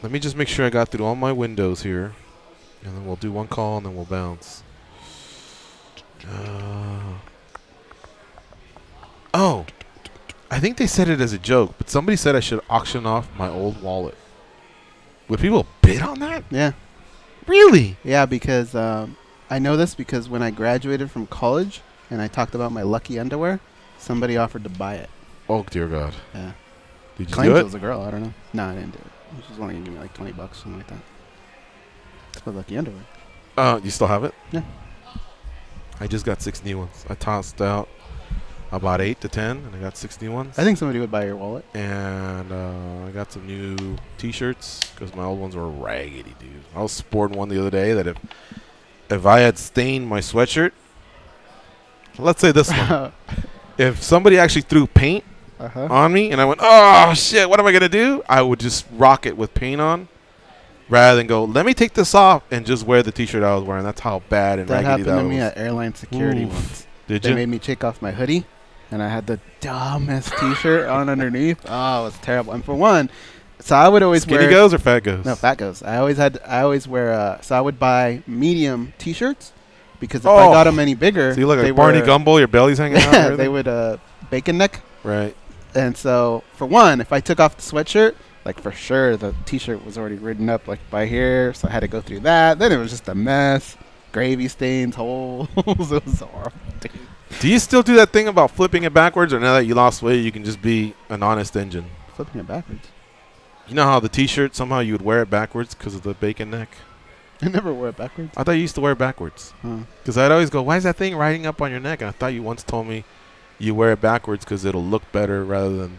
Let me just make sure I got through all my windows here, and then we'll do one call, and then we'll bounce. Oh, I think they said it as a joke, but somebody said I should auction off my old wallet. Would people bid on that? Yeah. Really? Yeah, because I know this because when I graduated from college and I talked about my lucky underwear, somebody offered to buy it. Oh, dear God. Yeah. Did you Claims do it? It was a girl. I don't know. No, I didn't do it. She was only going to give me like $20, something like that. That's my lucky underwear. You still have it? Yeah. I just got 6 new ones. I tossed out about 8 to 10, and I got 6 new ones. I think somebody would buy your wallet. And I got some new T-shirts because my old ones were raggedy, dude. I was sporting one the other day that if I had stained my sweatshirt, let's say this one, if somebody actually threw paint on me and I went, oh, shit, what am I going to do? I would just rock it with paint on rather than go, let me take this off and just wear the T-shirt I was wearing. That's how bad and raggedy that was. That happened to me at airline security once. Did you? They made me take off my hoodie, and I had the dumbest T-shirt on underneath. Oh, it was terrible. And for one, so I would always wear... Skinny goes or fat goes? No, fat goes. I always wear... so I would buy medium T-shirts because if I got them any bigger... So you look like Barney Gumble, your belly's hanging out? Yeah, they would bacon neck. Right. And so, for one, if I took off the sweatshirt, like for sure the T-shirt was already written up like by here, so I had to go through that. Then it was just a mess. Gravy stains, holes. It was horrible. Do you still do that thing about flipping it backwards, or now that you lost weight, you can just be an honest engine? Flipping it backwards? You know how the T-shirt, somehow you would wear it backwards because of the bacon neck? I never wore it backwards. I thought you used to wear it backwards. Because I'd always go, why is that thing riding up on your neck? And I thought you once told me you wear it backwards because it'll look better rather than...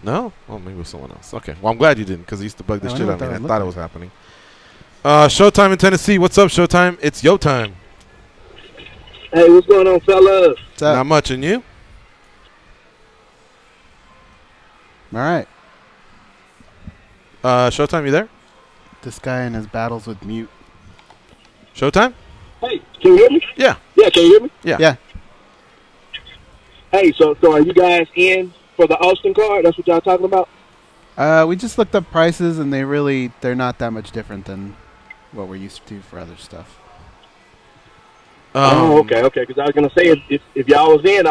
No? Oh, maybe it was someone else. Okay. Well, I'm glad you didn't because it used to bug the shit out of me. I thought it was happening. Showtime in Tennessee. What's up, Showtime? It's yo time. Hey, what's going on, fellas? Not much, and you? All right. Showtime, you there? This guy in his battles with mute. Showtime? Hey, can you hear me? Yeah. Yeah, can you hear me? Yeah. Yeah. Hey, so are you guys in for the Austin card? That's what y'all talking about? We just looked up prices, and they're not that much different than what we're used to for other stuff. Okay. Because I was gonna say if y'all was in,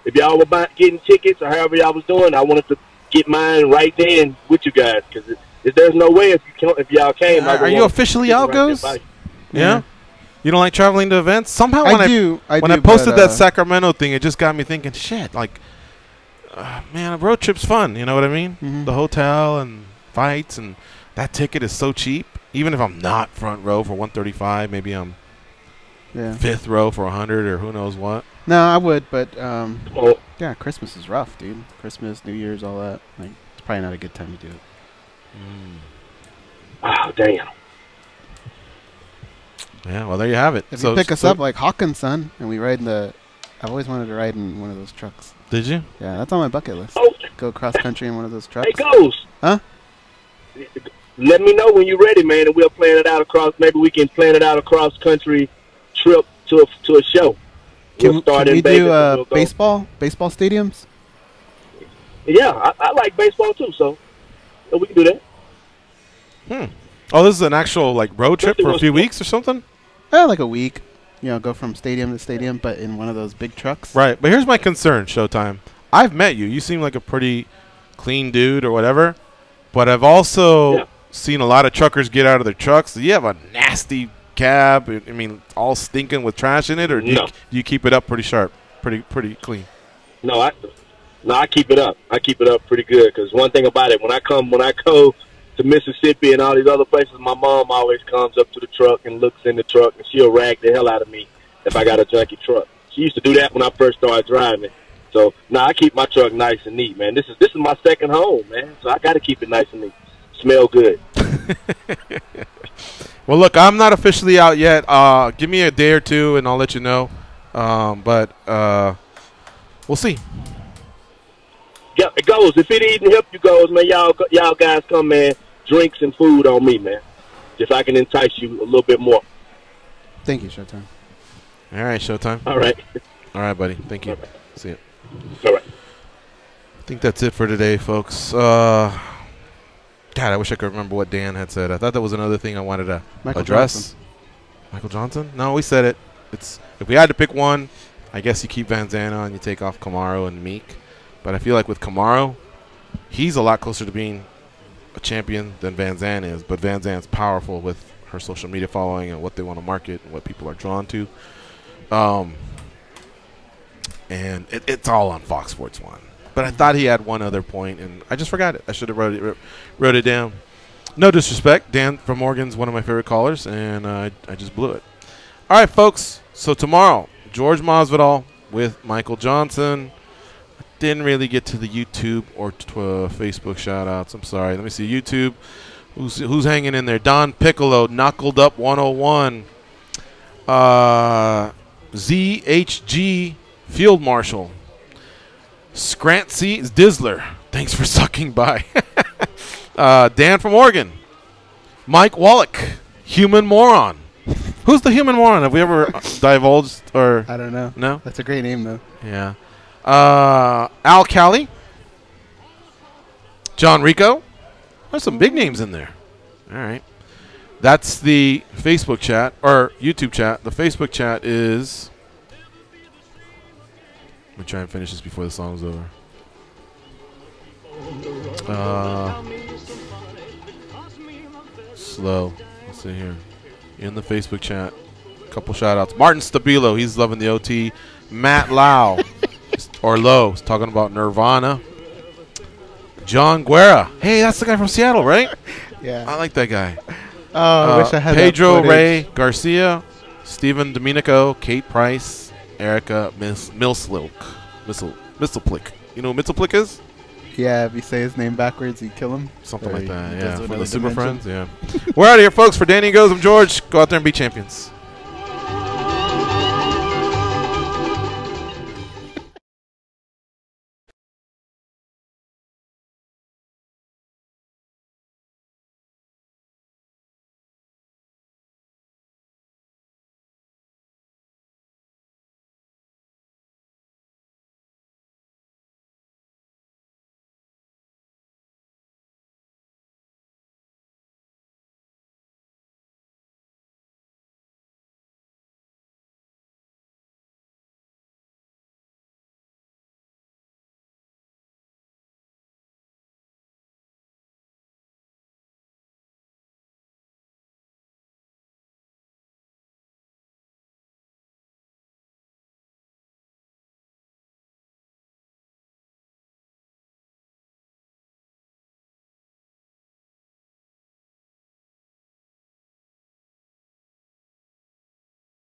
if y'all were getting tickets or however y'all was doing, I wanted to get mine right then with you guys because there's no way if y'all came. Are you officially out, Goes? Yeah. You don't like traveling to events? Somehow when I posted that Sacramento thing, it just got me thinking, shit, like, man, a road trip's fun. You know what I mean? The hotel and fights and that ticket is so cheap. even if I'm not front row for 135, maybe I'm fifth row for 100 or who knows what. No, I would, but yeah, Christmas is rough, dude. Christmas, New Year's, all that. Like, it's probably not a good time to do it. Oh, damn. Yeah, well, there you have it. If you pick us up like Hawkins' son, and we ride in the... I've always wanted to ride in one of those trucks. Did you? Yeah, that's on my bucket list. Oh. Go cross country in one of those trucks. Hey, Ghost. Huh? Let me know when you're ready, man, and we'll plan it out across. Maybe we can plan it out a cross country trip to a show. Can We'll start we in Vegas do and we'll go. baseball stadiums? Yeah, I like baseball too, so we can do that. Oh, this is an actual like road trip for a few weeks or something? Like a week. You know, go from stadium to stadium, but in one of those big trucks. Right, but here's my concern, Showtime. I've met you. You seem like a pretty clean dude or whatever, but I've also seen a lot of truckers get out of their trucks. Do you have a nasty cab? I mean, all stinking with trash in it, or do you keep it up pretty sharp, pretty clean? No, I keep it up. I keep it up pretty good because one thing about it, when I go to Mississippi and all these other places, my mom always comes up to the truck and looks in the truck, and she'll rag the hell out of me if I got a junky truck. She used to do that when I first started driving. So now I keep my truck nice and neat, man. This is my second home, man. So I got to keep it nice and neat. Smell good. Well, look, I'm not officially out yet. Give me a day or two, and I'll let you know. But we'll see. Yeah, it goes. If it even help you goes, man, y'all guys come, man. Drinks and food on me, man. If I can entice you a little bit more. Thank you, Showtime. All right, Showtime. All right. All right, buddy. Thank you. See you. All right. I think that's it for today, folks. God, I wish I could remember what Dan had said. I thought that was another thing I wanted to address. Johnson. Michael Johnson? No, we said it. If we had to pick one, I guess you keep Van Zandt and you take off Camaro and Meek. But I feel like with Camaro, he's a lot closer to being a champion than Van Zandt is. But Van Zandt's powerful with her social media following and what they want to market and what people are drawn to. And it's all on Fox Sports 1. But I thought he had one other point, and I just forgot it. I should have wrote it down. No disrespect. Dan from Morgan's one of my favorite callers, and I just blew it. All right, folks. So tomorrow, George Masvidal with Michael Johnson. I didn't really get to the YouTube or Facebook shout-outs. I'm sorry. Let me see. YouTube. Who's hanging in there? Don Piccolo, Knuckled Up 101. ZHG Field Marshal. Scrancy Dizzler. Thanks for sucking by. Dan from Oregon. Mike Wallach. Human Moron. Who's the Human Moron? Have we ever divulged or? I don't know. No? That's a great name, though. Yeah. Al Cali. John Rico. There's some big names in there. All right. That's the Facebook chat or YouTube chat. The Facebook chat is. Let me try and finish this before the song's over. Slow. Let's see here. In the Facebook chat. A couple shout outs. Martin Stabilo. He's loving the OT. Matt Lau. Or Lowe. He's talking about Nirvana. John Guerra. Hey, that's the guy from Seattle, right? Yeah. I like that guy. Oh, I wish I had Pedro that footage. Ray Garcia. Stephen Domenico. Kate Price. Erica Milslick. You know who Mitzelplick is? Yeah, if you say his name backwards, you kill him. Something like that, he yeah. goes to From the another Super dimension. Friends, yeah. We're out of here, folks. For Danny Goes, I'm George. Go out there and be champions.